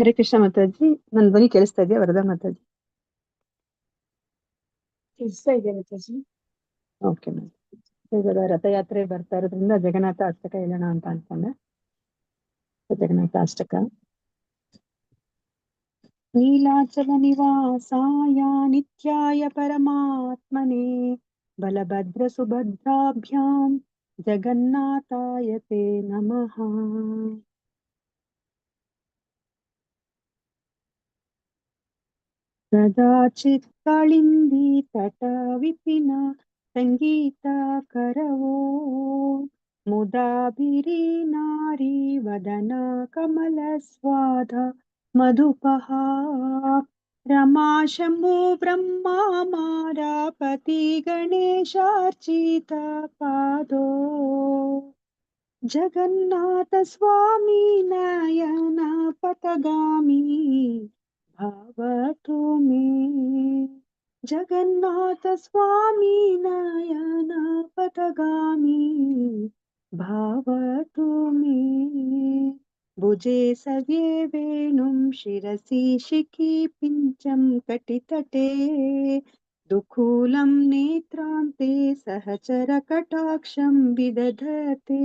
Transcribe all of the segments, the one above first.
ಹರೇ ಕೃಷ್ಣ ಮಾತಾಜಿ, ನನ್ನ ಧ್ವನಿ ಕೇಳಿಸ್ತಾ ಇದೆಯಾ ವರದಾ ಮಾತಾಜಿ? ಕೇಳಿಸ್ತಾ ಇದೆ ಮಾತಾಜಿ. Okay ma'am. ಇವಾಗ ರಥಯಾತ್ರೆ ಬರ್ತಾ ಇರೋದ್ರಿಂದ ಜಗನ್ನಾಥ ಅಷ್ಟಕ ಹೇಳೋಣ ಅಂತ ಅನ್ಕೊಂಡೆ. ಜಗನ್ನಾಥ ಅಷ್ಟಕ. ನೀಲಾಚಲ ನಿವಾಸಾಯ ನಿತ್ಯಾಯ ಪರಮಾತ್ಮನೆ ಬಲಭದ್ರ ಸುಭದ್ರಾಭ್ಯಾಂ ಜಗನ್ನಾಥಾಯ ತೇ ನಮಃ. ಕದಾಚಿತ್ ಕಾಳಿಂದಿ ತಟ ವಿಪಿನ ಸಂಗೀತ ಕರವೋ ಮುದಾಭಿರಿ ನಾರಿ ವದನ ಕಮಲ ಸ್ವಾದ ಮಧುಪಹ रमा शंभु ब्रह्मा मारापति गणेशार्चित पादो जगन्नाथ स्वामी नयन पथगामी भावतु मे जगन्नाथ स्वामी नयन पथगामी भावतु मे भुजे सव्ये वेणुं शिरसि शिखि पिञ्चं कटितटे दुकूलं नेत्रान्ते सहचर कटाक्षं विदधते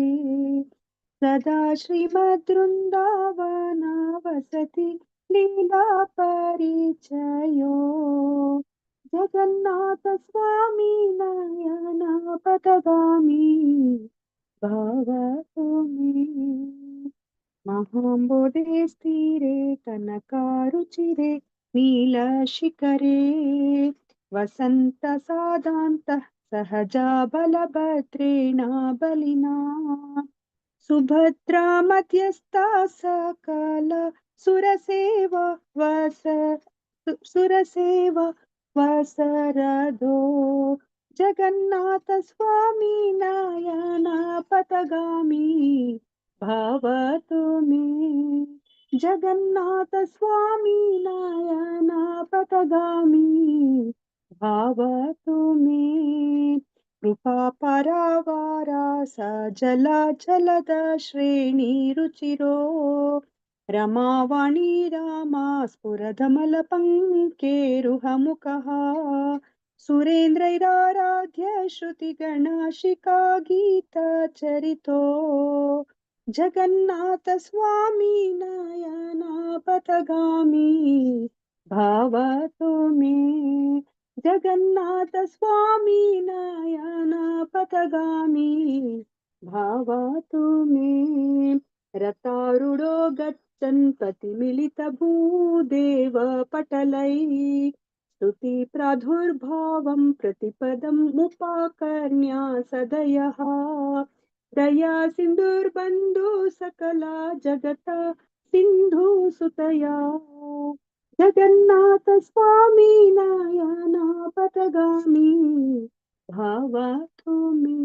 सदा श्रीमद्वृन्दावना वसति लीला परिचयो जगन्नाथ स्वामी नयन पथगामी भावतु मे महाम्बोधे स्थिरे कनकारुचिरे नीलशिखरे वसन्तसादान्तः सहजा बलभद्रेण बलिना सुभद्रा मध्यस्था सकल सुरसेवा वसरदो जगन्नाथ स्वामी नयन पथगामी भावतु मे जगन्नाथ स्वामी नयन पथगामी भावतु मे कृपा परावारा सजल जलद श्रेणी रुचिरो रमावाणी रामा स्फुरधमल पंकेरुहमुखः सुरेन्द्रैराराध्य श्रुतिगणाशिका गीतचरितो जगन्नाथ स्वामी नयन पथगामी भावतु मे जगन्नाथ स्वामी नयन पथगामी भावतु मे रतारूढो गच्छन् पतिमिलित भूदेव पटलै स्तुति प्रादुर्भावं प्रतिपदं मुपाकर्ण्य सदयः दया सिन्धुर्बन्धु सकला जगता सिन्धु सुतया जगन्नाथ स्वामी नयन पथगामी भावतु मे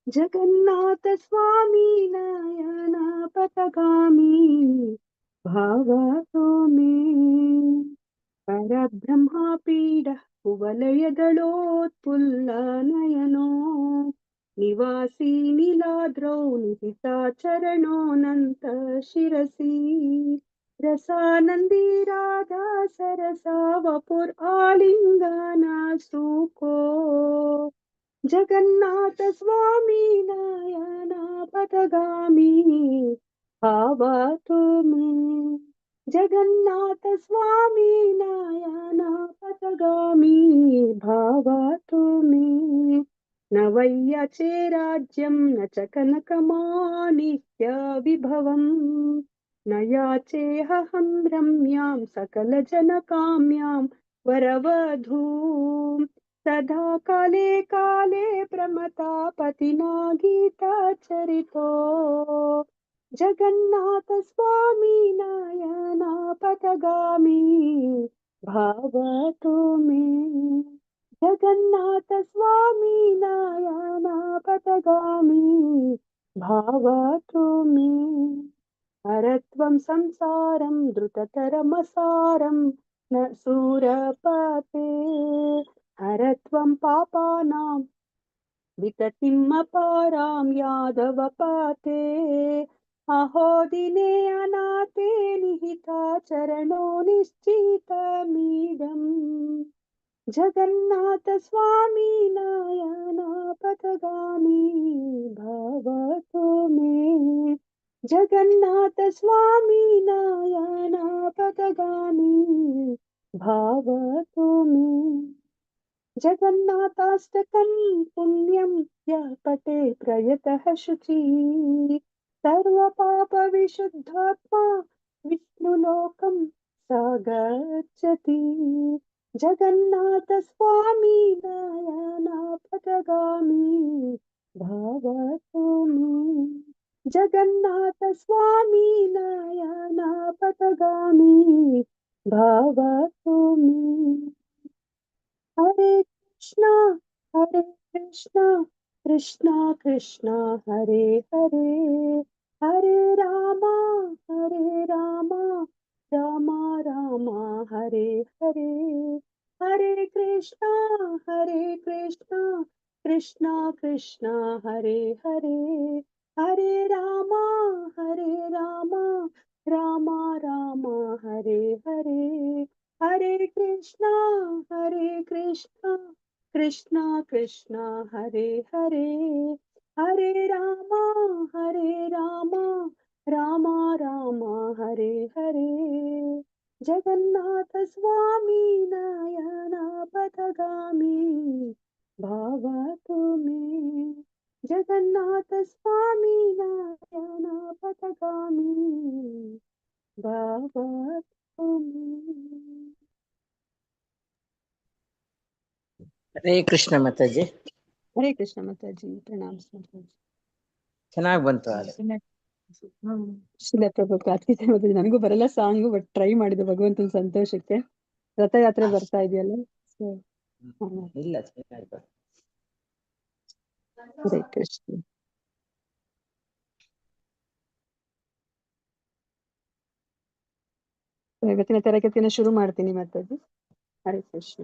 जगन्नाथ स्वामी नयन पथगामी भावतु मे परब्रह्मा पीडः कुवलयदलोत्फुल्लनयनो निवासी नीलाद्रौ निहिता चरणोऽनन्त शिरसि रसानन्दी राधा सरसा वपुर आलिङ्गना सुको जगन्नाथ स्वामी नयन पथगामी भावतु मे जगन्नाथ स्वामी नयन पथगामी भावतु मे न वैयचे राज्यं न च कनकमाणिक्य विभवम् न याचेऽहं रम्यां सकलजनकाम्यां वरवधूं सदा काले काले प्रमता पतिना गीताचरितो जगन्नाथ स्वामी नयन पथगामी भावतु मे जगन्नाथ स्वामी नयन पथगामी भावतु मे हरत्वं संसारं द्रुततरमसारं न सूरपते हरत्वं पापानां विततिम् अपारां यादवपाते अहो दिने अनाथे तथा चरणो निश्चितमीदम् जगन्नाथ स्वामी नयनापथगामी भवतु मे जगन्नाथ स्वामी नयनापथगामी भवतु मे जगन्नाथाष्टकं पुण्यं यः पठे प्रयतः शुचिः सर्वपापविशुद्धात्मा विष्णुलोकं स गच्छति जगन्नाथ स्वामी नयनापथगामी भवतु मे जगन्नाथ स्वामी नयनापथगामी भवतु मे हरे कृष्णा कृष्णा कृष्णा हरे हरे हरे रामा रामा रामा हरे हरे हरे कृष्णा कृष्णा कृष्णा हरे हरे हरे रामा रामा रामा हरे हरे हरे कृष्णा कृष्णा कृष्णा हरे हरे हरे रामा रामा रामा हरे हरे जगन्नाथ स्वामी नयनापथगामी भवतु मे जगन्नाथ स्वामी नयनापथगामी भवतु मे ಹರೇ ಕೃಷ್ಣ ಮಾತಾಜಿ. ಹರೇ ಕೃಷ್ಣ ಮಾತಾಜಿ, ಪ್ರಣಾಮ ಮಾತಾಜಿ. ಚೆನ್ನಾಗಿ ಬಂತು ಹಾಡು. ಶಿಲ ಪ್ರಭುಪಾದ್ ಕಿ ಜೈ ಮಾತಾಜಿ. ನನಗೂ ಬರಲ್ಲ ಸಾಂಗು, ಬಟ್ ಟ್ರೈ ಮಾಡಿದೆ ಭಗವಂತನ ಸಂತೋಷಕ್ಕೆ. ರಥಯಾತ್ರೆ ಬರ್ತಾ ಇದೆಯಲ್ಲ, ಸೊ ಇಲ್ಲ ಚೆನ್ನಾಗಿ ಹರೇ ಕೃಷ್ಣ. ಇವತ್ತಿನ ತರಗತಿಯನ್ನು ಶುರು ಮಾಡ್ತೀನಿ ಮಾತಾಜಿ. ಹರೇ ಕೃಷ್ಣ.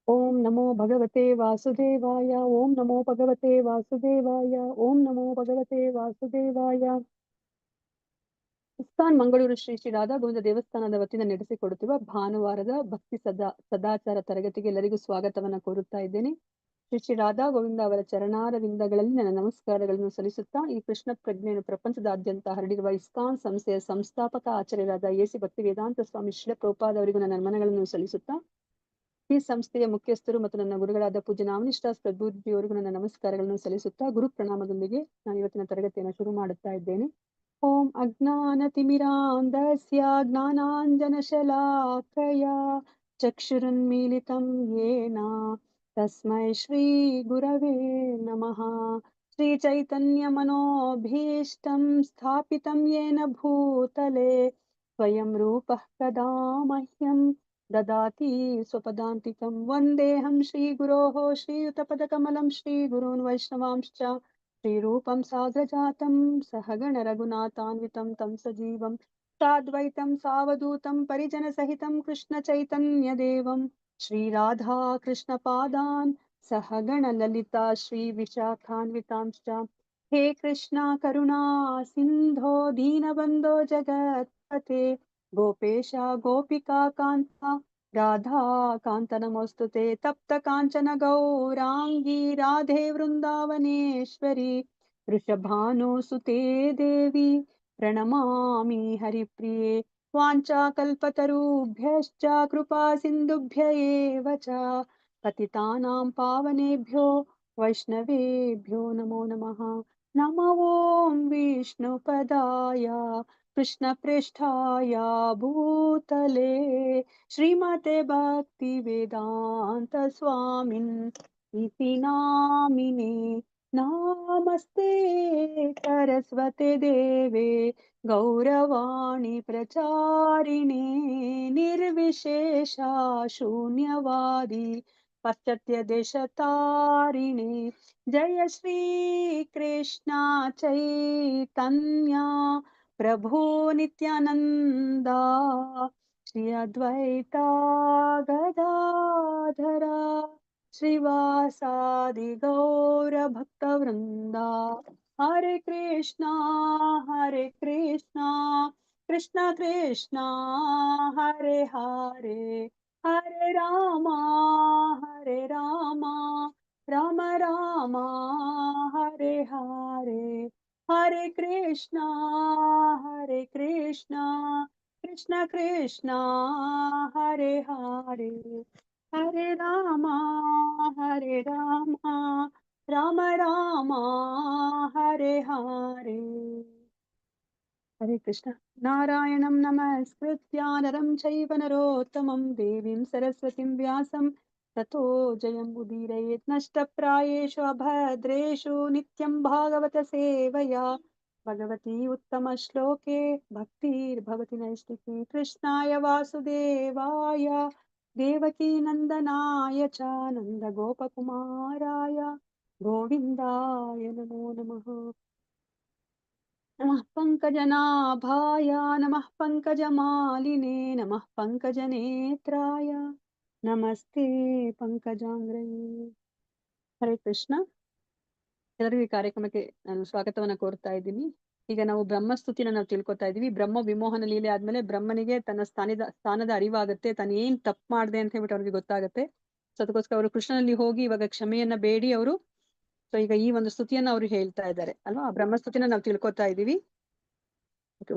ಓಂ ನಮೋ ಭಗವತೆ ವಾಸುದೇವಾಯ, ಓಂ ನಮೋ ಭಗವತೆ ವಾಸುದೇವಾಯ, ಓಂ ನಮೋ ಭಗವತೆ ವಾಸುದೇವಾಯ. ಇಸ್ಕಾನ್ ಮಂಗಳೂರು ಶ್ರೀ ಶ್ರೀ ರಾಧಾ ಗೋವಿಂದ ದೇವಸ್ಥಾನದ ವತಿಯಿಂದ ನಡೆಸಿಕೊಡುತ್ತಿರುವ ಭಾನುವಾರದ ಭಕ್ತಿ ಸದಾಚಾರ ತರಗತಿಗೆ ಎಲ್ಲರಿಗೂ ಸ್ವಾಗತವನ್ನ ಕೋರುತ್ತಾ ಇದ್ದೇನೆ. ಶ್ರೀ ಶ್ರೀ ರಾಧಾ ಗೋವಿಂದ ಅವರ ಚರಣಾರವಿಂದಗಳಲ್ಲಿ ನನ್ನ ನಮಸ್ಕಾರಗಳನ್ನು ಸಲ್ಲಿಸುತ್ತಾ, ಈ ಕೃಷ್ಣ ಪ್ರಜ್ಞೆಯನ್ನು ಪ್ರಪಂಚದಾದ್ಯಂತ ಹರಡಿರುವ ಇಸ್ಕಾನ್ ಸಂಸ್ಥೆಯ ಸಂಸ್ಥಾಪಕ ಆಚಾರ್ಯರಾದ ಎಸಿ ಭಕ್ತಿ ವೇದಾಂತ ಸ್ವಾಮಿ ಶ್ರೀಲ ಪ್ರಭುಪಾದ್ ಅವರಿಗೂ ನನ್ನ ನಮನಗಳನ್ನು ಸಲ್ಲಿಸುತ್ತಾ, ಈ ಸಂಸ್ಥೆಯ ಮುಖ್ಯಸ್ಥರು ಮತ್ತು ನನ್ನ ಗುರುಗಳಾದ ಪೂಜ್ಯ ನಾಮನಿಷ್ಠ ಪ್ರಭುಜಿಯವರಿಗೂ ನನ್ನ ನಮಸ್ಕಾರಗಳನ್ನು ಸಲ್ಲಿಸುತ್ತಾ, ಗುರು ಪ್ರಣಾಮದೊಂದಿಗೆ ನಾನು ಇವತ್ತಿನ ತರಗತಿಯನ್ನು ಶುರು ಮಾಡುತ್ತಾ ಇದ್ದೇನೆ. ಓಂ ಅಜ್ಞಾನತಿಮಿರಾಂಧಸ್ಯ ಜ್ಞಾನಾಂಜನಶಲಾಕಯಾ ಚಕ್ಷುರುನ್ಮೀಲಿತಂ ಯೇನ ತಸ್ಮೈ ಶ್ರೀ ಗುರವೇ ನಮಃ. ಶ್ರೀ ಚೈತನ್ಯ ಮನೋಭೀಷ್ಟಂ ಸ್ಥಾಪಿತಂ ಯೇನ ಭೂತಲೆ ಸ್ವಯಂ ರೂಪಃ ಕದಾ ಮಹ್ಯಂ ದದಾತಿ ಸ್ವಪದಾಂತಿಕಂ. ವಂದೇಹಂ ಶ್ರೀ ಗುರೋಃ ಶ್ರೀಯುತಪದಕಮಲಂ ಶ್ರೀ ಗುರೂನ್ ವೈಷ್ಣವಾಂಶ್ಚ ಶ್ರೀರೂಪಂ ಸಾಗ್ರಜಾತಂ ಸಹಗಣ ರಘುನಾಥಾನ್ವಿತಂ ತಂ ಸಜೀವಂ ಸಾದ್ವೈತಂ ಸಾವಧೂತಂ ಪರಿಜನಸಹಿತಂ ಕೃಷ್ಣ ಚೈತನ್ಯ ದೇವಂ ಶ್ರೀ ರಾಧಾ ಕೃಷ್ಣ ಪಾದಾನ್ ಸಹಗಣ ಲಲಿತಾ ಶ್ರೀ ವಿಶಾಖಾನ್ವಿತಾಂಶ್ಚ. ಹೇ ಕೃಷ್ಣ ಕರುಣಾ ಸಿಂಧೋ ದೀನಬಂಧೋ ಜಗತ್ಪತೆ ಗೋಪೇಶ ಗೋಪಿಕಾ ಕಾಂತ ರಾಧಾ ಕಾಂತ ನಮೋಸ್ತುತೆ. ತಪ್ತ ಕಾಂಚನ ಗೌರಾಂಗಿ ರಾಧೆ ವೃಂದಾವನೇಶ್ವರಿ ವೃಷಭಾನುಸುತೆ ದೇವಿ ಪ್ರಣಮಾಮಿ ಹರಿಪ್ರಿಯೆ. ವಾಂಚಾಕಲ್ಪತರುಭ್ಯಶ್ಚ ಕೃಪಾ ಸಿಂಧುಭ್ಯ ಏವ ಚ ಪತಿತಾನಾಂ ಪಾವನೇಭ್ಯೋ ವೈಷ್ಣವೇಭ್ಯೋ ನಮೋ ನಮಃ. ನಮೋ ಓಂ ವಿಷ್ಣುಪದಾಯ ಕೃಷ್ಣ ಪ್ರೇಷ್ಠಾಯ ಭೂತಲೆ ಶ್ರೀಮತೆ ಭಕ್ತಿ ವೇದಾಂತ ಸ್ವಾಮಿನ್ ಇತಿ ನಾಮಿನೇ. ನಮಸ್ತೆ ಸರಸ್ವತಿ ದೇವೆ ಗೌರವಾಣಿ ಪ್ರಚಾರಿಣೆ ನಿರ್ವಿಶೇಷ ಶೂನ್ಯವಾದಿ ಪಾಶ್ಚಾತ್ಯ ದೇಶತಾರಿಣೆ. ಜಯ ಶ್ರೀ ಕೃಷ್ಣ ಚೈತನ್ಯ ಪ್ರಭು ನಿತ್ಯಾನಂದ ಶ್ರೀ ಅದ್ವೈತ ಗದಾಧರ ಶ್ರೀವಾಸಾದಿ ಗೌರ ಭಕ್ತ ವೃಂದ. ಹರೆ ಕೃಷ್ಣ ಕೃಷ್ಣ ಕೃಷ್ಣ ಹರೆ ಹರೆ ಹರೆ ರಾಮ ರಾಮ ರಾಮ ಹರೆ ಹರೆ ಹರೆ ಕೃಷ್ಣ ಕೃಷ್ಣ ಕೃಷ್ಣ ಹರೆ ಹರೆ ಹರೆ ರಾಮ ರಾಮ ರಾಮ ಹರೆ ಹರೆ ಹರೇ ಕೃಷ್ಣ. ನಾರಾಯಣಂ ನಮಸ್ಕೃತ್ಯ ನರಂ ಚೈವ ನರೋತ್ತಮಂ ದೇವೀಂ ಸರಸ್ವತಿಂ ವ್ಯಾಸಂ ತಥೋ ಜಯಂ ಉದೀರಯೇತ್ ನಷ್ಟಪ್ರಾಯೇಷು ಅಭದ್ರೇಷು ನಿತ್ಯಂ ಭಾಗವತ ಸೇವಯಾ ಭಗವತಿ ಉತ್ತಮ ಶ್ಲೋಕೆ ಭಕ್ತಿರ್ಭವತಿ ನೈಷ್ಠಿಕಿ. ಕೃಷ್ಣಾಯ ವಾಸುದೇವಾಯ ದೇವಕೀ ನಂದನಾಯ ಚ ನಂದ ಗೋಪಕುಮಾರಾಯ ಗೋವಿಂದಾಯ ನಮೋ ನಮಃ. ನಮಃ ಪಂಕಜನಾಭಾಯ ನಮಃ ಪಂಕಜಮಾಲಿನೇ ನಮಃ ಪಂಕಜನೇತ್ರಾಯ ನಮಸ್ತೆ ಪಂಕಜಾಂಗ್ರಯೇ. ಹರೇ ಕೃಷ್ಣ. ಎಲ್ಲರಿಗೂ ಈ ಕಾರ್ಯಕ್ರಮಕ್ಕೆ ನಾನು ಸ್ವಾಗತವನ್ನ ಕೋರ್ತಾ ಇದ್ದೀನಿ. ಈಗ ನಾವು ಬ್ರಹ್ಮಸ್ತುತಿನ ನಾವು ತಿಳ್ಕೊತಾ ಇದೀವಿ. ಬ್ರಹ್ಮ ವಿಮೋಹನ ಲೀಲೆ ಆದ್ಮೇಲೆ ಬ್ರಹ್ಮನಿಗೆ ತನ್ನ ಸ್ಥಾನದ ಅರಿವಾಗುತ್ತೆ, ತಾನು ಏನ್ ತಪ್ಪು ಮಾಡ್ದೆ ಅಂತ ಹೇಳ್ಬಿಟ್ಟು ಅವ್ರಿಗೆ ಗೊತ್ತಾಗುತ್ತೆ. ಸೊ ಅದಕ್ಕೋಸ್ಕರ ಅವರು ಕೃಷ್ಣನಲ್ಲಿ ಹೋಗಿ ಇವಾಗ ಕ್ಷಮೆಯನ್ನ ಬೇಡಿ ಅವರು ಸೊ ಈಗ ಈ ಒಂದು ಸ್ತುತಿಯನ್ನ ಅವ್ರು ಹೇಳ್ತಾ ಇದ್ದಾರೆ ಅಲ್ವಾ. ಆ ಬ್ರಹ್ಮಸ್ತುತಿನ ನಾವು ತಿಳ್ಕೊತಾ ಇದೀವಿ.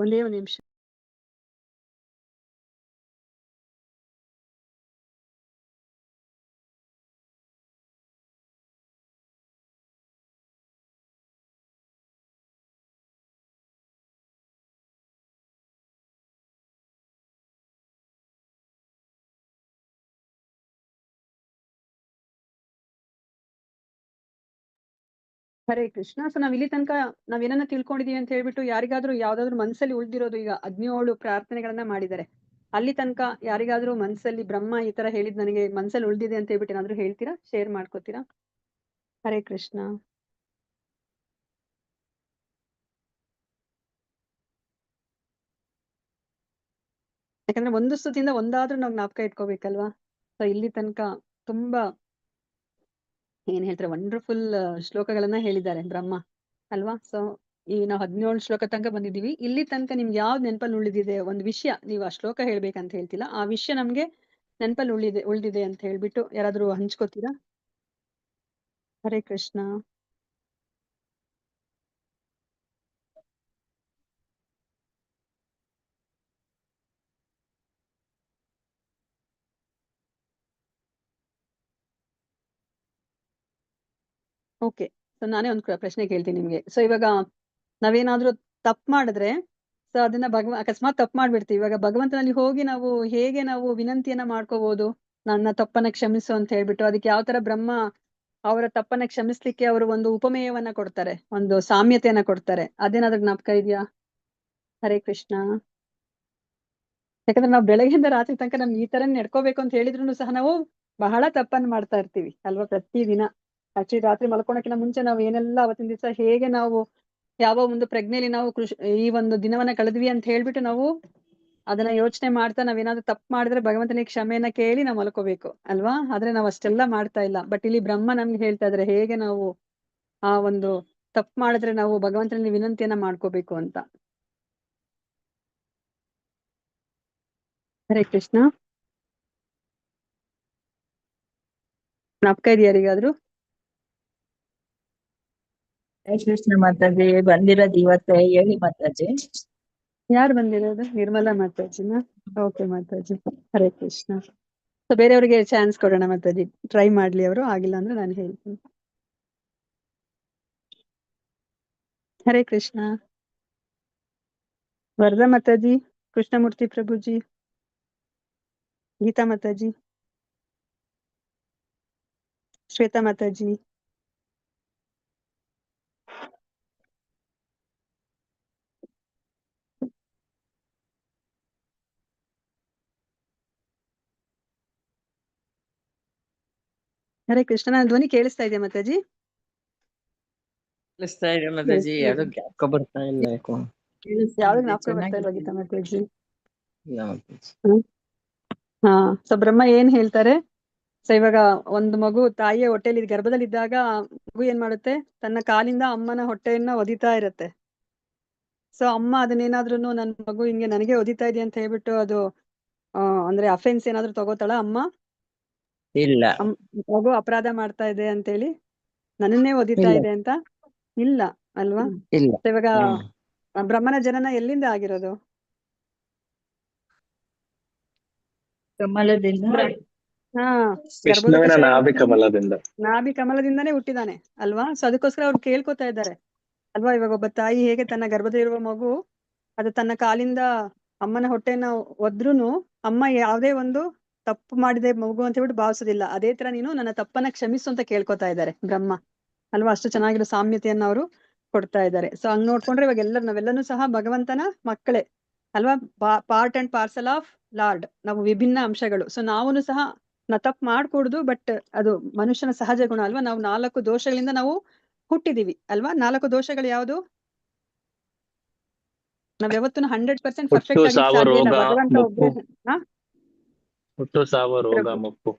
ಒಂದೇ ಒಂದು ನಿಮಿಷ. ಹರೇ ಕೃಷ್ಣ. ಸೊ ನಾವ್ ಇಲ್ಲಿ ತನಕ ನಾವೇನನ್ನ ತಿಳ್ಕೊಂಡಿದೀವಿ ಅಂತ ಹೇಳ್ಬಿಟ್ಟು ಯಾರಿಗಾದ್ರೂ ಯಾವ್ದಾದ್ರು ಮನ್ಸಲ್ಲಿ ಉಳ್ದಿರೋದು, ಈಗ 17 ಪ್ರಾರ್ಥನೆಗಳನ್ನ ಮಾಡಿದ್ದಾರೆ, ಅಲ್ಲಿ ತನಕ ಯಾರಿಗಾದ್ರೂ ಮನ್ಸಲ್ಲಿ ಬ್ರಹ್ಮ ಈ ತರ ಹೇಳಿದ್ ನನಗೆ ಮನ್ಸಲ್ಲಿ ಉಳ್ದಿದೆ ಅಂತ ಹೇಳ್ಬಿಟ್ಟು ಏನಾದ್ರು ಹೇಳ್ತೀರಾ, ಶೇರ್ ಮಾಡ್ಕೋತೀರಾ? ಹರೇ ಕೃಷ್ಣ. ಯಾಕಂದ್ರೆ ಒಂದು ಸ್ತುತಿಯಿಂದ ಒಂದಾದ್ರೂ ನಾವು ಜ್ಞಾಪಕ ಇಟ್ಕೋಬೇಕಲ್ವಾ. ಸೊ ಇಲ್ಲಿ ತನಕ ತುಂಬಾ ಏನ್ ಹೇಳ್ತಾರೆ ವಂಡರ್ಫುಲ್ ಶ್ಲೋಕಗಳನ್ನ ಹೇಳಿದ್ದಾರೆ ಬ್ರಹ್ಮ ಅಲ್ವಾ. ಸೊ ಈ ನಾವು 17 ಶ್ಲೋಕ ತನಕ ಬಂದಿದೀವಿ. ಇಲ್ಲಿ ತನಕ ನಿಮ್ಗೆ ಯಾವ್ದು ನೆನಪಲ್ಲಿ ಉಳಿದಿದೆ ಒಂದು ವಿಷಯ, ನೀವು ಆ ಶ್ಲೋಕ ಹೇಳ್ಬೇಕಂತ ಹೇಳ್ತಿಲ್ಲ, ಆ ವಿಷಯ ನಮ್ಗೆ ನೆನಪಲ್ಲಿ ಉಳಿದಿದೆ ಅಂತ ಹೇಳ್ಬಿಟ್ಟು ಯಾರಾದ್ರೂ ಹಂಚ್ಕೋತೀರಾ? ಹರೇ ಕೃಷ್ಣ. ಓಕೆ, ಸೊ ನಾನೇ ಒಂದು ಪ್ರಶ್ನೆ ಕೇಳ್ತೀನಿ ನಿಮ್ಗೆ. ಸೊ ಇವಾಗ ನಾವೇನಾದ್ರೂ ತಪ್ಪು ಮಾಡಿದ್ರೆ, ಸೊ ಅದನ್ನ ಅಕಸ್ಮಾತ್ ತಪ್ಪು ಮಾಡ್ಬಿಡ್ತೀವಿ, ಇವಾಗ ಭಗವಂತನಲ್ಲಿ ಹೋಗಿ ನಾವು ಹೇಗೆ ನಾವು ವಿನಂತಿಯನ್ನ ಮಾಡ್ಕೋಬಹುದು, ನನ್ನ ತಪ್ಪನ್ನ ಕ್ಷಮಿಸು ಅಂತ ಹೇಳ್ಬಿಟ್ಟು. ಅದಕ್ಕೆ ಯಾವ ತರ ಬ್ರಹ್ಮ ಅವರ ತಪ್ಪನ್ನ ಕ್ಷಮಿಸ್ಲಿಕ್ಕೆ ಅವರು ಒಂದು ಉಪಮೇಯವನ್ನ ಕೊಡ್ತಾರೆ, ಒಂದು ಸಾಮ್ಯತೆಯನ್ನ ಕೊಡ್ತಾರೆ, ಅದೇನಾದ್ರೂ ಜ್ಞಾಪಕ ಇದೆಯಾ? ಹರೇ ಕೃಷ್ಣ. ಯಾಕಂದ್ರೆ ನಾವು ಬೆಳಗ್ಗೆಯಿಂದ ರಾತ್ರಿ ತನಕ ನಮ್ಗೆ ಈ ತರ ನಡ್ಕೋಬೇಕು ಅಂತ ಹೇಳಿದ್ರು ಸಹ ನಾವು ಬಹಳ ತಪ್ಪನ್ನು ಮಾಡ್ತಾ ಇರ್ತೀವಿ ಅಲ್ವಾ, ಪ್ರತಿದಿನ. ಆಕ್ಚುಲಿ ರಾತ್ರಿ ಮಲ್ಕೊಳಕ್ಕಿಂತ ಮುಂಚೆ ನಾವು ಏನೆಲ್ಲ ಅವತ್ತಿನ ದಿವಸ ಹೇಗೆ ನಾವು ಯಾವ ಒಂದು ಪ್ರಜ್ಞೆಯಲ್ಲಿ ನಾವು ಈ ಒಂದು ದಿನವನ್ನ ಕಳೆದ್ವಿ ಅಂತ ಹೇಳ್ಬಿಟ್ಟು ನಾವು ಅದನ್ನ ಯೋಚನೆ ಮಾಡ್ತಾ ನಾವೇನಾದ್ರೂ ತಪ್ಪು ಮಾಡಿದ್ರೆ ಭಗವಂತನಿಗೆ ಕ್ಷಮೆಯನ್ನ ಕೇಳಿ ನಾವು ಮಲ್ಕೋಬೇಕು ಅಲ್ವಾ. ಆದ್ರೆ ನಾವು ಅಷ್ಟೆಲ್ಲ ಮಾಡ್ತಾ ಇಲ್ಲ. ಬಟ್ ಇಲ್ಲಿ ಬ್ರಹ್ಮ ನಮ್ಗೆ ಹೇಳ್ತಾ ಇದ್ರೆ ಹೇಗೆ ನಾವು ಆ ಒಂದು ತಪ್ಪು ಮಾಡಿದ್ರೆ ನಾವು ಭಗವಂತನಲ್ಲಿ ವಿನಂತಿಯನ್ನ ಮಾಡ್ಕೋಬೇಕು ಅಂತ. ಹರೇ ಕೃಷ್ಣ. ಜ್ಞಾಪಕ ಇದೆಯಾ ಯಾರಿಗಾದ್ರೂ? ಹರೇ ಕೃಷ್ಣ ಮಾತಾಜಿ. ಬಂದಿರೋದು ಇವತ್ತೇ, ಹೇಳಿ ಮಾತಾಜಿ. ಯಾರು ಬಂದಿರೋದು? ನಿರ್ಮಲಾ ಮಾತಾಜಿನ? ಓಕೆ ಮಾತಾಜಿ, ಹರೇ ಕೃಷ್ಣ. ಸೊ ಬೇರೆಯವ್ರಿಗೆ ಚಾನ್ಸ್ ಕೊಡೋಣ ಮಾತಾಜಿ, ಟ್ರೈ ಮಾಡ್ಲಿ ಅವರು, ಆಗಿಲ್ಲ ಅಂದ್ರೆ ನಾನು ಹೇಳ್ತೀನಿ. ಹರೇ ಕೃಷ್ಣ. ವರದಾ ಮಾತಾಜಿ, ಕೃಷ್ಣಮೂರ್ತಿ ಪ್ರಭುಜಿ, ಗೀತಾ ಮಾತಾಜಿ, ಶ್ವೇತಾ ಮಾತಾಜಿ, ಹರೇ ಕೃಷ್ಣ. ನನ್ನ ಧ್ವನಿ ಕೇಳಿಸ್ತಾ ಇದೆಯಾ ಮಾತಾಜಿ? ಕೇಳಿಸ್ತಾ ಇದೆ ಮಾತಾಜಿ, ಯಾವ್ದು ಜ್ಞಾಪಕ ಬರ್ತಾ ಇಲ್ಲ ಯಾಕೋ. ಯಾವ್ದು ಜ್ಞಾಪಕ ಬರ್ತಾ ಇಲ್ವಾ ಗೀತಾ ಮಾತಾಜಿ? ಇಲ್ಲ ಮಾತಾಜಿ. ಹಾ, ಸೊ ಬ್ರಹ್ಮ ಏನ್ ಹೇಳ್ತಾರೆ, ಸೊ ಇವಾಗ ಒಂದು ಮಗು ತಾಯಿಯ ಹೊಟ್ಟೆಲಿ ಗರ್ಭದಲ್ಲಿ ಇದ್ದಾಗ ಮಗು ಏನ್ ಮಾಡುತ್ತೆ, ತನ್ನ ಕಾಲಿಂದ ಅಮ್ಮನ ಹೊಟ್ಟೆಯನ್ನ ಒದಿತಾ ಇರುತ್ತೆ. ಸೊ ಅಮ್ಮ ಅದನ್ನೇನಾದ್ರೂನು ನನ್ ಮಗು ಹಿಂಗೆ ನನಗೆ ಒದಿತಾ ಇದೆ ಅಂತ ಹೇಳ್ಬಿಟ್ಟು ಅದು ಅಂದ್ರೆ ಅಫೆನ್ಸ್ ಏನಾದ್ರು ತಗೋತಾಳ ಅಮ್ಮ? ಇಲ್ಲ. ಮಗು ಅಪರಾಧ ಮಾಡ್ತಾ ಇದೆ ಅಂತೇಳಿ ನನ್ನನ್ನೇ ಒದಿತಾ ಇಲ್ಲ. ಇದೆ ಅಂತ? ಇಲ್ಲ ಅಲ್ವಾ? ಇಲ್ಲ. So ಇವಾಗ ಹ್ಮ್. ಬ್ರಹ್ಮನ ಜನನ ಎಲ್ಲಿಂದ ಆಗಿರೋದು? ಕಮಲದಿಂದ ಹಾ ವಿಷ್ಣುವಿನ ಗರ್ಭೋದಕ ನಾಭಿ ಕಮಲದಿಂದ. ನಾಭಿ ಕಮಲದಿಂದಾನೇ ಹುಟ್ಟಿದಾನೆ ಅಲ್ವಾ? ಸೊ ಅದಕ್ಕೋಸ್ಕರ ಅವ್ರು ಕೇಳ್ಕೊತಾ ಇದ್ದಾರೆ ಅಲ್ವಾ? ಇವಾಗ ಒಬ್ಬ ತಾಯಿ ಹೇಗೆ ತನ್ನ ಗರ್ಭದಲ್ಲಿರುವ ಮಗು ಅದು ತನ್ನ ಕಾಲಿಂದ ಅಮ್ಮನ ಹೊಟ್ಟೆನ ಒದ್ರುನು ಅಮ್ಮ ಯಾವುದೇ ಒಂದು ತಪ್ಪು ಮಾಡಿದೆ ಮಗು ಅಂತ ಹೇಳ್ಬಿಟ್ಟು ಭಾವಿಸೋದಿಲ್ಲ. ಅದೇ ತರ ನೀನು ನನ್ನ ತಪ್ಪನ್ನ ಕ್ಷಮಿಸು ಅಂತ ಕೇಳ್ಕೊತಾ ಇದ್ದಾರೆ ಬ್ರಹ್ಮ ಅಲ್ವಾ? ಅಷ್ಟು ಚೆನ್ನಾಗಿರೋ ಸಾಮ್ಯತೆಯನ್ನ ಅವರು ಕೊಡ್ತಾ ಇದ್ದಾರೆ. ಸೊ ಹಂಗ್ ನೋಡ್ಕೊಂಡ್ರೆ ಇವಾಗ ನಾವೆಲ್ಲನೂ ಸಹ ಭಗವಂತನ ಮಕ್ಕಳೇ ಅಲ್ವಾ? Part and parcel of lord. ನಾವು ವಿಭಿನ್ನ ಅಂಶಗಳು. ಸೊ ನಾವೂನು ಸಹ ತಪ್ಪು ಮಾಡ್ಕೂಡ್ದು, ಬಟ್ ಅದು ಮನುಷ್ಯನ ಸಹಜ ಗುಣ ಅಲ್ವಾ? ನಾವು 4 ದೋಷಗಳಿಂದ ನಾವು ಹುಟ್ಟಿದೀವಿ ಅಲ್ವಾ? 4 ದೋಷಗಳು ಯಾವುದು? ನಾವ್ ಯಾವತ್ತೂ 100% ಹುಟ್ಟು, ಪರ್ಫೆಕ್ಟ್ ಆಗಿ ಸಾವು, ಸಾಧ್ಯ ಇಲ್ಲ. ರೋಗ, ಭಗವಂತ ಮುಪ್ಪು. ಒಬ್ಬರೇ. ಹುಟ್ಟು, ಸಾವು, ರೋಗ, ಮುಪ್ಪು.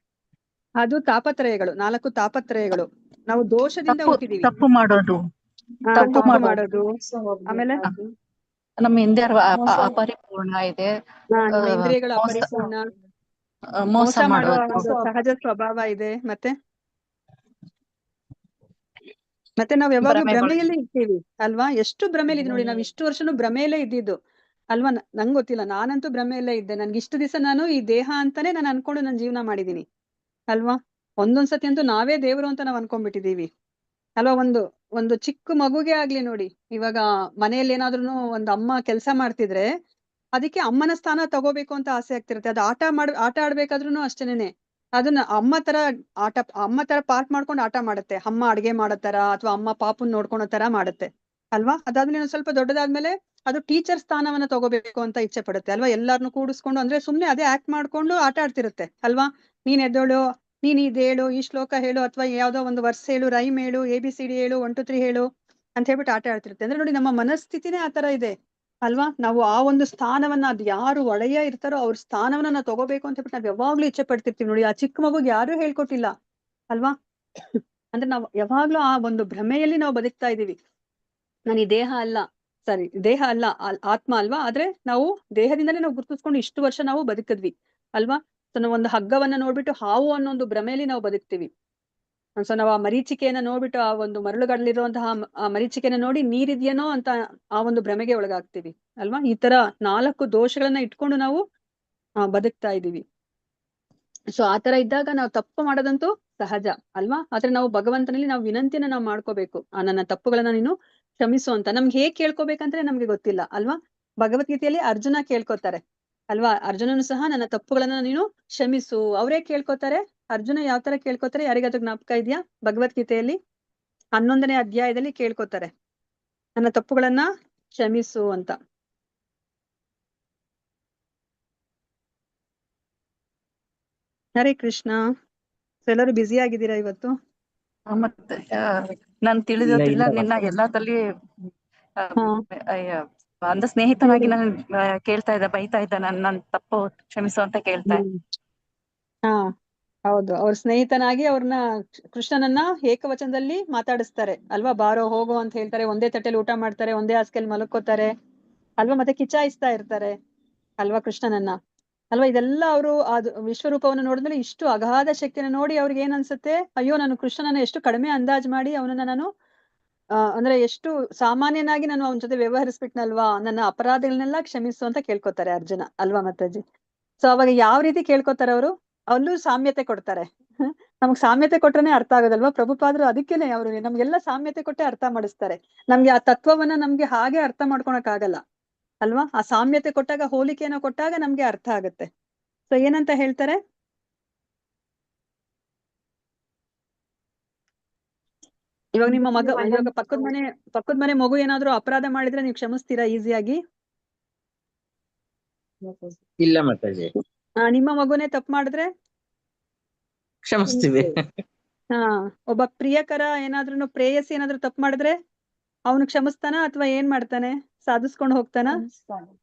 ಅದು ತಾಪತ್ರಯಗಳು, 4 ತಾಪತ್ರಯಗಳು. ನಾವು ದೋಷದಿಂದ ಹುಟ್ಟಿದೀವಿ. ತಪ್ಪು ಮಾಡೋದು, ತಪ್ಪು ಮಾಡೋದು, ಆಮೇಲೆ ನಮ್ಮ ಹಿಂದೆ ಅಪರಿಪೂರ್ಣ ಇದೆ, ನಮ್ಮ ಇಂದ್ರಿಯಗಳು ಮೋಸ ಅಪರಿಪೂರ್ಣ, ಮೋಸ ಮಾಡುವ ಮಾಡೋದು, ಒಂದು ಸಹಜ ಸ್ವಭಾವ ಇದೆ. ಮತ್ತೆ ನಾವ್ ಯಾವಾಗ್ಲೂ ಭ್ರಮೆಯಲ್ಲಿ ಇರ್ತೀವಿ ಅಲ್ವಾ? ಎಷ್ಟು ಭ್ರಮೆಯಲ್ಲಿ ಇದೆ ನೋಡಿ. ನಾವ್ ಇಷ್ಟು ವರ್ಷನೂ ಭ್ರಮೆಯಲ್ಲೇ ಇದ್ದಿದ್ದು ಅಲ್ವಾ? ನಂಗ್ ಗೊತ್ತಿಲ್ಲ, ನಾನಂತೂ ಭ್ರಮೆಯಲ್ಲೇ ಇದ್ದೆ. ನನ್ಗೆ ಇಷ್ಟು ದಿವಸ ನಾನು ಈ ದೇಹ ಅಂತಾನೆ ನಾನು ಅನ್ಕೊಂಡು ನನ್ನ ಜೀವನ ಮಾಡಿದೀನಿ ಅಲ್ವಾ? ಒಂದೊಂದ್ಸತಿ ಅಂತೂ ನಾವೇ ದೇವ್ರು ಅಂತ ನಾವ್ ಅನ್ಕೊಂಡ್ಬಿಟ್ಟಿದೀವಿ ಅಲ್ವಾ? ಒಂದು ಚಿಕ್ಕ ಮಗುಗೆ ಆಗ್ಲಿ ನೋಡಿ, ಇವಾಗ ಮನೆಯಲ್ಲಿ ಏನಾದ್ರೂ ಒಂದು ಅಮ್ಮ ಕೆಲಸ ಮಾಡ್ತಿದ್ರೆ ಅದಕ್ಕೆ ಅಮ್ಮನ ಸ್ಥಾನ ತಗೋಬೇಕು ಅಂತ ಆಸೆ ಆಗ್ತಿರುತ್ತೆ. ಅದು ಆಟ ಆಡ್ಬೇಕಾದ್ರೂ ಅಷ್ಟೇನೆ. ಅದನ್ನ ಅಮ್ಮ ತರ ಪಾರ್ಟ್ ಮಾಡ್ಕೊಂಡು ಆಟ ಮಾಡುತ್ತೆ. ಅಮ್ಮ ಅಡ್ಗೆ ಮಾಡೋ ತರ ಅಥವಾ ಅಮ್ಮ ಪಾಪುನ್ ನೋಡ್ಕೊಳೋ ತರ ಮಾಡುತ್ತೆ ಅಲ್ವಾ? ಅದಾದ್ಮೇಲೆ ಸ್ವಲ್ಪ ದೊಡ್ಡದಾದ್ಮೇಲೆ ಅದು ಟೀಚರ್ ಸ್ಥಾನವನ್ನ ತಗೋಬೇಕು ಅಂತ ಇಚ್ಛೆ ಪಡುತ್ತೆ ಅಲ್ವಾ? ಎಲ್ಲಾರ್ನು ಕೂಡಿಸ್ಕೊಂಡು, ಅಂದ್ರೆ ಸುಮ್ನೆ ಅದೇ ಆಕ್ಟ್ ಮಾಡ್ಕೊಂಡು ಆಟ ಆಡ್ತಿರುತ್ತೆ ಅಲ್ವಾ? ನೀನ್ ಎದ್ದೋಳು, ನೀನ್ ಇದೇಳು, ಈ ಶ್ಲೋಕ ಹೇಳು, ಅಥವಾ ಯಾವ್ದೋ ಒಂದು ವರ್ಸ್ ಹೇಳು, ರೈಮ್ ಹೇಳು, ABCD ಹೇಳು, 1 2 3 ಹೇಳು ಅಂತ ಹೇಳ್ಬಿಟ್ಟು ಆಟ ಆಡ್ತಿರುತ್ತೆ. ಅಂದ್ರೆ ನೋಡಿ, ನಮ್ಮ ಮನಸ್ಥಿತಿನೇ ಆ ತರ ಇದೆ ಅಲ್ವಾ? ನಾವು ಆ ಒಂದು ಸ್ಥಾನವನ್ನ, ಅದು ಯಾರು ಒಡೆಯ ಇರ್ತಾರೋ ಅವ್ರ ಸ್ಥಾನವನ್ನ ನಾವು ತಗೋಬೇಕು ಅಂತ ಹೇಳ್ಬಿಟ್ಟು ನಾವ್ ಯಾವಾಗ್ಲೂ ಇಚ್ಛೆ ಪಡ್ತಿರ್ತೀವಿ ನೋಡಿ. ಆ ಚಿಕ್ಕ ಮಗುಗೆ ಯಾರು ಹೇಳ್ಕೊಟ್ಟಿಲ್ಲ ಅಲ್ವಾ? ಅಂದ್ರೆ ನಾವು ಯಾವಾಗ್ಲೂ ಆ ಒಂದು ಭ್ರಮೆಯಲ್ಲಿ ನಾವು ಬದುಕ್ತಾ ಇದೀವಿ. ನಾನು ಈ ದೇಹ ಅಲ್ಲ, ದೇಹ ಅಲ್ಲ, ಆತ್ಮ ಅಲ್ವಾ? ಆದ್ರೆ ನಾವು ದೇಹದಿಂದಲೇ ನಾವು ಗುರುತಿಸ್ಕೊಂಡು ಇಷ್ಟು ವರ್ಷ ನಾವು ಬದುಕಿದ್ವಿ ಅಲ್ವಾ? ಸೊ ನಾವು ಒಂದು ಹಗ್ಗವನ್ನ ನೋಡ್ಬಿಟ್ಟು ಹಾವು ಅನ್ನೋ ಒಂದು ಭ್ರಮೆಯಲ್ಲಿ ನಾವು ಬದುಕ್ತಿವಿ. ಸೊ ನಾವು ಆ ಮರೀಚಿಕೆಯನ್ನ ನೋಡ್ಬಿಟ್ಟು, ಆ ಒಂದು ಮರಳುಗಡಲಿರುವಂತಹ ಆ ಮರೀಚಿಕೆಯನ್ನ ನೋಡಿ ನೀರಿದ್ಯೇನೋ ಅಂತ ಆ ಒಂದು ಭ್ರಮೆಗೆ ಒಳಗಾಗ್ತೀವಿ ಅಲ್ವಾ? ಈ ತರ 4 ದೋಷಗಳನ್ನ ಇಟ್ಕೊಂಡು ನಾವು ಬದುಕ್ತಾ ಇದೀವಿ. ಸೊ ಆ ತರ ಇದ್ದಾಗ ನಾವು ತಪ್ಪು ಮಾಡೋದಂತೂ ಸಹಜ ಅಲ್ವಾ? ಆದ್ರೆ ನಾವು ಭಗವಂತನಲ್ಲಿ ನಾವು ವಿನಂತಿಯನ್ನ ನಾವು ಮಾಡ್ಕೋಬೇಕು, ನನ್ನ ತಪ್ಪುಗಳನ್ನ ನೀನು ಕ್ಷಮಿಸು ಅಂತ. ನಮ್ಗೆ ಹೇಗ್ ಕೇಳ್ಕೊಬೇಕಂದ್ರೆ ನಮ್ಗೆ ಗೊತ್ತಿಲ್ಲ ಅಲ್ವಾ? ಭಗವದ್ಗೀತೆಯಲ್ಲಿ ಅರ್ಜುನ ಕೇಳ್ಕೊತಾರೆ ಅಲ್ವಾ? ಅರ್ಜುನನು ಸಹ ನನ್ನ ತಪ್ಪುಗಳನ್ನ ನೀನು ಕ್ಷಮಿಸು. ಅವರೇ ಕೇಳ್ಕೊತಾರೆ. ಅರ್ಜುನ ಯಾವ ತರ ಕೇಳ್ಕೊತಾರೆ, ಯಾರಿಗಾದ್ರೂ ಜ್ಞಾಪಕ ಇದೆಯಾ? ಭಗವದ್ಗೀತೆಯಲ್ಲಿ 11ನೇ ಅಧ್ಯಾಯದಲ್ಲಿ ಕೇಳ್ಕೊತಾರೆ, ನನ್ನ ತಪ್ಪುಗಳನ್ನ ಕ್ಷಮಿಸು ಅಂತ. ಹರೇ ಕೃಷ್ಣ. ಎಲ್ಲರೂ ಬ್ಯುಸಿ ಆಗಿದ್ದೀರಾ ಇವತ್ತು? ಮತ್ತೆ ನಾನ್ ತಿಳಿದೋದಿಲ್ಲ, ಇಲ್ಲ ನಿನ್ನ ಮಾತಾಡಿ. ಎಲ್ಲದಲ್ಲಿ ಅಂದ ಸ್ನೇಹಿತನಾಗಿ ನಾನು ಕೇಳ್ತಾ ಇದ್ದ, ಬೈತಾ ಇದ್ದ, ನನ್ ತಪ್ಪು ಕ್ಷಮಿಸು ಅಂತ ಕೇಳ್ತಾ ಇದ್ದ. ಹಾ ಹೌದು, ಅವ್ರ ಸ್ನೇಹಿತನಾಗಿ ಅವ್ರನ್ನ, ಕೃಷ್ಣನನ್ನ ಏಕವಚನದಲ್ಲಿ ಮಾತಾಡಿಸ್ತಾರೆ ಅಲ್ವಾ? ಬಾರೋ ಹೋಗೋ ಅಂತ ಹೇಳ್ತಾರೆ, ಒಂದೇ ತಟ್ಟೆಲಿ ಊಟ ಮಾಡ್ತಾರೆ, ಒಂದೇ ಹಾಸಿಗೆಯಲ್ಲಿ ಮಲ್ಕೋತಾರೆ ಅಲ್ವಾ? ಮತ್ತೆ ಕಿಚಾಯಿಸ್ತಾ ಇರ್ತಾರೆ ಅಲ್ವಾ ಕೃಷ್ಣನನ್ನ ಅಲ್ವಾ? ಇದೆಲ್ಲ ಅವರು ಅದು ವಿಶ್ವರೂಪವನ್ನು ನೋಡಿದ್ಮೇಲೆ ಇಷ್ಟು ಅಗಾಧ ಶಕ್ತಿಯನ್ನು ನೋಡಿ ಅವ್ರಿಗೆ ಏನ್ ಅನ್ಸುತ್ತೆ, ಅಯ್ಯೋ ನಾನು ಕೃಷ್ಣನನ್ನ ಎಷ್ಟು ಕಡಿಮೆ ಅಂದಾಜ್ ಮಾಡಿ ಅವನನ್ನ ನಾನು ಅಂದ್ರೆ ಎಷ್ಟು ಸಾಮಾನ್ಯನಾಗಿ ನಾನು ಅವನ ಜೊತೆ ವ್ಯವಹರಿಸ್ಬಿಟ್ನಲ್ವಾ, ನನ್ನ ಅಪರಾಧಗಳನ್ನೆಲ್ಲ ಕ್ಷಮಿಸು ಅಂತ ಕೇಳ್ಕೊತಾರೆ ಅರ್ಜುನ ಅಲ್ವಾ ಮಾತಾಜಿ? ಸೊ ಅವಾಗ ಯಾವ ರೀತಿ ಕೇಳ್ಕೊತಾರೆ ಅವರು? ಅಲ್ಲೂ ಸಾಮ್ಯತೆ ಕೊಡ್ತಾರೆ. ನಮ್ಗ್ ಸಾಮ್ಯತೆ ಕೊಟ್ರೇನೆ ಅರ್ಥ ಆಗೋದಲ್ವಾ? ಪ್ರಭುಪಾದರು ಅದಕ್ಕೇನೆ ಅವರು ನಮ್ಗೆಲ್ಲ ಸಾಮ್ಯತೆ ಕೊಟ್ಟೆ ಅರ್ಥ ಮಾಡಿಸ್ತಾರೆ. ನಮ್ಗೆ ಆ ತತ್ವವನ್ನ ನಮ್ಗೆ ಹಾಗೆ ಅರ್ಥ ಮಾಡ್ಕೊಳಕ್ ಆಗಲ್ಲ ಅಲ್ವಾ? ಆ ಸಾಮ್ಯತೆ ಕೊಟ್ಟಾಗ, ಹೋಲಿಕೆಯನ್ನ ಕೊಟ್ಟಾಗ ನಮ್ಗೆ ಅರ್ಥ ಆಗುತ್ತೆ. ಸೊ ಏನಂತ ಹೇಳ್ತಾರೆ? ಇವಾಗ ನಿಮ್ಮ ಮಗ, ಇವಾಗ ಪಕ್ಕದ ಮನೆ ಮಗು ಏನಾದ್ರು ಅಪರಾಧ ಮಾಡಿದ್ರೆ ನೀವು ಕ್ಷಮಿಸ್ತೀರಾ ಈಸಿಯಾಗಿ? ಇಲ್ಲ ಮಾತಾಜಿ, ನಿಮ್ಮ ಮಗುನೇ ತಪ್ಪು ಮಾಡಿದ್ರೆ ಕ್ಷಮಿಸ್ತೀವಿ. ಒಬ್ಬ ಪ್ರಿಯಕರ ಏನಾದ್ರೂ, ಪ್ರೇಯಸಿ ಏನಾದ್ರು ತಪ್ಪು ಮಾಡಿದ್ರೆ ಅವನು ಕ್ಷಮಿಸ್ತಾನ ಅಥವಾ ಏನ್ ಮಾಡ್ತಾನೆ? ಸಾಧಿಸ್ಕೊಂಡು ಹೋಗ್ತಾನ?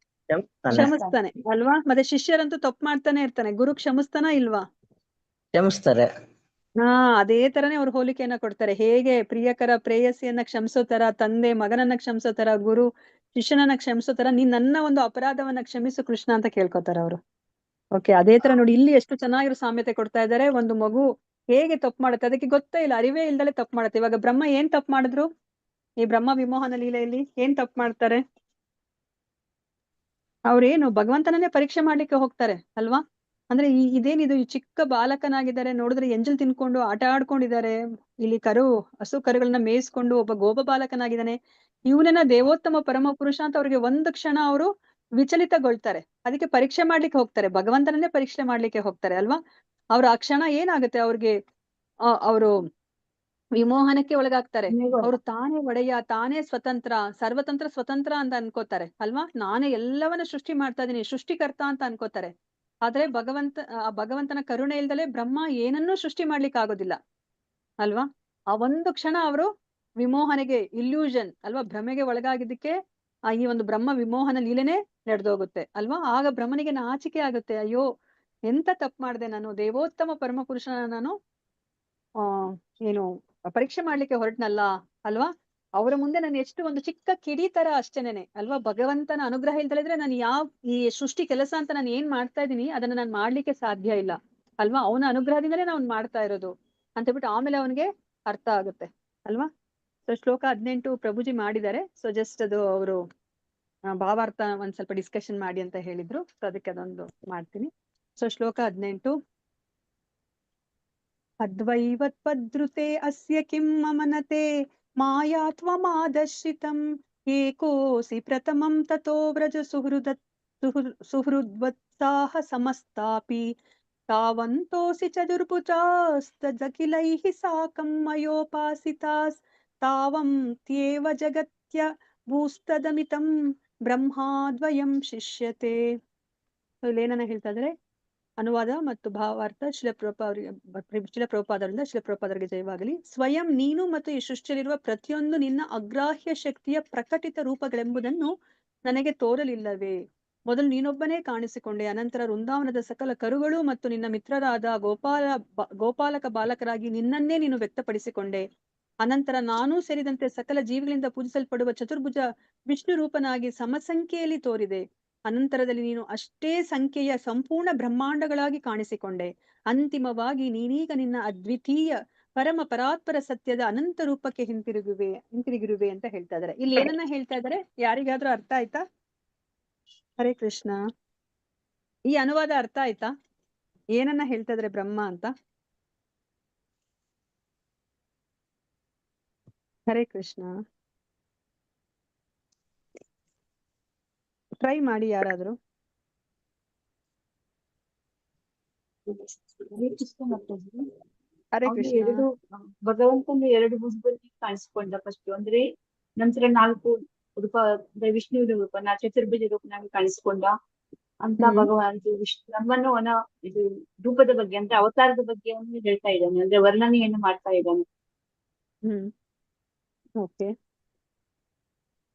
ಕ್ಷಮಿಸ್ತಾನೆ ಅಲ್ವಾ? ಮತ್ತೆ ಶಿಷ್ಯರಂತೂ ತಪ್ಪು ಮಾಡ್ತಾನೆ ಇರ್ತಾನೆ, ಗುರು ಕ್ಷಮಿಸ್ತಾನ ಇಲ್ವಾ? ಕ್ಷಮಿಸ್ತಾರೆ. ಅದೇ ತರನೇ ಅವ್ರು ಹೋಲಿಕೆಯನ್ನ ಕೊಡ್ತಾರೆ. ಹೇಗೆ ಪ್ರಿಯಕರ ಪ್ರೇಯಸಿಯನ್ನ ಕ್ಷಮಿಸೋ ತರ, ತಂದೆ ಮಗನನ್ನ ಕ್ಷಮಿಸೋ ತರ ಗುರು ಶಿಷ್ಯನನ್ನ ಕ್ಷಮಿಸೋ ತರ ನೀನ್ ನನ್ನ ಒಂದು ಅಪರಾಧವನ್ನ ಕ್ಷಮಿಸು ಕೃಷ್ಣ ಅಂತ ಕೇಳ್ಕೊತಾರ ಅವರು. ಓಕೆ, ಅದೇ ತರ ನೋಡಿ ಇಲ್ಲಿ ಎಷ್ಟು ಚೆನ್ನಾಗಿರೋ ಸಾಮ್ಯತೆ ಕೊಡ್ತಾ ಇದ್ದಾರೆ. ಒಂದು ಮಗು ಹೇಗೆ ತಪ್ಪು ಮಾಡುತ್ತೆ, ಅದಕ್ಕೆ ಗೊತ್ತೇ ಇಲ್ಲ, ಅರಿವೇ ಇಲ್ದಲೆ ತಪ್ಪು ಮಾಡುತ್ತೆ. ಇವಾಗ ಬ್ರಹ್ಮ ಏನ್ ತಪ್ಪು ಮಾಡಿದ್ರು? ಈ ಬ್ರಹ್ಮ ವಿಮೋಹನ ಲೀಲೆಯಲ್ಲಿ ಏನ್ ತಪ್ಪು ಮಾಡ್ತಾರೆ? ಅವ್ರೇನು ಭಗವಂತನನ್ನೇ ಪರೀಕ್ಷೆ ಮಾಡ್ಲಿಕ್ಕೆ ಹೋಗ್ತಾರೆ ಅಲ್ವಾ? ಅಂದ್ರೆ ಇದೇನಿದು, ಈ ಚಿಕ್ಕ ಬಾಲಕನಾಗಿದ್ದಾರೆ, ನೋಡಿದ್ರೆ ಎಂಜಲ್ ತಿನ್ಕೊಂಡು ಆಟ ಆಡ್ಕೊಂಡಿದ್ದಾರೆ. ಇಲ್ಲಿ ಹಸು ಕರುಗಳನ್ನ ಮೇಯಿಸ್ಕೊಂಡು ಒಬ್ಬ ಗೋಪ ಬಾಲಕನಾಗಿದ್ದಾನೆ. ಇವನನ್ನ ದೇವೋತ್ತಮ ಪರಮ ಪುರುಷ ಅಂತ ಅವ್ರಿಗೆ ಒಂದು ಕ್ಷಣ ಅವರು ವಿಚಲಿತಗೊಳ್ತಾರೆ. ಅದಕ್ಕೆ ಪರೀಕ್ಷೆ ಮಾಡ್ಲಿಕ್ಕೆ ಹೋಗ್ತಾರೆ, ಭಗವಂತನನ್ನೇ ಪರೀಕ್ಷೆ ಮಾಡ್ಲಿಕ್ಕೆ ಹೋಗ್ತಾರೆ ಅಲ್ವಾ? ಅವ್ರ ಆ ಕ್ಷಣ ಏನಾಗುತ್ತೆ ಅವ್ರಿಗೆ, ಅವರು ವಿಮೋಹನಕ್ಕೆ ಒಳಗಾಗ್ತಾರೆ. ಅವ್ರು ತಾನೇ ಒಡೆಯ, ತಾನೇ ಸ್ವತಂತ್ರ, ಸರ್ವತಂತ್ರ ಸ್ವತಂತ್ರ ಅಂತ ಅನ್ಕೋತಾರೆ ಅಲ್ವಾ? ನಾನೇ ಎಲ್ಲವನ್ನ ಸೃಷ್ಟಿ ಮಾಡ್ತಾ ಇದೀನಿ, ಸೃಷ್ಟಿಕರ್ತ ಅಂತ ಅನ್ಕೋತಾರೆ. ಆದ್ರೆ ಆ ಭಗವಂತನ ಕರುಣೆ ಇಲ್ದಲೆ ಬ್ರಹ್ಮ ಏನನ್ನೂ ಸೃಷ್ಟಿ ಮಾಡ್ಲಿಕ್ಕೆ ಆಗೋದಿಲ್ಲ ಅಲ್ವಾ? ಆ ಒಂದು ಕ್ಷಣ ಅವರು ವಿಮೋಹನೆಗೆ, ಇಲ್ಯೂಷನ್ ಅಲ್ವಾ, ಭ್ರಮೆಗೆ ಒಳಗಾಗಿದ್ದಕ್ಕೆ ಈ ಒಂದು ಬ್ರಹ್ಮ ವಿಮೋಹನ ಲೀಲೆನೇ ನಡೆದೋಗುತ್ತೆ ಅಲ್ವಾ? ಆಗ ಬ್ರಹ್ಮನಿಗೆ ನಾಚಿಕೆ ಆಗುತ್ತೆ, ಅಯ್ಯೋ ಎಂತ ತಪ್ಪು ಮಾಡಿದೆ ನಾನು, ದೇವೋತ್ತಮ ಪರಮ ಪುರುಷನ ನಾನು ಏನು ಪರೀಕ್ಷೆ ಮಾಡ್ಲಿಕ್ಕೆ ಹೊರಟ್ನಲ್ಲ ಅಲ್ವಾ? ಅವರ ಮುಂದೆ ನಾನು ಎಷ್ಟು ಒಂದು ಚಿಕ್ಕ ಕಿಡಿ ತರ ಅಷ್ಟೇನೆ ಅಲ್ವಾ? ಭಗವಂತನ ಅನುಗ್ರಹ ಇಲ್ದಲಿದ್ರೆ ನಾನು ಈ ಸೃಷ್ಟಿ ಕೆಲಸ ಅಂತ ನಾನು ಏನ್ ಮಾಡ್ತಾ ಇದೀನಿ ಅದನ್ನ ನಾನು ಮಾಡ್ಲಿಕ್ಕೆ ಸಾಧ್ಯ ಇಲ್ಲ ಅಲ್ವಾ? ಅವನ ಅನುಗ್ರಹದಿಂದಲೇ ನಾನು ಮಾಡ್ತಾ ಇರೋದು ಅಂತ ಹೇಳ್ಬಿಟ್ಟು ಆಮೇಲೆ ಅವನಿಗೆ ಅರ್ಥ ಆಗುತ್ತೆ ಅಲ್ವಾ? ಸೊ ಶ್ಲೋಕ 18 ಪ್ರಭುಜಿ ಮಾಡಿದ್ದಾರೆ. ಸೊ ಜಸ್ಟ್ ಅದು ಅವರು ಭಾವಾರ್ಥ ಒಂದ್ ಸ್ವಲ್ಪ ಡಿಸ್ಕಷನ್ ಮಾಡಿ ಅಂತ ಹೇಳಿದ್ರು. ಸೊ ಅದಕ್ಕೆ ಅದೊಂದು ಮಾಡ್ತೀನಿ. ಸೊ ಶ್ಲೋಕ 18 ಅದ್ವೈವತ್ಪದ್ರುತೆ ಅಸ್ಯ ಕಿಂ ಮಮನತೆ ಮಾಯಾತ್ವಮಾದರ್ಶಿತಂ ಏಕೋಸಿ ಪ್ರಥಮಂ ತಥೋ ವ್ರಜ ಸುಹೃದ್ವತ್ಸಾಹ ಸಮಸ್ತಾಪಿ ತಾವಂತೋಸಿ ಚತುರ್ಭುಜಾಸ್ತದಖಿಲೈಃ ಸಾಕಂ ಮಯೋಪಾಸಿತಾಸ್ ತಾವಂ ತ್ಯೇವ ಜಗತ್ಯ ಭೂಸ್ತದಮಿತಂ ಬ್ರಹ್ಮಾದ್ವಯಂ ಶಿಷ್ಯತೆ. ಇಲ್ಲೇನನ್ನ ಹೇಳ್ತಾ ಇದ್ರೆ, ಅನುವಾದ ಮತ್ತು ಭಾವಾರ್ಥ ಶಿಲ ಪ್ರಭುಪಾದರಿಂದ ಜಯವಾಗಲಿ. ಸ್ವಯಂ ನೀನು ಮತ್ತು ಈ ಸೃಷ್ಟಿಯಲ್ಲಿರುವ ಪ್ರತಿಯೊಂದು ನಿನ್ನ ಅಗ್ರಾಹ್ಯ ಶಕ್ತಿಯ ಪ್ರಕಟಿತ ರೂಪಗಳೆಂಬುದನ್ನು ನನಗೆ ತೋರಲಿಲ್ಲವೇ? ಮೊದಲು ನೀನೊಬ್ಬನೇ ಕಾಣಿಸಿಕೊಂಡೆ, ಅನಂತರ ವೃಂದಾವನದ ಸಕಲ ಕರುಗಳು ಮತ್ತು ನಿನ್ನ ಮಿತ್ರರಾದ ಗೋಪಾಲಕ ಬಾಲಕರಾಗಿ ನಿನ್ನನ್ನೇ ನೀನು ವ್ಯಕ್ತಪಡಿಸಿಕೊಂಡೆ. ಅನಂತರ ನಾನೂ ಸೇರಿದಂತೆ ಸಕಲ ಜೀವಿಗಳಿಂದ ಪೂಜಿಸಲ್ಪಡುವ ಚತುರ್ಭುಜ ವಿಷ್ಣು ರೂಪನಾಗಿ ಸಮಸಂಖ್ಯೆಯಲ್ಲಿ ತೋರಿದೆ. ಅನಂತರದಲ್ಲಿ ನೀನು ಅಷ್ಟೇ ಸಂಖ್ಯೆಯ ಸಂಪೂರ್ಣ ಬ್ರಹ್ಮಾಂಡಗಳಾಗಿ ಕಾಣಿಸಿಕೊಂಡೆ. ಅಂತಿಮವಾಗಿ ನೀನೀಗ ನಿನ್ನ ಅದ್ವಿತೀಯ ಪರಮ ಪರಾತ್ಪರ ಸತ್ಯದ ಅನಂತ ರೂಪಕ್ಕೆ ಹಿಂತಿರುಗಿರುವೆ ಅಂತ ಹೇಳ್ತಾ ಇದಾರೆ. ಇಲ್ಲಿ ಏನನ್ನ ಹೇಳ್ತಾ ಇದಾರೆ, ಯಾರಿಗಾದ್ರೂ ಅರ್ಥ ಆಯ್ತಾ? ಹರೇ ಕೃಷ್ಣ. ಈ ಅನುವಾದ ಅರ್ಥ ಆಯ್ತಾ? ಏನನ್ನ ಹೇಳ್ತಾ ಇದಾರೆ ಬ್ರಹ್ಮ ಅಂತ? ಹರೇ ಕೃಷ್ಣ. ಟ್ರೈ ಮಾಡಿ ಯಾರಾದ್ರೂ. ಹರೇ ಕೃಷ್ಣ. ಎರಡು ಭಗವಂತನ ಎರಡು ಭುಜದಲ್ಲಿ ಕಾಣಿಸ್ಕೊಂಡ ಫಸ್ಟ್, ಅಂದ್ರೆ ನಂತರ 4 ರೂಪ, ವಿಷ್ಣುವಿನ ರೂಪ, ಚತುರ್ಭುಜ ರೂಪನಾಗಿ ಕಾಣಿಸ್ಕೊಂಡ ಅಂತ ಭಗವಂತ ವಿಷ್ಣು ನಮ್ಮನ್ನು ಇದು ರೂಪದ ಬಗ್ಗೆ ಅಂದ್ರೆ ಅವತಾರದ ಬಗ್ಗೆ ಹೇಳ್ತಾ ಇದ್ದಾನೆ, ಅಂದ್ರೆ ವರ್ಣನೆಯನ್ನು ಮಾಡ್ತಾ ಇದ್ದಾನೆ. ಓಕೆ,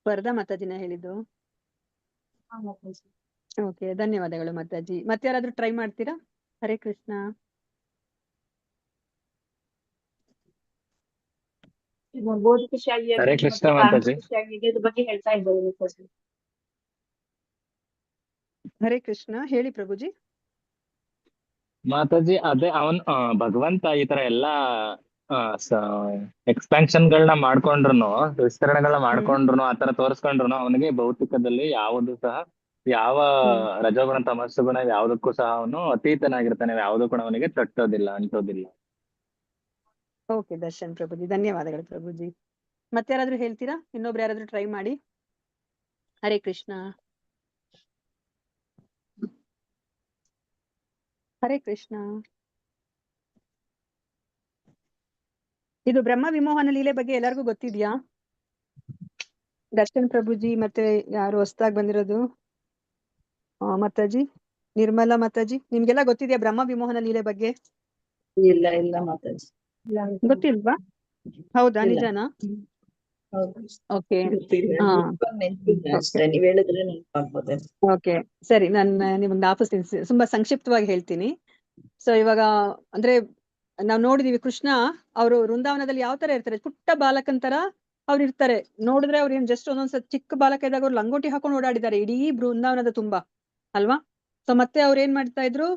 ವರದಾ ಮಾತಾಜಿನ ಹೇಳಿದ್ದು. ಓಕೆ, ಧನ್ಯವಾದಗಳು ಮಾತಾಜಿ. ಮತ್ತೆ ಯಾರಾದ್ರೂ ಟ್ರೈ ಮಾಡ್ತೀರಾ? ಹರೇ ಕೃಷ್ಣ. ಬೋಧಿಕ ಶಾಲೆಯ ಹರೇ ಕೃಷ್ಣ ಮಾತಾಜಿ. ಇದ್ರ ಬಗ್ಗೆ ಹೇಳ್ತಾ ಇದ್ದಾರೆ. ಹರೇ ಕೃಷ್ಣ, ಹೇಳಿ ಪ್ರಭುಜಿ. ಮಾತಾಜಿ, ಅದೇ ಭಗವಂತ ಈ ತರ ಎಲ್ಲಾ ಎಕ್ಸ್ಪ್ಯಾನ್ಷನ್ ಗಳನ್ನ ಮಾಡ್ಕೊಂಡ್ರು, ವಿಸ್ತರಣೆಗಳನ್ನ ಮಾಡ್ಕೊಂಡ್ರು, ಆತರ ತೋರಿಸ್ಕೊಂಡ್ರು, ಅವನಿಗೆ ಭೌತಿಕದಲ್ಲಿ ಯಾವುದು ಸಹ, ಯಾವ ರಜೋಗುಣ ತಮಸ್ಸು ಗುಣ ಯಾವ್ದಕ್ಕೂ ಸಹ ಅವನು ಅತೀತನಾಗಿರ್ತಾನೆ. ಯಾವ್ದು ಕೂಡ ಅವನಿಗೆ ತಟ್ಟೋದಿಲ್ಲ, ಅಂಟೋದಿಲ್ಲ. ಓಕೆ ದರ್ಶನ್ ಪ್ರಭುಜಿ, ಧನ್ಯವಾದಗಳು ಪ್ರಭುಜಿ. ಮತ್ತೆ ಯಾರಾದ್ರೂ ಹೇಳ್ತೀರಾ? ಇನ್ನೊಬ್ರು ಯಾರಾದ್ರೂ ಟ್ರೈ ಮಾಡಿ. ಹರೇ ಕೃಷ್ಣ. ಹರೇ ಕೃಷ್ಣ. ಇದು ಬ್ರಹ್ಮ ವಿಮೋಹನ ಲೀಲೆ ಬಗ್ಗೆ ಎಲ್ಲರಿಗೂ ಗೊತ್ತಿದ್ಯಾ? ದರ್ಶನ್ ಪ್ರಭುಜಿ ಮತ್ತೆ ಯಾರು ಹೊಸದಾಗಿ ಬಂದಿರೋದು? ಮಾತಾಜಿ ನಿರ್ಮಲಾ ಮಾತಾಜಿ, ನಿಮ್ಗೆಲ್ಲ ಗೊತ್ತಿದ್ಯಾ ಬ್ರಹ್ಮ ವಿಮೋಹನ ಲೀಲೆ ಬಗ್ಗೆ? ಇಲ್ಲ ಮಾತಾಜಿ, ಗೊತ್ತಿಲ್ವಾ? ಹೌದಾ, ನಿಜಾನಾ? ಓಕೆ, ನೀವ್ ಹೇಳಿದ್ರೆ ನೆನಪಾಗ್ಬೋದು. ಓಕೆ ಸರಿ, ನಾನು ನಿಮ್ಗೆ ಜ್ಞಾಪಿಸ್ತೀನಿ, ತುಂಬಾ ಸಂಕ್ಷಿಪ್ತವಾಗಿ ಹೇಳ್ತೀನಿ. ಸೊ ಇವಾಗ ಅಂದ್ರೆ ನಾವ್ ನೋಡಿದೀವಿ, ಕೃಷ್ಣ ಅವರು ವೃಂದಾವನದಲ್ಲಿ ಯಾವ ತರ ಇರ್ತಾರೆ, ಪುಟ್ಟ ಬಾಲಕನ್ ತರ ಅವ್ರು ಇರ್ತಾರೆ. ನೋಡಿದ್ರೆ ಅವ್ರು ಏನ್ ಜಸ್ಟ್ ಒಂದೊಂದ್ಸತಿ ಚಿಕ್ಕ ಬಾಲಕ ಇದ್ದಾಗ ಅವ್ರು ಲಂಗೋಟಿ ಹಾಕೊಂಡು ಓಡಾಡಿದ್ದಾರೆ ಇಡೀ ಬೃಂದಾವನದ ತುಂಬಾ ಅಲ್ವಾ. ಸೊ ಮತ್ತೆ ಅವ್ರು ಏನ್ ಮಾಡ್ತಾ ಇದ್ರು,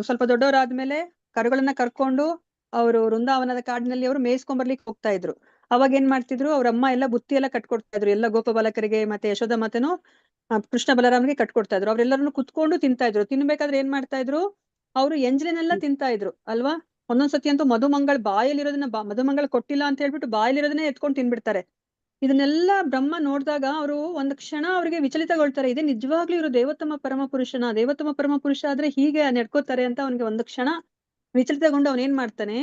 ಸ್ವಲ್ಪ ದೊಡ್ಡವರಾದ್ಮೇಲೆ ಕರುಗಳನ್ನ ಕರ್ಕೊಂಡು ಅವರು ವೃಂದಾವನದ ಕಾಡಿನಲ್ಲಿ ಅವರು ಮೇಯಿಸ್ಕೊಂಡ್ ಹೋಗ್ತಾ ಇದ್ರು. ಅವಾಗ ಏನ್ ಮಾಡ್ತಿದ್ರು, ಅವ್ರ ಅಮ್ಮ ಎಲ್ಲ ಬುತ್ತಿ ಎಲ್ಲ ಕಟ್ಕೊಡ್ತಾ ಇದ್ರು ಎಲ್ಲ ಗೋಪ ಬಾಲಕರಿಗೆ, ಮತ್ತೆ ಯಶೋಧ ಮಾತೆನೂ ಕೃಷ್ಣ ಬಲರಾಮ್ಗೆ ಕಟ್ಕೊಡ್ತಾ ಇದ್ರು. ಅವ್ರೆಲ್ಲರನ್ನು ಕುತ್ಕೊಂಡು ತಿಂತಾ ಇದ್ರು. ತಿನ್ಬೇಕಾದ್ರೆ ಏನ್ ಮಾಡ್ತಾ ಇದ್ರು, ಅವ್ರು ಎಂಜಲಿನೆಲ್ಲ ತಿಂತಾ ಇದ್ರು ಅಲ್ವಾ. ಒಂದೊಂದ್ಸತಿ ಅಂತೂ ಮಧುಮಂಗಳ ಬಾಯಲ್ಲಿರೋದನ್ನ ಮಧುಮಂಗಳ ಕೊಟ್ಟಿಲ್ಲ ಅಂತ ಹೇಳ್ಬಿಟ್ಟು ಬಾಯಲ್ಲಿರೋದನ್ನೇ ಎತ್ಕೊಂಡು ತಿನ್ಬಿಡ್ತಾರೆ. ಇದನ್ನೆಲ್ಲ ಬ್ರಹ್ಮ ನೋಡಿದಾಗ ಅವರು ಒಂದ್ ಕ್ಷಣ ಅವ್ರಿಗೆ ವಿಚಲಿತಗೊಳ್ತಾರೆ. ಇದೇ ನಿಜವಾಗ್ಲೂ ಇವರು ದೇವೋತ್ತಮ ಪರಮ ಪುರುಷನ, ದೇವೋತ್ತಮ ಪರಮ ಪುರುಷ ಆದ್ರೆ ಹೀಗೆ ನಡ್ಕೋತಾರೆ ಅಂತ ಅವನಿಗೆ ಒಂದು ಕ್ಷಣ ವಿಚಲಿತಗೊಂಡು ಅವನೇನ್ ಮಾಡ್ತಾನೆ,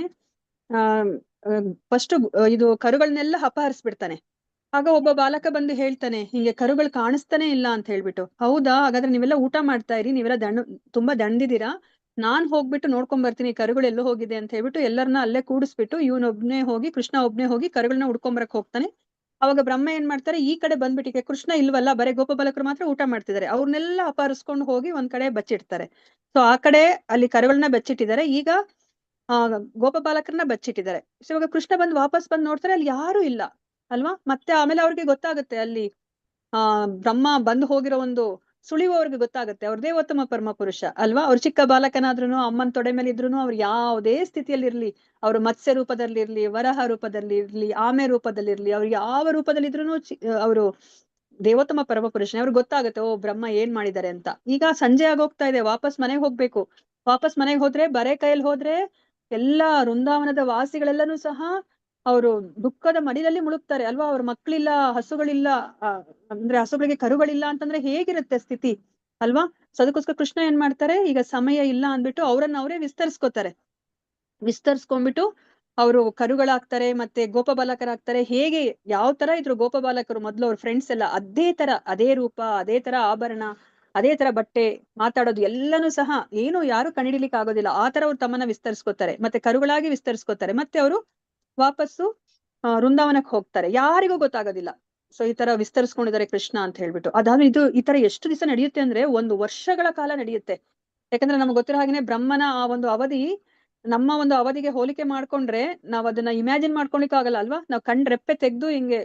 ಫಸ್ಟ್ ಇದು ಕರುಗಳನ್ನೆಲ್ಲ ಅಪಹರಿಸ್ಬಿಡ್ತಾನೆ. ಆಗ ಒಬ್ಬ ಬಾಲಕ ಬಂದು ಹೇಳ್ತಾನೆ, ಹಿಂಗೆ ಕರುಗಳು ಕಾಣಿಸ್ತಾನೆ ಇಲ್ಲ ಅಂತ ಹೇಳ್ಬಿಟ್ಟು. ಹೌದಾ, ಹಾಗಾದ್ರೆ ನೀವೆಲ್ಲ ಊಟ ಮಾಡ್ತಾ ಇರಿ, ನೀವೆಲ್ಲ ತುಂಬಾ ದಂಡಿದೀರಾ, ನಾನ್ ಹೋಗ್ಬಿಟ್ಟು ನೋಡ್ಕೊಂಡ್ ಬರ್ತೀನಿ ಕರುಗಳು ಎಲ್ಲೋ ಹೋಗಿದೆ ಅಂತ ಹೇಳ್ಬಿಟ್ಟು ಎಲ್ಲರನ್ನ ಅಲ್ಲೇ ಕೂಡಿಸ್ಬಿಟ್ಟು ಇವನೊಬ್ನೇ ಹೋಗಿ, ಕೃಷ್ಣ ಒಬ್ನೇ ಹೋಗಿ ಕರುಗಳನ್ನ ಹುಡ್ಕೊಂಬರಕ್ ಹೋಗ್ತಾನೆ. ಅವಾಗ ಬ್ರಹ್ಮ ಏನ್ ಮಾಡ್ತಾರೆ, ಈ ಕಡೆ ಬಂದ್ಬಿಟ್ಟಿಗೆ ಕೃಷ್ಣ ಇಲ್ವಲ್ಲ, ಬರೇ ಗೋಪ ಬಾಲಕರು ಮಾತ್ರ ಊಟ ಮಾಡ್ತಿದ್ದಾರೆ, ಅವ್ರನ್ನೆಲ್ಲ ಅಪಹರಿಸ್ಕೊಂಡು ಹೋಗಿ ಒಂದ್ ಕಡೆ ಬಚ್ಚಿಡ್ತಾರೆ. ಸೊ ಆ ಕಡೆ ಅಲ್ಲಿ ಕರುಗಳನ್ನ ಬಚ್ಚಿಟ್ಟಿದ್ದಾರೆ, ಈಗ ಗೋಪ ಬಾಲಕರನ್ನ ಬಚ್ಚಿಟ್ಟಿದ್ದಾರೆ. ಸೊ ಇವಾಗ ಕೃಷ್ಣ ಬಂದು ವಾಪಸ್ ಬಂದು ನೋಡ್ತಾರೆ, ಅಲ್ಲಿ ಯಾರು ಇಲ್ಲ ಅಲ್ವಾ. ಮತ್ತೆ ಆಮೇಲೆ ಅವ್ರಿಗೆ ಗೊತ್ತಾಗುತ್ತೆ, ಅಲ್ಲಿ ಬ್ರಹ್ಮ ಬಂದು ಹೋಗಿರೋ ಒಂದು ಸುಳಿವು ಅವ್ರಿಗೆ ಗೊತ್ತಾಗುತ್ತೆ, ಅವ್ರ ದೇವೋತ್ತಮ ಪರಮ ಪುರುಷ ಅಲ್ವಾ. ಅವ್ರು ಚಿಕ್ಕ ಬಾಲಕನಾದ್ರೂ ಅಮ್ಮನ ತೊಡೆ ಮೇಲೆ ಇದ್ರು ಅವ್ರು ಯಾವುದೇ ಸ್ಥಿತಿಯಲ್ಲಿರ್ಲಿ, ಅವ್ರು ಮತ್ಸ್ಯ ರೂಪದಲ್ಲಿರ್ಲಿ, ವರಹ ರೂಪದಲ್ಲಿರ್ಲಿ, ಆಮೆ ರೂಪದಲ್ಲಿರ್ಲಿ, ಅವ್ರು ಯಾವ ರೂಪದಲ್ಲಿದ್ರು ಅವರು ದೇವೋತ್ತಮ ಪರಮ ಪುರುಷನೇ. ಅವ್ರಿಗೆ ಗೊತ್ತಾಗುತ್ತೆ, ಓ ಬ್ರಹ್ಮ ಏನ್ ಮಾಡಿದ್ದಾರೆ ಅಂತ. ಈಗ ಸಂಜೆ ಆಗೋಗ್ತಾ ಇದೆ, ವಾಪಸ್ ಮನೆಗೆ ಹೋಗ್ಬೇಕು. ವಾಪಸ್ ಮನೆಗೆ ಹೋದ್ರೆ ಬರೇ ಕೈಯಲ್ಲಿ ಹೋದ್ರೆ ಎಲ್ಲಾ ವೃಂದಾವನದ ವಾಸಿಗಳೆಲ್ಲನೂ ಸಹ ಅವರು ದುಃಖದ ಮಡಿಲಲ್ಲಿ ಮುಳುಗ್ತಾರೆ ಅಲ್ವಾ. ಅವ್ರ ಮಕ್ಳಿಲ್ಲ, ಹಸುಗಳಿಲ್ಲ, ಅಂದ್ರೆ ಹಸುಗಳಿಗೆ ಕರುಗಳಿಲ್ಲ ಅಂತಂದ್ರೆ ಹೇಗಿರುತ್ತೆ ಸ್ಥಿತಿ ಅಲ್ವಾ. ಸೊ ಅದಕ್ಕೋಸ್ಕರ ಕೃಷ್ಣ ಏನ್ ಮಾಡ್ತಾರೆ, ಈಗ ಸಮಯ ಇಲ್ಲ ಅಂದ್ಬಿಟ್ಟು ಅವರನ್ನ ಅವರೇ ವಿಸ್ತರಿಸ್ಕೊಂಡ್ಬಿಟ್ಟು ಅವರು ಕರುಗಳಾಗ್ತಾರೆ, ಮತ್ತೆ ಗೋಪ ಬಾಲಕರಾಗ್ತಾರೆ. ಹೇಗೆ ಯಾವ ತರ ಇದ್ರು ಗೋಪ ಬಾಲಕರು ಮೊದ್ಲು, ಅವ್ರ ಫ್ರೆಂಡ್ಸ್ ಎಲ್ಲ ಅದೇ ತರ, ಅದೇ ರೂಪ, ಅದೇ ತರ ಆಭರಣ, ಅದೇ ತರ ಬಟ್ಟೆ, ಮಾತಾಡೋದು ಎಲ್ಲನೂ ಸಹ ಏನು ಯಾರು ಕಂಡಿಡಿಲಿಕ್ಕೆ ಆಗೋದಿಲ್ಲ. ಆ ತರ ಅವ್ರು ತಮ್ಮನ್ನ ವಿಸ್ತರಿಸ್ಕೋತಾರೆ, ಮತ್ತೆ ಕರುಗಳಾಗಿ ವಿಸ್ತರಿಸ್ಕೋತಾರೆ. ಮತ್ತೆ ಅವರು ವಾಪಸ್ಸು ವೃಂದಾವನಕ್ಕೆ ಹೋಗ್ತಾರೆ, ಯಾರಿಗೂ ಗೊತ್ತಾಗೋದಿಲ್ಲ. ಸೊ ಈ ತರ ವಿಸ್ತರಿಸ್ಕೊಂಡಿದ್ದಾರೆ ಕೃಷ್ಣ ಅಂತ ಹೇಳ್ಬಿಟ್ಟು. ಅದಾದ್ರೆ ಈ ತರ ಎಷ್ಟು ದಿವಸ ನಡೆಯುತ್ತೆ ಅಂದ್ರೆ 1 ವರ್ಷಗಳ ಕಾಲ ನಡೆಯುತ್ತೆ. ಯಾಕಂದ್ರೆ ನಮ್ಗೆ ಗೊತ್ತಿರೋ ಹಾಗೇನೆ ಬ್ರಹ್ಮನ ಆ ಒಂದು ಅವಧಿ ನಮ್ಮ ಒಂದು ಅವಧಿಗೆ ಹೋಲಿಕೆ ಮಾಡ್ಕೊಂಡ್ರೆ ನಾವ್ ಅದನ್ನ ಇಮ್ಯಾಜಿನ್ ಮಾಡ್ಕೊಳಿಕ್ ಆಗಲ್ಲ ಅಲ್ವಾ. ನಾವ್ ರೆಪ್ಪೆ ತೆಗ್ದು ಹಿಂಗೆ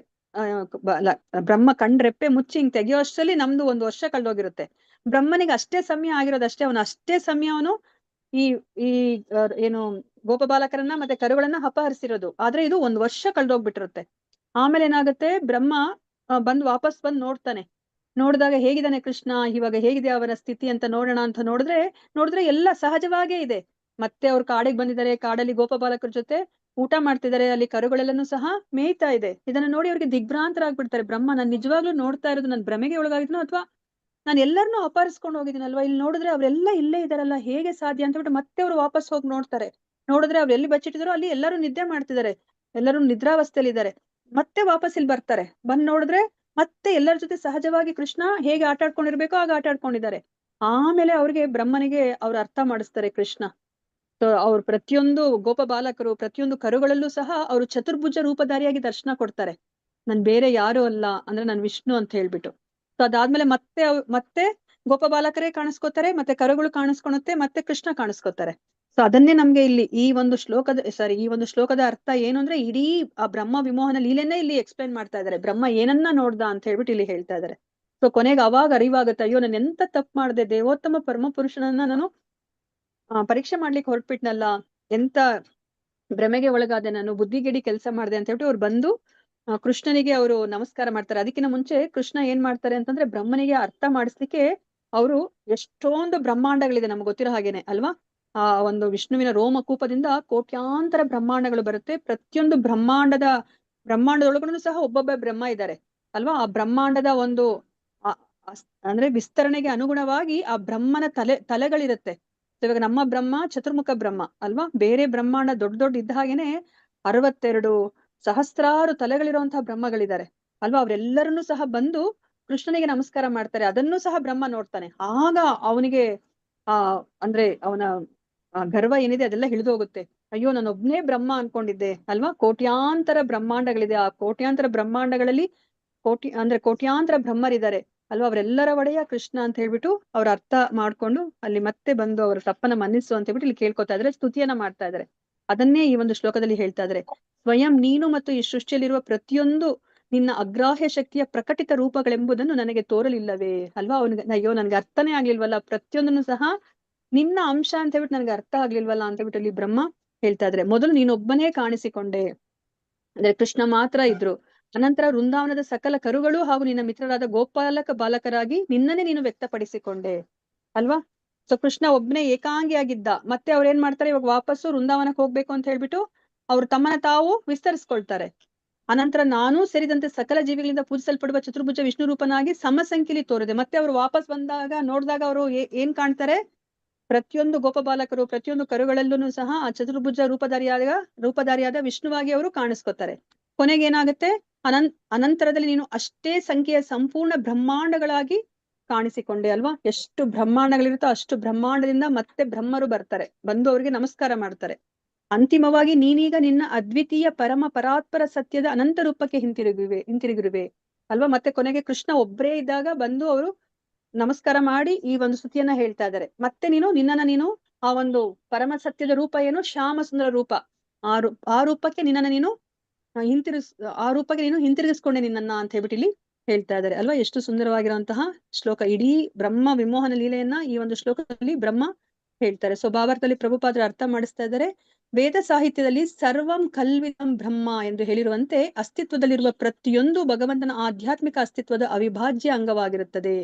ಬ್ರಹ್ಮ ರೆಪ್ಪೆ ಮುಚ್ಚಿ ಹಿಂಗ್ ತೆಗಿಯೋ ಅಷ್ಟರಲ್ಲಿ ನಮ್ದು 1 ವರ್ಷ ಕಳ್ದೋಗಿರುತ್ತೆ. ಬ್ರಹ್ಮನಿಗೆ ಅಷ್ಟೇ ಸಮಯ ಆಗಿರೋದಷ್ಟೇ, ಅಷ್ಟೇ ಸಮಯ ಅವನು ಈ ಏನು ಗೋಪ ಬಾಲಕರನ್ನ ಮತ್ತೆ ಕರುಗಳನ್ನ ಅಪಹರಿಸಿರೋದು. ಆದ್ರೆ ಇದು 1 ವರ್ಷ ಕಳ್ದೋಗ್ಬಿಟ್ಟಿರುತ್ತೆ. ಆಮೇಲೆ ಏನಾಗುತ್ತೆ, ಬ್ರಹ್ಮ ವಾಪಸ್ ಬಂದು ನೋಡ್ತಾನೆ. ನೋಡಿದಾಗ ಹೇಗಿದ್ದಾನೆ ಕೃಷ್ಣ, ಇವಾಗ ಹೇಗಿದೆ ಅವರ ಸ್ಥಿತಿ ಅಂತ ನೋಡೋಣ ಅಂತ ನೋಡಿದ್ರೆ ಎಲ್ಲ ಸಹಜವಾಗೇ ಇದೆ. ಮತ್ತೆ ಅವ್ರು ಕಾಡಿಗೆ ಬಂದಿದ್ದಾರೆ, ಕಾಡಲ್ಲಿ ಗೋಪ ಬಾಲಕರ ಜೊತೆ ಊಟ ಮಾಡ್ತಿದ್ದಾರೆ, ಅಲ್ಲಿ ಕರುಗಳೆಲ್ಲನೂ ಸಹ ಮೇಯ್ತಾ ಇದೆ. ಇದನ್ನ ನೋಡಿ ಅವ್ರಿಗೆ ದಿಗ್ಭ್ರಾಂತರಾಗ್ಬಿಡ್ತಾರೆ. ಬ್ರಹ್ಮ, ನಾನ್ ನಿಜವಾಗ್ಲೂ ನೋಡ್ತಾ ಇರೋದು ನನ್ ಭ್ರಮೆಗೆ ಒಳಗಾಗಿದ್ನೋ ಅಥವಾ ನಾನು ಎಲ್ಲರನ್ನೂ ಅಪಹರಿಸ್ಕೊಂಡು ಹೋಗಿದ್ದೀನಲ್ವಾ, ಇಲ್ಲಿ ನೋಡಿದ್ರೆ ಅವರೆಲ್ಲ ಇಲ್ಲೇ ಇದಾರಲ್ಲ, ಹೇಗೆ ಸಾಧ್ಯ ಅಂತ ಬಿಟ್ಟು ಮತ್ತೆ ಅವ್ರು ವಾಪಸ್ ಹೋಗಿ ನೋಡ್ತಾರೆ. ನೋಡಿದ್ರೆ ಅವ್ರು ಎಲ್ಲಿ ಬಚ್ಚಿಟ್ಟಿದಾರೋ ಅಲ್ಲಿ ಎಲ್ಲರೂ ನಿದ್ದೆ ಮಾಡ್ತಿದ್ದಾರೆ, ಎಲ್ಲರೂ ನಿದ್ರಾವಸ್ಥೆಯಲ್ಲಿ ಇದ್ದಾರೆ. ಮತ್ತೆ ವಾಪಸ್ ಇಲ್ಲಿ ಬರ್ತಾರೆ, ಬಂದ್ ನೋಡಿದ್ರೆ ಮತ್ತೆ ಎಲ್ಲರ ಜೊತೆ ಸಹಜವಾಗಿ ಕೃಷ್ಣ ಹೇಗೆ ಆಟ ಆಡ್ಕೊಂಡಿರ್ಬೇಕೋ ಆಗ ಆಟ ಆಡ್ಕೊಂಡಿದ್ದಾರೆ. ಆಮೇಲೆ ಅವ್ರಿಗೆ ಬ್ರಹ್ಮನಿಗೆ ಅವ್ರು ಅರ್ಥ ಮಾಡಿಸ್ತಾರೆ ಕೃಷ್ಣ. ಅವ್ರು ಪ್ರತಿಯೊಂದು ಗೋಪ ಬಾಲಕರು, ಪ್ರತಿಯೊಂದು ಕರುಗಳಲ್ಲೂ ಸಹ ಅವರು ಚತುರ್ಭುಜ ರೂಪಧಾರಿಯಾಗಿ ದರ್ಶನ ಕೊಡ್ತಾರೆ. ನನ್ ಬೇರೆ ಯಾರು ಅಲ್ಲ, ಅಂದ್ರೆ ನಾನು ವಿಷ್ಣು ಅಂತ ಹೇಳ್ಬಿಟ್ಟು. ಸೊ ಅದಾದ್ಮೇಲೆ ಮತ್ತೆ ಗೋಪ ಬಾಲಕರೇ ಕಾಣಿಸ್ಕೋತಾರೆ, ಮತ್ತೆ ಕರುಗಳು ಕಾಣಿಸ್ಕೊಳುತ್ತೆ, ಮತ್ತೆ ಕೃಷ್ಣ ಕಾಣಿಸ್ಕೋತಾರೆ. ಸೊ ಅದನ್ನೇ ನಮ್ಗೆ ಇಲ್ಲಿ ಈ ಒಂದು ಶ್ಲೋಕದ ಅರ್ಥ ಏನು ಅಂದ್ರೆ, ಇಡೀ ಆ ಬ್ರಹ್ಮ ವಿಮೋಹನ ಲೀಲೆನೇ ಇಲ್ಲಿ ಎಕ್ಸ್ಪ್ಲೈನ್ ಮಾಡ್ತಾ ಇದ್ದಾರೆ. ಬ್ರಹ್ಮ ಏನನ್ನ ನೋಡ್ದ ಅಂತ ಹೇಳ್ಬಿಟ್ಟು ಇಲ್ಲಿ ಹೇಳ್ತಾ ಇದ್ದಾರೆ. ಸೊ ಕೊನೆಗೆ ಅವಾಗ ಅರಿವಾಗುತ್ತೆ, ಅಯ್ಯೋ ನಾನು ಎಂತ ತಪ್ಪು ಮಾಡಿದೆ, ದೇವೋತ್ತಮ ಪರಮ ಪುರುಷನನ್ನ ನಾನು ಪರೀಕ್ಷೆ ಮಾಡ್ಲಿಕ್ಕೆ ಹೊರಟ್ಬಿಟ್ನಲ್ಲ, ಎಂತ ಭ್ರಮೆಗೆ ಒಳಗಾದೆ ನಾನು, ಬುದ್ಧಿಗೆಡಿ ಕೆಲಸ ಮಾಡಿದೆ ಅಂತ ಹೇಳ್ಬಿಟ್ಟು ಅವ್ರು ಬಂದು ಕೃಷ್ಣನಿಗೆ ಅವರು ನಮಸ್ಕಾರ ಮಾಡ್ತಾರೆ. ಅದಕ್ಕಿಂತ ಮುಂಚೆ ಕೃಷ್ಣ ಏನ್ ಮಾಡ್ತಾರೆ ಅಂತಂದ್ರೆ, ಬ್ರಹ್ಮನಿಗೆ ಅರ್ಥ ಮಾಡಿಸ್ಲಿಕ್ಕೆ ಅವರು ಎಷ್ಟೊಂದು ಬ್ರಹ್ಮಾಂಡಗಳಿದೆ ನಮ್ಗೆ ಗೊತ್ತಿರೋ ಹಾಗೇನೆ ಅಲ್ವಾ. ಆ ಒಂದು ವಿಷ್ಣುವಿನ ರೋಮಕೂಪದಿಂದ ಕೋಟ್ಯಾಂತರ ಬ್ರಹ್ಮಾಂಡಗಳು ಬರುತ್ತೆ. ಪ್ರತಿಯೊಂದು ಬ್ರಹ್ಮಾಂಡದೊಳಗೂ ಸಹ ಒಬ್ಬೊಬ್ಬ ಬ್ರಹ್ಮ ಇದ್ದಾರೆ ಅಲ್ವಾ. ಆ ಬ್ರಹ್ಮಾಂಡದ ಒಂದು ಅಂದ್ರೆ ವಿಸ್ತರಣೆಗೆ ಅನುಗುಣವಾಗಿ ಆ ಬ್ರಹ್ಮನ ತಲೆಗಳಿರುತ್ತೆ. ಇವಾಗ ನಮ್ಮ ಬ್ರಹ್ಮ ಚತುರ್ಮುಖ ಬ್ರಹ್ಮ ಅಲ್ವಾ. ಬೇರೆ ಬ್ರಹ್ಮಾಂಡ ದೊಡ್ಡ ಇದ್ದ ಹಾಗೇನೆ 62 ಸಹಸ್ರಾರು ತಲೆಗಳಿರುವಂತಹ ಬ್ರಹ್ಮಗಳಿದ್ದಾರೆ ಅಲ್ವಾ. ಅವ್ರೆಲ್ಲರನ್ನೂ ಸಹ ಬಂದು ಕೃಷ್ಣನಿಗೆ ನಮಸ್ಕಾರ ಮಾಡ್ತಾರೆ. ಅದನ್ನೂ ಸಹ ಬ್ರಹ್ಮ ನೋಡ್ತಾನೆ. ಆಗ ಅವನಿಗೆ ಅಂದ್ರೆ ಅವನ ಗರ್ವ ಏನಿದೆ ಅದೆಲ್ಲ ಹಿಡಿದು ಹೋಗುತ್ತೆ. ಅಯ್ಯೋ ನಾನು ಒಬ್ನೇ ಬ್ರಹ್ಮ ಅನ್ಕೊಂಡಿದ್ದೆ ಅಲ್ವಾ. ಕೋಟ್ಯಾಂತರ ಬ್ರಹ್ಮಾಂಡಗಳಿದೆ, ಆ ಕೋಟ್ಯಾಂತರ ಬ್ರಹ್ಮಾಂಡಗಳಲ್ಲಿ ಕೋಟ್ಯಾಂತರ ಬ್ರಹ್ಮರಿದ್ದಾರೆ ಅಲ್ವಾ. ಅವರೆಲ್ಲರ ಒಡೆಯ ಕೃಷ್ಣ ಅಂತ ಹೇಳ್ಬಿಟ್ಟು ಅವ್ರ ಅರ್ಥ ಮಾಡ್ಕೊಂಡು ಅಲ್ಲಿ ಮತ್ತೆ ಬಂದು ಅವ್ರ ತಪ್ಪನ ಮನ್ನಿಸು ಅಂತ ಹೇಳ್ಬಿಟ್ಟು ಇಲ್ಲಿ ಕೇಳ್ಕೊತಾ ಇದ್ರೆ, ಸ್ತುತಿಯನ್ನ ಮಾಡ್ತಾ ಇದ್ದಾರೆ. ಅದನ್ನೇ ಈ ಒಂದು ಶ್ಲೋಕದಲ್ಲಿ ಹೇಳ್ತಾ ಇದ್ದಾರೆ. ಸ್ವಯಂ ನೀನು ಮತ್ತು ಈ ಸೃಷ್ಟಿಯಲ್ಲಿರುವ ಪ್ರತಿಯೊಂದು ನಿನ್ನ ಅಗ್ರಾಹ್ಯ ಶಕ್ತಿಯ ಪ್ರಕಟಿತ ರೂಪಗಳೆಂಬುದನ್ನು ನನಗೆ ತೋರಲಿಲ್ಲವೇ ಅಲ್ವಾ? ಅವನಿಗೆ ಅಯ್ಯೋ ನನ್ಗೆ ಅರ್ಥನೇ ಆಗ್ಲಿಲ್ವಲ್ಲ, ಪ್ರತಿಯೊಂದನ್ನು ಸಹ ನಿನ್ನ ಅಂಶ ಅಂತ ಹೇಳ್ಬಿಟ್ಟು ನನಗೆ ಅರ್ಥ ಆಗ್ಲಿಲ್ವಲ್ಲ ಅಂತ ಹೇಳ್ಬಿಟ್ಟು ಇಲ್ಲಿ ಬ್ರಹ್ಮ ಹೇಳ್ತಾ ಇದ್ರೆ. ಮೊದಲು ನೀನೊಬ್ಬನೇ ಕಾಣಿಸಿಕೊಂಡೆ, ಅಂದ್ರೆ ಕೃಷ್ಣ ಮಾತ್ರ ಇದ್ರು. ಅನಂತರ ವೃಂದಾವನದ ಸಕಲ ಕರುಗಳು ಹಾಗೂ ನಿನ್ನ ಮಿತ್ರರಾದ ಗೋಪಾಲಕ ಬಾಲಕರಾಗಿ ನಿನ್ನನ್ನೇ ನೀನು ವ್ಯಕ್ತಪಡಿಸಿಕೊಂಡೆ ಅಲ್ವಾ? ಸೊ ಕೃಷ್ಣ ಒಬ್ಬನೇ ಏಕಾಂಗಿಯಾಗಿದ್ದ. ಮತ್ತೆ ಅವ್ರು ಏನ್ ಮಾಡ್ತಾರೆ, ಇವಾಗ ವಾಪಸ್ಸು ವೃಂದಾವನಕ್ಕೆ ಹೋಗ್ಬೇಕು ಅಂತ ಹೇಳ್ಬಿಟ್ಟು ಅವ್ರು ತಮ್ಮನ್ನ ತಾವು ವಿಸ್ತರಿಸ್ಕೊಳ್ತಾರೆ. ಅನಂತರ ನಾನು ಸೇರಿದಂತೆ ಸಕಲ ಜೀವಿಗಳಿಂದ ಪೂಜಿಸಲ್ಪಡುವ ಚತುರ್ಭುಜ ವಿಷ್ಣು ರೂಪನಾಗಿ ಸಮಸಂಖ್ಯೆಯಲ್ಲಿ ತೋರಿದೆ. ಮತ್ತೆ ಅವ್ರು ವಾಪಸ್ ಬಂದಾಗ ನೋಡಿದಾಗ ಅವರು ಏನ್ ಕಾಣ್ತಾರೆ, ಪ್ರತಿಯೊಂದು ಗೋಪಬಾಲಕರು ಪ್ರತಿಯೊಂದು ಕರುಗಳಲ್ಲೂ ಸಹ ಆ ಚತುರ್ಭುಜ ರೂಪಧಾರಿಯಾದ ವಿಷ್ಣುವಾಗಿ ಅವರು ಕಾಣಿಸ್ಕೊತಾರೆ. ಕೊನೆಗೆ ಏನಾಗುತ್ತೆ, ಅನಂತರದಲ್ಲಿ ನೀನು ಅಷ್ಟೇ ಸಂಖ್ಯೆಯ ಸಂಪೂರ್ಣ ಬ್ರಹ್ಮಾಂಡಗಳಾಗಿ ಕಾಣಿಸಿಕೊಂಡೆ ಅಲ್ವಾ? ಎಷ್ಟು ಬ್ರಹ್ಮಾಂಡಗಳಿರುತ್ತೋ ಅಷ್ಟು ಬ್ರಹ್ಮಾಂಡದಿಂದ ಮತ್ತೆ ಬ್ರಹ್ಮರು ಬರ್ತಾರೆ, ಬಂದು ಅವರಿಗೆ ನಮಸ್ಕಾರ ಮಾಡ್ತಾರೆ. ಅಂತಿಮವಾಗಿ ನೀನೀಗ ನಿನ್ನ ಅದ್ವಿತೀಯ ಪರಮ ಪರಾತ್ಪರ ಸತ್ಯದ ಅನಂತ ರೂಪಕ್ಕೆ ಹಿಂತಿರುಗಿರುವೆ ಅಲ್ವಾ? ಮತ್ತೆ ಕೊನೆಗೆ ಕೃಷ್ಣ ಒಬ್ಬರೇ ಇದ್ದಾಗ ಬಂದು ಅವರು ನಮಸ್ಕಾರ ಮಾಡಿ ಈ ಒಂದು ಸ್ತುತಿಯನ್ನ ಹೇಳ್ತಾ ಇದ್ದಾರೆ. ಮತ್ತೆ ನಿನ್ನನ್ನ ನೀನು ಆ ಒಂದು ಪರಮ ಸತ್ಯದ ರೂಪ ಏನು, ಶ್ಯಾಮ ಸುಂದರ ರೂಪ, ಆ ರೂಪಕ್ಕೆ ನಿನ್ನನ್ನ ನೀನು ಆ ರೂಪಕ್ಕೆ ನೀನು ಹಿಂತಿರುಗಿಸ್ಕೊಂಡೆ ನಿನ್ನನ್ನ ಅಂತ ಹೇಳ್ಬಿಟ್ಟು ಇಲ್ಲಿ ಹೇಳ್ತಾ ಇದ್ದಾರೆ ಅಲ್ವಾ? ಎಷ್ಟು ಸುಂದರವಾಗಿರುವಂತಹ ಶ್ಲೋಕ. ಇಡೀ ಬ್ರಹ್ಮ ವಿಮೋಹನ ಲೀಲೆಯನ್ನ ಈ ಒಂದು ಶ್ಲೋಕದಲ್ಲಿ ಬ್ರಹ್ಮ ಹೇಳ್ತಾರೆ. ಸೊ ಭಾವಾರ್ಥದಲ್ಲಿ ಪ್ರಭುಪಾದರು ಅರ್ಥ ಮಾಡಿಸ್ತಾ ಇದ್ದಾರೆ, ವೇದ ಸಾಹಿತ್ಯದಲ್ಲಿ ಸರ್ವಂ ಕಲ್ವಿದಂ ಬ್ರಹ್ಮ ಎಂದು ಹೇಳಿರುವಂತೆ ಅಸ್ತಿತ್ವದಲ್ಲಿರುವ ಪ್ರತಿಯೊಂದು ಭಗವಂತನ ಆಧ್ಯಾತ್ಮಿಕ ಅಸ್ತಿತ್ವದ ಅವಿಭಾಜ್ಯ ಅಂಗವಾಗಿರುತ್ತದೆ.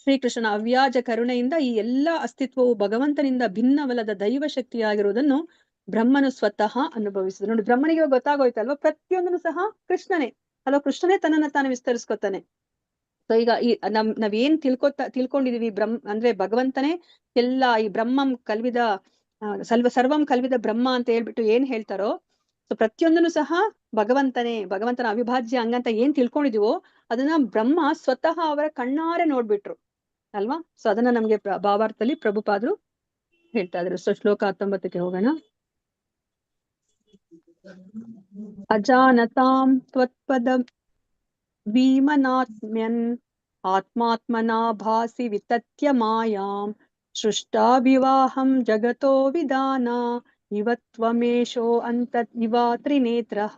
ಶ್ರೀಕೃಷ್ಣನ ಅವ್ಯಾಜ ಕರುಣೆಯಿಂದ ಈ ಎಲ್ಲಾ ಅಸ್ತಿತ್ವವು ಭಗವಂತನಿಂದ ಭಿನ್ನವಲ್ಲದ ದೈವ ಶಕ್ತಿಯಾಗಿರುವುದನ್ನು ಬ್ರಹ್ಮನು ಸ್ವತಃ ಅನುಭವಿಸಿದ. ನೋಡಿ, ಬ್ರಹ್ಮನಿಗೆ ಗೊತ್ತಾಗೋಯ್ತಲ್ವಾ, ಪ್ರತಿಯೊಂದನ್ನು ಸಹ ಕೃಷ್ಣನೇ ಅಲ್ವಾ? ಕೃಷ್ಣನೇ ತನ್ನನ್ನ ತಾನು ವಿಸ್ತರಿಸ್ಕೊತಾನೆ. ಸೊ ಈಗ ಈ ನಾವೇನ್ ತಿಳ್ಕೊಂಡಿದೀವಿ, ಅಂದ್ರೆ ಭಗವಂತನೇ ಎಲ್ಲ ಈ ಬ್ರಹ್ಮಂ ಕಲ್ವಿದ ಸರ್ವಂ ಕಲ್ವಿದ ಬ್ರಹ್ಮ ಅಂತ ಹೇಳ್ಬಿಟ್ಟು ಏನ್ ಹೇಳ್ತಾರೋ, ಸೊ ಪ್ರತಿಯೊಂದನ್ನು ಸಹ ಭಗವಂತನ ಅವಿಭಾಜ್ಯ ಅಂಗ ಅಂತ ಏನ್ ತಿಳ್ಕೊಂಡಿದೀವೋ ಅದನ್ನ ಬ್ರಹ್ಮ ಸ್ವತಃ ಅವರ ಕಣ್ಣಾರೆ ನೋಡ್ಬಿಟ್ರು ಅಲ್ವಾ? ಸೊ ಅದನ್ನ ನಮ್ಗೆ ಭಾವಾರ್ಥದಲ್ಲಿ ಪ್ರಭುಪಾದರು ಹೇಳ್ತಾ ಇದ್ರು. ಸೊ ಶ್ಲೋಕ 19ಕ್ಕೆ ಹೋಗೋಣ. ಅಜಾನತಾಂ ತ್ವತ್ಪದ ಭೀಮನಾತ್ಮ್ಯನ್ ಆತ್ಮಾತ್ಮನಾ ಭಾಸಿ ವಿತತ್ಯ ಮಾಯಾಂ ಸೃಷ್ಟಾ ವಿವಾಹಂ ಜಗತೋ ವಿದಾನ ಇವತ್ವಮೇಶೋ ಅಂತ ಇವ ತ್ರಿನೇತ್ರಃ.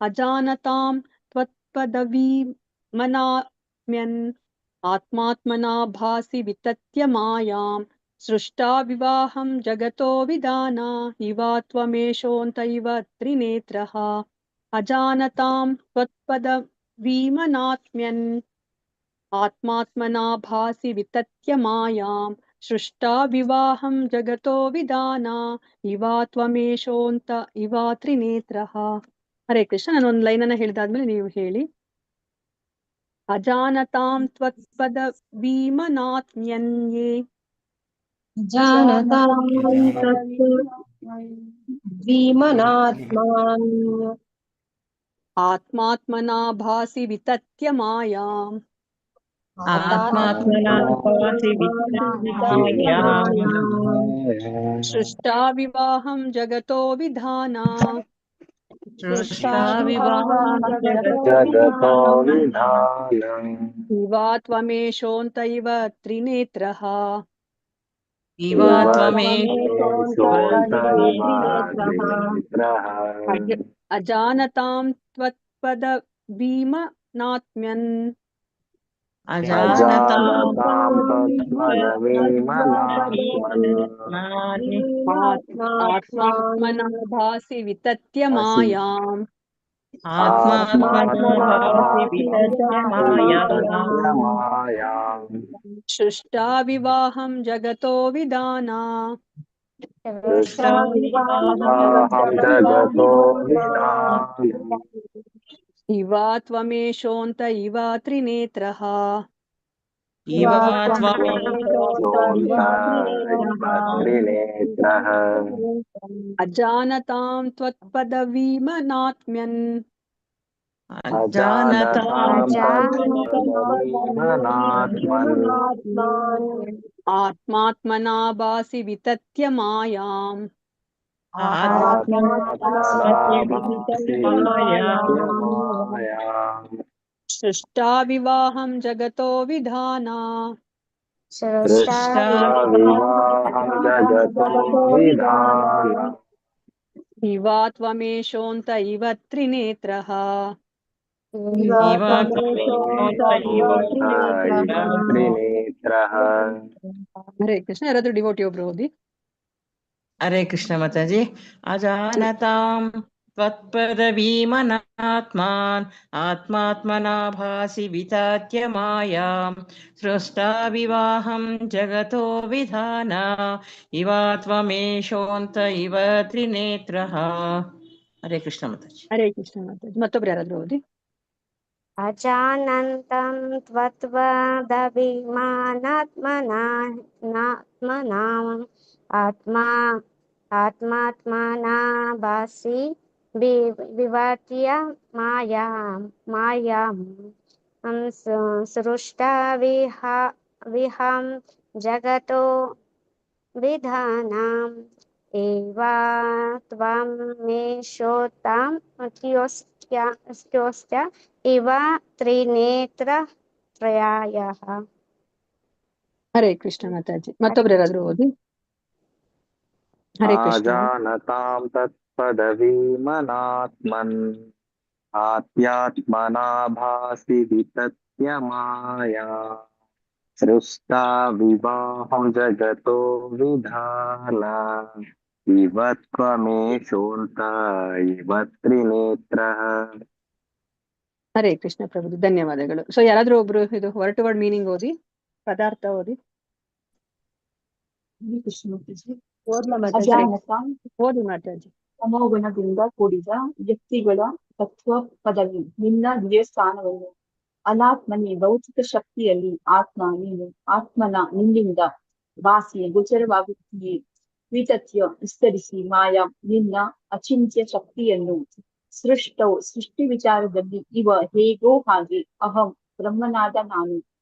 ಅಜಾನತಾಂ ತ್ವತ್ಪದವೀಮನಾತ್ಮ್ಯನ್ ಆತ್ಮಾತ್ಮನಾ ಭಾಸಿ ವಿತತ್ಯ ಮಾಯಾಂ ಸೃಷ್ಟಾ ವಿವಾಹಂ ಜಗತೋ ವಿದಾನ ಇವಾತ್ವಮೇಶೋಂತ ಇವ ತ್ರಿನೇತ್ರಃ. ಅಜಾನತಾಂ ತ್ವತ್ಪದವೀಮನಾತ್ಮ್ಯನ್ ಆತ್ಮಾತ್ಮನಾ ಭಾಸಿ ವಿತತ್ಯ ಮಾಯಾಂ ಸೃಷ್ಟಾ ವಿವಾಹಂ ಜಗತೋ ವಿದಾನ ಇವಾ ತ್ವಮೇಶೋಂತ ಇವಾ ತ್ರಿನೇತ್ರಃ. ಹರೇ ಕೃಷ್ಣ. ನಾನು ಒಂದು ಲೈನ್ ಅನ್ನ ಹೇಳಿದಾದ್ಮೇಲೆ ನೀವು ಹೇಳಿ. ಅಜಾನತಾಂ ತ್ವತ್ಪದ ಭೀಮನಾತ್ಮ್ಯನ್ಯೇ ಆತ್ಮಾತ್ಮನಾ ಭಾಸಿ ವಿತತ್ಯ ಮಾಯಾಂ ಸೃಷ್ಟಾ ವಿವಾಹಂ ಜಗತೋ ವಿಧಾನ ಇವಾ ತ್ವಮೇಶೋಂತ ಇವ ತ್ರಿನೇತ್ರಃ. ಅಜಾನತಾಂ ತ್ವತ್ಪದ ಭೀಮನಾತ್ಮ್ಯನ್ ಆತ್ಮಾತ್ಮನಾ ಭಾಸಿ ವಿತತ್ಯ ಮಾಯಾಂ ಸೃಷ್ಟಾ ವಿವಾಹಂ ಜಗತೋ ವಿದಾನ ಇವಾ ತ್ವಮೇಶೋಂತ ಇವಾ ತ್ರಿನೇತ್ರಃ. ಅಜಾನತಾಂ ತ್ವತ್ಪದವೀಮನಾತ್ಮ್ಯನ್ ಆತ್ಮಾತ್ಮನಾ ಭಾಸಿ ವಿತತ್ಯ ಮಾಯಾಂ ಸೃಷ್ಟಾ ವಿವಾಹಂ ಜಗತೋ ವಿಧಾನ ಇವಾ ತ್ವಮೇಶೋಂತ ಇವ ತ್ರಿನೇತ್ರಃ. ತ್ರಿನೇತ್ರಃ. ಹರೇ ಕೃಷ್ಣ. ಯಾರಾದ್ರೂ ಡಿವೋಟಿ ಒಬ್ರು ಓದಿ. ಹರೇ ಕೃಷ್ಣ ಮಾತಾಜಿ. ಅಜಾನತಾಂ ತ್ವತ್ಪದವೀಮನಾತ್ಮಾನ್ ಆತ್ಮಾತ್ಮನಾ ಭಾಸಿ ವಿತಾತ್ಯ ಮಾಯಾಂ ಸೃಷ್ಟಾ ವಿವಾಹಂ ಜಗತೋ ವಿಧಾನ ಇವಾತ್ವಮೇಶೋಂತ ಇವ ತ್ರಿನೇತ್ರಃ. ಹರೇ ಕೃಷ್ಣ ಮಾತಾಜಿ. ಹರೇ ಕೃಷ್ಣ ಮಾತಾಜಿ. ಮತ್ತೊಬ್ರು ಯಾರಾದ್ರೂ ಓದಿ. ಅಜಾನಂತಂ ತ್ವತ್ಪದಭಿಮಾನಾತ್ಮನಾ ಆತ್ಮಾತ್ಮನಾ ಭಾಸಿ ವಿವರ್ತ್ಯ ಮಾಯಾಂ ಸೃಷ್ಟಾ ವಿಹಂ ಜಗತೋ ವಿಧಾನಂ ಏವಾ ತ್ವಂ ಮೇಷೋತಾಂ ತ್ಯೋಸ್ತ್ಯ ಇವ ತ್ರಿನೇತ್ರ ತ್ರಯಾಯಃ. ಹರೇ ಕೃಷ್ಣ ಮಾತಾಜಿ. ಮತ್ತೊಬ್ರು ಯಾರಾದ್ರೂ ಓದಿ. ಹರೇ ಕೃಷ್ಣ. ಅಜಾನತಾಂ ತತ್ಪದವೀಮನಾತ್ಮನ್ ಆತ್ಯಾತ್ಮನಾ ಭಾಸಿ ವಿತತ್ಯ ಮಾಯಾ ಸೃಷ್ಟಾ ವಿವಾಹಂ ಜಗತೋ ವಿಧಾನ ಇವ ತ್ವಮೇಶೋಂತ ಇವ ತ್ರಿನೇತ್ರಃ. ಹರೇ ಕೃಷ್ಣ ಪ್ರಭು, ಧನ್ಯವಾದಗಳು. ಸೊ ಯಾರಾದ್ರೂ ಒಬ್ರು ಇದು ವರ್ಡ್ ವರ್ಡ್ ಮೀನಿಂಗ್ ಓದಿ, ಪದಾರ್ಥ ಓದಿ. ಅಜಾನತ ಓದಿ ಮಾತಾಜಿ. ತಮೋಗುಣದಿಂದ ಕೂಡಿದ ವ್ಯಕ್ತಿಗಳ ತತ್ವ ಪದವಿ ನಿನ್ನ ದಿವ್ಯ ಸ್ಥಾನವನ್ನು ಅನಾತ್ಮನಿ ಭೌತಿಕ ಶಕ್ತಿಯಲ್ಲಿ ಆತ್ಮ ನೀನು ಆತ್ಮನ ನಿನ್ನಿಂದ ಭಾಸಿ ಗೋಚರವಾಗುತ್ತೀಯೇ. ವಿತತ್ಯ ವಿಸ್ತರಿಸಿ ಮಾಯಾ ನಿನ್ನ ಅಚಿಂತ್ಯ ಶಕ್ತಿಯನ್ನು ಸೃಷ್ಟಿ ವಿಚಾರದಲ್ಲಿ ಇವ ಹೇಗೋ ಹಾಗೆ ಅಹಂ ಬ್ರಹ್ಮನಾದ ನಾನು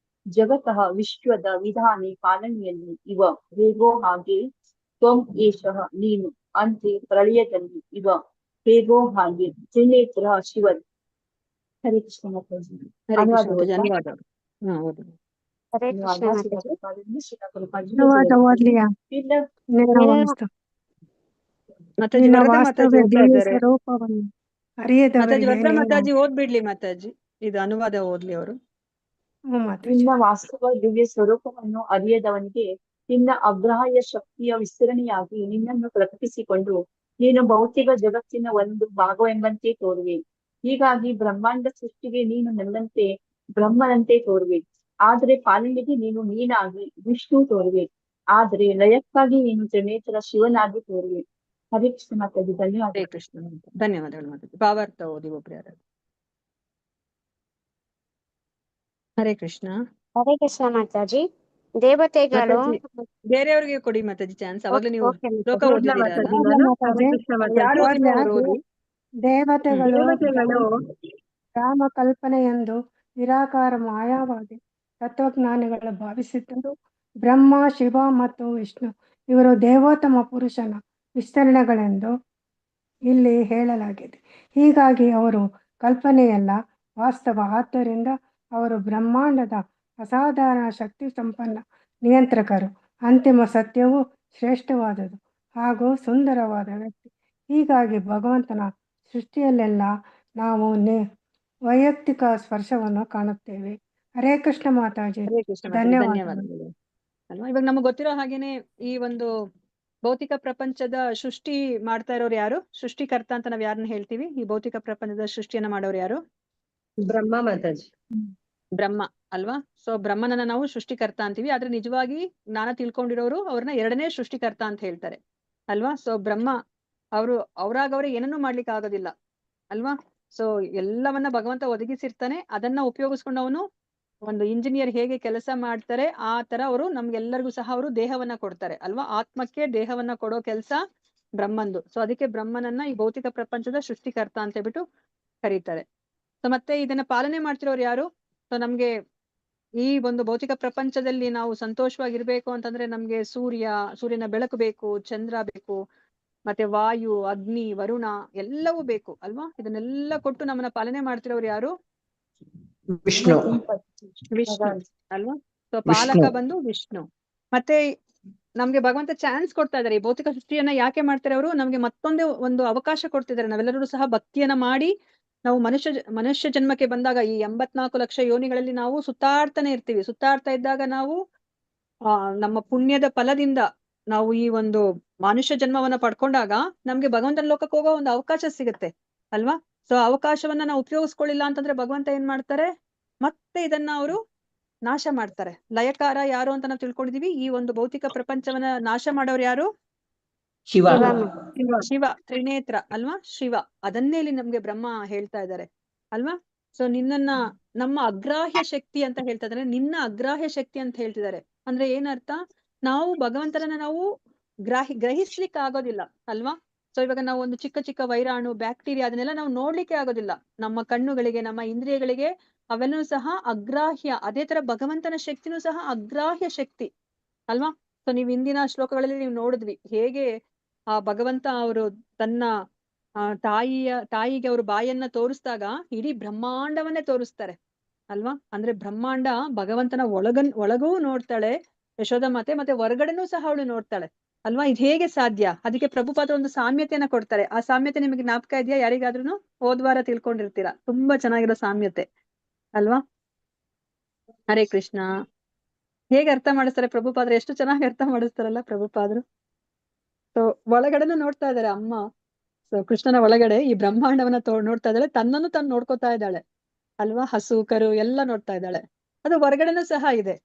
ಜಗತಃ ವಿಶ್ವದ ವಿಧಾನಿ ಪಾಲನೆಯಲ್ಲಿ ಇವ ಹೇಗೋ ಹಾಗೆ ತ್ವಂ ಏಷಃ ನೀನು ಅಂತೆ ಪ್ರಳಯದಲ್ಲಿ ಇವ ಹೇಗೋ ಹಾಗೆ ತ್ರಿನೇತ್ರ ಶಿವನ್. ಹರೇ ಕೃಷ್ಣ ಮಾತಾಜಿ. ಹರೇ ಕೃಷ್ಣ ಮಾತಾಜಿ. ಧನ್ಯವಾದಗಳು. ಹಾ ಓದಿ. ಹರೇ ಕೃಷ್ಣ ಮಾತಾಜಿ. ಮಾತಾಜಿ ನಿನ್ನ ವರದಾ ಮಾತಾಜಿ ವಾಸ್ತವ್ಯ ಓದ್ತಾ ದಿವ್ಯ ಇದ್ದಾರೆ. ಸ್ವರೂಪವನ್ನು ಮಾತಾಜಿ ಅರಿಯದವರಿಗೆ ವರದಾ ನೀನು ಮಾತಾಜಿ ಓದ್ಬಿಡ್ಲಿ ಮಾತಾಜಿ, ಇದು ಅನುವಾದ ಓದ್ಲಿ ಅವರು. ಮಾತಾಜಿ. ನಿನ್ನ ವಾಸ್ತವ ದಿವ್ಯ ಸ್ವರೂಪವನ್ನು ಅರಿಯದವನಿಗೆ ನಿನ್ನ ಅಗ್ರಾಹ್ಯ ಶಕ್ತಿಯ ವಿಸ್ತರಣೆಯಾಗಿ ನಿನ್ನನ್ನು ಪ್ರಕಟಿಸಿಕೊಂಡು ನೀನು ಭೌತಿಕ ಜಗತ್ತಿನ ಒಂದು ಭಾಗವೆಂಬಂತೆ ತೋರುವೆ. ಹೀಗಾಗಿ ಬ್ರಹ್ಮಾಂಡ ಸೃಷ್ಟಿಗೆ ನೀನು ನನ್ನಂತೆ ಬ್ರಹ್ಮನಂತೆ ತೋರುವೆ, ಆದರೆ ಪಾಲನೆಗೆ ನೀನು ನೀನಾಗಿ ವಿಷ್ಣು ತೋರುವೆ, ಆದರೆ ಲಯಕ್ಕಾಗಿ ನೀನು ತ್ರಿನೇತ್ರ ಶಿವನಾಗಿ ತೋರುವೆ. ಹರೇ ಕೃಷ್ಣ ಮಾತಾಜಿ. ಹರೇ ಧನ್ಯವಾದ. ಕೃಷ್ಣ ಧನ್ಯವಾದಗಳು ಮಾತಾಜಿ. ಭಾವಾರ್ಥ ಓದಿ ಒಬ್ರು ಯಾರಾದ್ರು. ಹರೇ ಕೃಷ್ಣ. ಹರೇ ಕೃಷ್ಣ ಮಾತಾಜಿ. ದೇವತೆಗಳು ಮಾತಾಜಿ ಬೇರೆಯವ್ರಿಗೆ ಕೊಡಿ ಮಾತಾಜಿ ಚಾನ್ಸ್. ಅವಾಗ್ಲೇ ನೀವು ಓಕೆ ಶ್ಲೋಕ ಮಾತಾಜಿ. ಓದಿದ್ದೀರಲ್ಲ, ಮಾತಾಜಿ. ಯಾರು ಓದಿಲ್ಲ ಅವ್ರು ಓದಿ. ದೇವತೆಗಳು ರಾಮ ಕಲ್ಪನೆಯೆಂದು ನಿರಾಕಾರ ಮಾಯಾವಾದಿ ತತ್ವಜ್ಞಾನಿಗಳು ಭಾವಿಸಿದ್ದರು. ಬ್ರಹ್ಮ, ಶಿವ ಮತ್ತು ವಿಷ್ಣು ಇವರು ದೇವೋತ್ತಮ ಪುರುಷನ ವಿಸ್ತರಣೆಗಳೆಂದು ಇಲ್ಲಿ ಹೇಳಲಾಗಿದೆ. ಹೀಗಾಗಿ ಅವರು ಕಲ್ಪನೆಯಲ್ಲ, ವಾಸ್ತವ. ಆದ್ದರಿಂದ ಅವರು ಬ್ರಹ್ಮಾಂಡದ ಅಸಾಧಾರಣ ಶಕ್ತಿ ಸಂಪನ್ನ ನಿಯಂತ್ರಕರು. ಅಂತಿಮ ಸತ್ಯವು ಶ್ರೇಷ್ಠವಾದುದು ಹಾಗೂ ಸುಂದರವಾದ ವ್ಯಕ್ತಿ. ಹೀಗಾಗಿ ಭಗವಂತನ ಸೃಷ್ಟಿಯಲ್ಲೆಲ್ಲ ನಾವು ವೈಯಕ್ತಿಕ ಸ್ಪರ್ಶವನ್ನು ಕಾಣುತ್ತೇವೆ. ಹರೇ ಕೃಷ್ಣ ಮಾತಾಜಿ. ಹರೇ ಕೃಷ್ಣ ಮಾತಾಜಿ. ಧನ್ಯವಾದಗಳು. ಧನ್ಯವಾದಗಳು. ಅಲ್ವಾ, ಇವಾಗ ನಮಗೆ ಗೊತ್ತಿರೋ ಹಾಗೇನೆ ಈ ಒಂದು ಭೌತಿಕ ಪ್ರಪಂಚದ ಸೃಷ್ಟಿ ಮಾಡ್ತಾ ಇರೋರು ಯಾರು? ಸೃಷ್ಟಿಕರ್ತ ಅಂತ ನಾವ್ ಯಾರನ್ನ ಹೇಳ್ತೀವಿ? ಈ ಭೌತಿಕ ಪ್ರಪಂಚದ ಸೃಷ್ಟಿಯನ್ನ ಮಾಡೋರು ಯಾರು? ಬ್ರಹ್ಮ ಮಾತಾಜಿ. ಬ್ರಹ್ಮ ಅಲ್ವಾ? ಸೊ ಬ್ರಹ್ಮನನ್ನ ನಾವು ಸೃಷ್ಟಿಕರ್ತ ಅಂತೀವಿ, ಆದ್ರೆ ನಿಜವಾಗಿ ಜ್ಞಾನ ತಿಳ್ಕೊಂಡಿರೋರು ಅವ್ರನ್ನ ಎರಡನೇ ಸೃಷ್ಟಿಕರ್ತ ಅಂತ ಹೇಳ್ತಾರೆ ಅಲ್ವಾ? ಸೊ ಬ್ರಹ್ಮ ಅವ್ರಾಗವ್ರೆ ಏನನ್ನೂ ಮಾಡ್ಲಿಕ್ಕೆ ಆಗೋದಿಲ್ಲ ಅಲ್ವಾ? ಸೊ ಎಲ್ಲವನ್ನ ಭಗವಂತ ಒದಗಿಸಿರ್ತಾನೆ, ಅದನ್ನ ಉಪಯೋಗಿಸ್ಕೊಂಡು ಅವನು ಒಂದು ಇಂಜಿನಿಯರ್ ಹೇಗೆ ಕೆಲಸ ಮಾಡ್ತಾರೆ ಆ ತರ ಅವರು ನಮ್ಗೆಲ್ಲರಿಗೂ ಸಹ ಅವರು ದೇಹವನ್ನ ಕೊಡ್ತಾರೆ ಅಲ್ವಾ? ಆತ್ಮಕ್ಕೆ ದೇಹವನ್ನ ಕೊಡೋ ಕೆಲಸ ಬ್ರಹ್ಮಂದು. ಸೊ ಅದಕ್ಕೆ ಬ್ರಹ್ಮನನ್ನ ಈ ಭೌತಿಕ ಪ್ರಪಂಚದ ಸೃಷ್ಟಿಕರ್ತ ಅಂತ ಹೇಳ್ಬಿಟ್ಟು ಕರೀತಾರೆ. ಸೊ ಮತ್ತೆ ಇದನ್ನ ಪಾಲನೆ ಮಾಡ್ತಿರೋರು ಯಾರು? ಸೊ ನಮ್ಗೆ ಈ ಒಂದು ಭೌತಿಕ ಪ್ರಪಂಚದಲ್ಲಿ ನಾವು ಸಂತೋಷವಾಗಿರ್ಬೇಕು ಅಂತಂದ್ರೆ ನಮ್ಗೆ ಸೂರ್ಯನ ಬೆಳಕು ಬೇಕು, ಚಂದ್ರ ಬೇಕು, ಮತ್ತೆ ವಾಯು, ಅಗ್ನಿ, ವರುಣ ಎಲ್ಲವೂ ಬೇಕು ಅಲ್ವಾ? ಇದನ್ನೆಲ್ಲ ಕೊಟ್ಟು ನಮ್ಮನ್ನ ಪಾಲನೆ ಮಾಡ್ತಿರೋರು ಯಾರು? ವಿಷ್ಣು. ವಿಷ್ಣು ಅಲ್ವಾ? ಸೊ ಪಾಲಕ ಬಂದು ವಿಷ್ಣು. ಮತ್ತೆ ನಮ್ಗೆ ಭಗವಂತ ಚಾನ್ಸ್ ಕೊಡ್ತಾ ಇದಾರೆ. ಈ ಭೌತಿಕ ಸೃಷ್ಟಿಯನ್ನ ಯಾಕೆ ಮಾಡ್ತಾರೆ ಅವರು? ನಮ್ಗೆ ಮತ್ತೊಂದು ಒಂದು ಅವಕಾಶ ಕೊಡ್ತಿದ್ದಾರೆ. ನಾವೆಲ್ಲರೂ ಸಹ ಭಕ್ತಿಯನ್ನ ಮಾಡಿ ನಾವು ಮನುಷ್ಯ ಜನ್ಮಕ್ಕೆ ಬಂದಾಗ ಈ 84 ಲಕ್ಷ ಯೋನಿಗಳಲ್ಲಿ ನಾವು ಸುತ್ತಾಡ್ತಾನೆ ಇರ್ತೀವಿ. ಸುತ್ತಾಡ್ತಾ ಇದ್ದಾಗ ನಾವು ನಮ್ಮ ಪುಣ್ಯದ ಫಲದಿಂದ ನಾವು ಈ ಒಂದು ಮನುಷ್ಯ ಜನ್ಮವನ್ನ ಪಡ್ಕೊಂಡಾಗ ನಮ್ಗೆ ಭಗವಂತನ ಲೋಕಕ್ಕೆ ಹೋಗೋ ಒಂದು ಅವಕಾಶ ಸಿಗುತ್ತೆ ಅಲ್ವಾ? ಸೊ ಅವಕಾಶವನ್ನ ನಾವು ಉಪಯೋಗಿಸ್ಕೊಳ್ಳಿಲ್ಲ ಅಂತಂದ್ರೆ ಭಗವಂತ ಏನ್ ಮಾಡ್ತಾರೆ, ಮತ್ತೆ ಇದನ್ನ ಅವರು ನಾಶ ಮಾಡ್ತಾರೆ. ಲಯಕಾರ ಯಾರು ಅಂತ ನಾವು ತಿಳ್ಕೊಂಡಿದೀವಿ. ಈ ಒಂದು ಭೌತಿಕ ಪ್ರಪಂಚವನ್ನ ನಾಶ ಮಾಡೋರು ಯಾರು? ಶಿವ. ಶಿವ, ತ್ರಿನೇತ್ರ ಅಲ್ವಾ? ಶಿವ. ಅದನ್ನೇ ಇಲ್ಲಿ ನಮ್ಗೆ ಬ್ರಹ್ಮ ಹೇಳ್ತಾ ಇದ್ದಾರೆ ಅಲ್ವಾ? ಸೊ ನಿನ್ನನ್ನ ನಮ್ಮ ಅಗ್ರಾಹ್ಯ ಶಕ್ತಿ ಅಂತ ಹೇಳ್ತಾ ಇದಾರೆ, ನಿನ್ನ ಅಗ್ರಾಹ್ಯ ಶಕ್ತಿ ಅಂತ ಹೇಳ್ತಿದ್ದಾರೆ. ಅಂದ್ರೆ ಏನರ್ಥ? ನಾವು ಭಗವಂತನನ್ನ ನಾವು ಗ್ರಹಿಸ್ಲಿಕ್ಕೆ ಆಗೋದಿಲ್ಲ ಅಲ್ವಾ? ಸೊ ಇವಾಗ ನಾವು ಒಂದು ಚಿಕ್ಕ ಚಿಕ್ಕ ವೈರಾಣು, ಬ್ಯಾಕ್ಟೀರಿಯಾ ಅದನ್ನೆಲ್ಲ ನಾವು ನೋಡ್ಲಿಕ್ಕೆ ಆಗೋದಿಲ್ಲ. ನಮ್ಮ ಕಣ್ಣುಗಳಿಗೆ, ನಮ್ಮ ಇಂದ್ರಿಯಗಳಿಗೆ ಅವೆಲ್ಲೂ ಸಹ ಅಗ್ರಾಹ್ಯ. ಅದೇ ತರ ಭಗವಂತನ ಶಕ್ತಿನೂ ಸಹ ಅಗ್ರಾಹ್ಯ ಶಕ್ತಿ ಅಲ್ವಾ? ಸೊ ನೀವ್ ಹಿಂದಿನ ಶ್ಲೋಕಗಳಲ್ಲಿ ನೀವು ನೋಡಿದ್ವಿ ಹೇಗೆ ಆ ಭಗವಂತ ಅವರು ತನ್ನ ತಾಯಿಗೆ ಅವರು ಬಾಯನ್ನ ತೋರಿಸಿದಾಗ ಇಡೀ ಬ್ರಹ್ಮಾಂಡವನ್ನೇ ತೋರಿಸ್ತಾರೆ ಅಲ್ವಾ? ಅಂದ್ರೆ ಬ್ರಹ್ಮಾಂಡ ಭಗವಂತನ ಒಳಗೂ ನೋಡ್ತಾಳೆ ಯಶೋಧ ಮಾತೆ, ಮತ್ತೆ ಹೊರಗಡೆನೂ ಸಹ ಅವಳು ನೋಡ್ತಾಳೆ ಅಲ್ವಾ? ಇದು ಹೇಗೆ ಸಾಧ್ಯ? ಅದಕ್ಕೆ ಪ್ರಭುಪಾದ ಒಂದು ಸಾಮ್ಯತೆಯನ್ನ ಕೊಡ್ತಾರೆ. ಆ ಸಾಮ್ಯತೆ ನಿಮಗೆ ಜ್ಞಾಪಕ ಇದೆಯಾ? ಯಾರಿಗಾದ್ರೂ ಹೋದ್ವಾರ ತಿಳ್ಕೊಂಡಿರ್ತೀರಾ. ತುಂಬಾ ಚೆನ್ನಾಗಿರೋ ಸಾಮ್ಯತೆ ಅಲ್ವಾ? ಹರೇ ಕೃಷ್ಣ. ಹೇಗೆ ಅರ್ಥ ಮಾಡಿಸ್ತಾರೆ ಪ್ರಭುಪಾದ್ರು, ಎಷ್ಟು ಚೆನ್ನಾಗಿ ಅರ್ಥ ಮಾಡಿಸ್ತಾರಲ್ಲ ಪ್ರಭುಪಾದ್ರು. ಸೊ ಒಳಗಡೆನೂ ನೋಡ್ತಾ ಇದಾರೆ ಅಮ್ಮ. ಸೊ ಕೃಷ್ಣನ ಒಳಗಡೆ ಈ ಬ್ರಹ್ಮಾಂಡವನ್ನ ನೋಡ್ತಾ ಇದ್ದಾಳೆ, ತನ್ನನ್ನು ತಾನು ನೋಡ್ಕೋತಾ ಇದ್ದಾಳೆ ಅಲ್ವಾ? ಹಸು ಕರು ಎಲ್ಲ ನೋಡ್ತಾ ಇದ್ದಾಳೆ. ಅದು ಹೊರಗಡೆನೂ ಸಹ ಇದೆ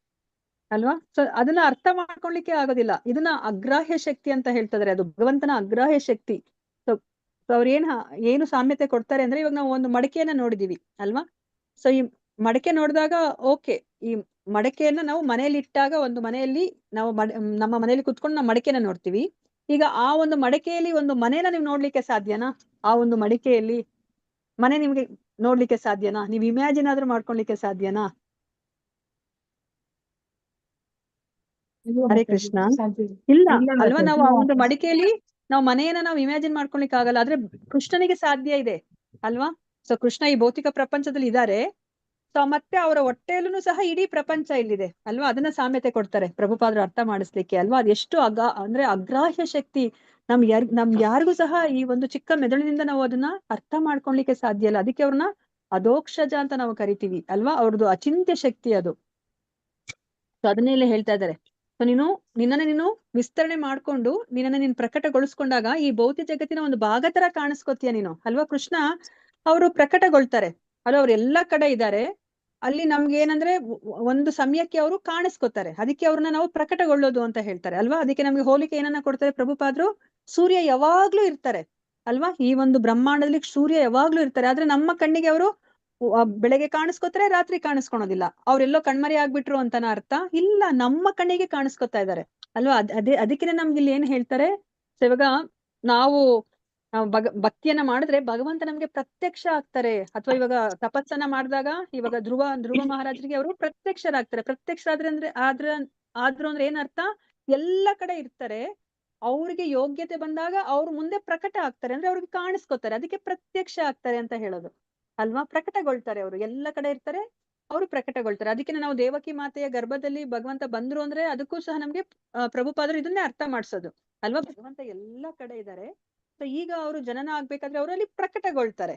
ಅಲ್ವಾ? ಸೊ ಅದನ್ನ ಅರ್ಥ ಮಾಡ್ಕೊಳ್ಲಿಕ್ಕೆ ಆಗೋದಿಲ್ಲ. ಇದನ್ನ ಅಗ್ರಾಹ್ಯ ಶಕ್ತಿ ಅಂತ ಹೇಳ್ತಾ ಇದಾರೆ. ಅದು ಭಗವಂತನ ಅಗ್ರಾಹ್ಯ ಶಕ್ತಿ. ಸೊ ಅವ್ರು ಏನು ಸಾಮ್ಯತೆ ಕೊಡ್ತಾರೆ ಅಂದ್ರೆ, ಇವಾಗ ನಾವು ಒಂದು ಮಡಿಕೆಯನ್ನ ನೋಡಿದೀವಿ ಅಲ್ವಾ? ಸೊ ಈ ಮಡಕೆ ನೋಡಿದಾಗ ಓಕೆ, ಈ ಮಡಕೆಯನ್ನ ನಾವು ಮನೆಯಲ್ಲಿ ಇಟ್ಟಾಗ ಒಂದು ಮನೆಯಲ್ಲಿ ನಾವು ನಮ್ಮ ಮನೆಯಲ್ಲಿ ಕುತ್ಕೊಂಡು ನಾವು ಮಡಕೆನ ನೋಡ್ತೀವಿ. ಈಗ ಆ ಒಂದು ಮಡಕೆಯಲ್ಲಿ ಒಂದು ಮನೇನ ನೀವು ನೋಡ್ಲಿಕ್ಕೆ ಸಾಧ್ಯನಾ? ಆ ಒಂದು ಮಡಿಕೆಯಲ್ಲಿ ಮನೆ ನಿಮ್ಗೆ ನೋಡ್ಲಿಕ್ಕೆ ಸಾಧ್ಯನಾ? ನೀವ್ ಇಮ್ಯಾಜಿನ್ ಆದ್ರೂ ಮಾಡ್ಕೊಳ್ಲಿಕ್ಕೆ ಸಾಧ್ಯನಾ? ಹರೇ ಕೃಷ್ಣ. ಇಲ್ಲ ಅಲ್ವಾ? ನಾವು ಆ ಒಂದು ಮಡಿಕೆಯಲ್ಲಿ ನಾವು ಮನೆಯನ್ನ ನಾವು ಇಮ್ಯಾಜಿನ್ ಮಾಡ್ಕೊಳ್ಲಿಕ್ಕೆ ಆಗಲ್ಲ. ಆದ್ರೆ ಕೃಷ್ಣನಿಗೆ ಸಾಧ್ಯ ಇದೆ ಅಲ್ವಾ? ಸೊ ಕೃಷ್ಣ ಈ ಭೌತಿಕ ಪ್ರಪಂಚದಲ್ಲಿ ಇದ್ದಾರೆ. ಸೊ ಮತ್ತೆ ಅವರ ಹೊಟ್ಟೆಯಲ್ಲೂ ಸಹ ಇಡೀ ಪ್ರಪಂಚ ಇಲ್ಲಿದೆ ಅಲ್ವಾ? ಅದನ್ನ ಸಾಮ್ಯತೆ ಕೊಡ್ತಾರೆ ಪ್ರಭುಪಾದರು ಅರ್ಥ ಮಾಡಿಸ್ಲಿಕ್ಕೆ ಅಲ್ವಾ? ಅದೆಷ್ಟು ಅಂದ್ರೆ ಅಗ್ರಾಹ್ಯ ಶಕ್ತಿ. ನಮ್ಗೆ ಯಾರಿಗೂ ಸಹ ಈ ಒಂದು ಚಿಕ್ಕ ಮೆದುಳಿನಿಂದ ನಾವು ಅದನ್ನ ಅರ್ಥ ಮಾಡ್ಕೊಳ್ಲಿಕ್ಕೆ ಸಾಧ್ಯ ಇಲ್ಲ. ಅದಕ್ಕೆ ಅವ್ರನ್ನ ಅಧೋಕ್ಷಜ ಅಂತ ನಾವು ಕರಿತೀವಿ ಅಲ್ವಾ? ಅವ್ರದ್ದು ಅಚಿಂತ್ಯ ಶಕ್ತಿ ಅದು. ಸೊ ಅದನ್ನೇ ಇಲ್ಲಿ ಹೇಳ್ತಾ ಇದ್ದಾರೆ. ಸೊ ನಿನ್ನನ್ನ ನೀನು ವಿಸ್ತರಣೆ ಮಾಡ್ಕೊಂಡು ನಿನ್ನನ್ನ ನೀನು ಪ್ರಕಟಗೊಳಿಸ್ಕೊಂಡಾಗ ಈ ಭೌತಿಕ ಜಗತ್ತಿನ ಒಂದು ಭಾಗ ತರ ಕಾಣಿಸ್ಕೋತೀಯ ನೀನು ಅಲ್ವಾ? ಕೃಷ್ಣ ಅವರು ಪ್ರಕಟಗೊಳ್ತಾರೆ ಅಲ್ವಾ? ಅವ್ರು ಎಲ್ಲಾ ಕಡೆ ಇದ್ದಾರೆ. ಅಲ್ಲಿ ನಮ್ಗೆ ಏನಂದ್ರೆ ಒಂದು ಸಮಯಕ್ಕೆ ಅವರು ಕಾಣಿಸ್ಕೊತಾರೆ. ಅದಕ್ಕೆ ಅವ್ರನ್ನ ನಾವು ಪ್ರಕಟಗೊಳ್ಳೋದು ಅಂತ ಹೇಳ್ತಾರೆ ಅಲ್ವಾ? ಅದಕ್ಕೆ ನಮ್ಗೆ ಹೋಲಿಕೆ ಏನನ್ನ ಕೊಡ್ತಾರೆ ಪ್ರಭುಪಾದ್ರು? ಸೂರ್ಯ ಯಾವಾಗ್ಲೂ ಇರ್ತಾರೆ ಅಲ್ವಾ? ಈ ಒಂದು ಬ್ರಹ್ಮಾಂಡದಲ್ಲಿ ಸೂರ್ಯ ಯಾವಾಗ್ಲೂ ಇರ್ತಾರೆ. ಆದ್ರೆ ನಮ್ಮ ಕಣ್ಣಿಗೆ ಅವರು ಬೆಳಗ್ಗೆ ಕಾಣಿಸ್ಕೊತಾರೆ, ರಾತ್ರಿ ಕಾಣಿಸ್ಕೊಳೋದಿಲ್ಲ. ಅವ್ರೆಲ್ಲೋ ಕಣ್ಮರಿ ಆಗ್ಬಿಟ್ರು ಅಂತನ ಅರ್ಥ ಇಲ್ಲ, ನಮ್ಮ ಕಣ್ಣಿಗೆ ಕಾಣಿಸ್ಕೊತಾ ಇದ್ದಾರೆ ಅಲ್ವಾ? ಅದಕ್ಕೆ ನಮ್ಗೆ ಇಲ್ಲಿ ಏನ್ ಹೇಳ್ತಾರೆ? ಇವಾಗ ನಾವು ಭಕ್ತಿಯನ್ನ ಮಾಡಿದ್ರೆ ಭಗವಂತ ನಮ್ಗೆ ಪ್ರತ್ಯಕ್ಷ ಆಗ್ತಾರೆ. ಅಥವಾ ಇವಾಗ ತಪಸ್ಸನ್ನ ಮಾಡಿದಾಗ ಇವಾಗ ಧ್ರುವ ಮಹಾರಾಜರಿಗೆ ಅವರು ಪ್ರತ್ಯಕ್ಷರಾಗ್ತಾರೆ. ಪ್ರತ್ಯಕ್ಷರಾದ್ರೆ ಆದ್ರೂ ಅಂದ್ರೆ ಏನರ್ಥ? ಎಲ್ಲ ಕಡೆ ಇರ್ತಾರೆ. ಅವ್ರಿಗೆ ಯೋಗ್ಯತೆ ಬಂದಾಗ ಅವ್ರು ಮುಂದೆ ಪ್ರಕಟ ಆಗ್ತಾರೆ, ಅಂದ್ರೆ ಅವ್ರಿಗೆ ಕಾಣಿಸ್ಕೊತಾರೆ. ಅದಕ್ಕೆ ಪ್ರತ್ಯಕ್ಷ ಆಗ್ತಾರೆ ಅಂತ ಹೇಳೋದು ಅಲ್ವಾ? ಪ್ರಕಟಗೊಳ್ತಾರೆ. ಅವರು ಎಲ್ಲ ಕಡೆ ಇರ್ತಾರೆ, ಅವರು ಪ್ರಕಟಗೊಳ್ತಾರೆ. ಅದಕ್ಕೆ ನಾವು ದೇವಕಿ ಮಾತೆಯ ಗರ್ಭದಲ್ಲಿ ಭಗವಂತ ಬಂದ್ರು ಅಂದ್ರೆ ಅದಕ್ಕೂ ಸಹ ನಮ್ಗೆ ಪ್ರಭುಪಾದರು ಇದನ್ನೇ ಅರ್ಥ ಮಾಡ್ಸೋದು ಅಲ್ವಾ? ಭಗವಂತ ಎಲ್ಲ ಕಡೆ ಇದ್ದಾರೆ. ಸೊ ಈಗ ಅವರು ಜನನ ಆಗ್ಬೇಕಾದ್ರೆ ಅವರಲ್ಲಿ ಪ್ರಕಟಗೊಳ್ತಾರೆ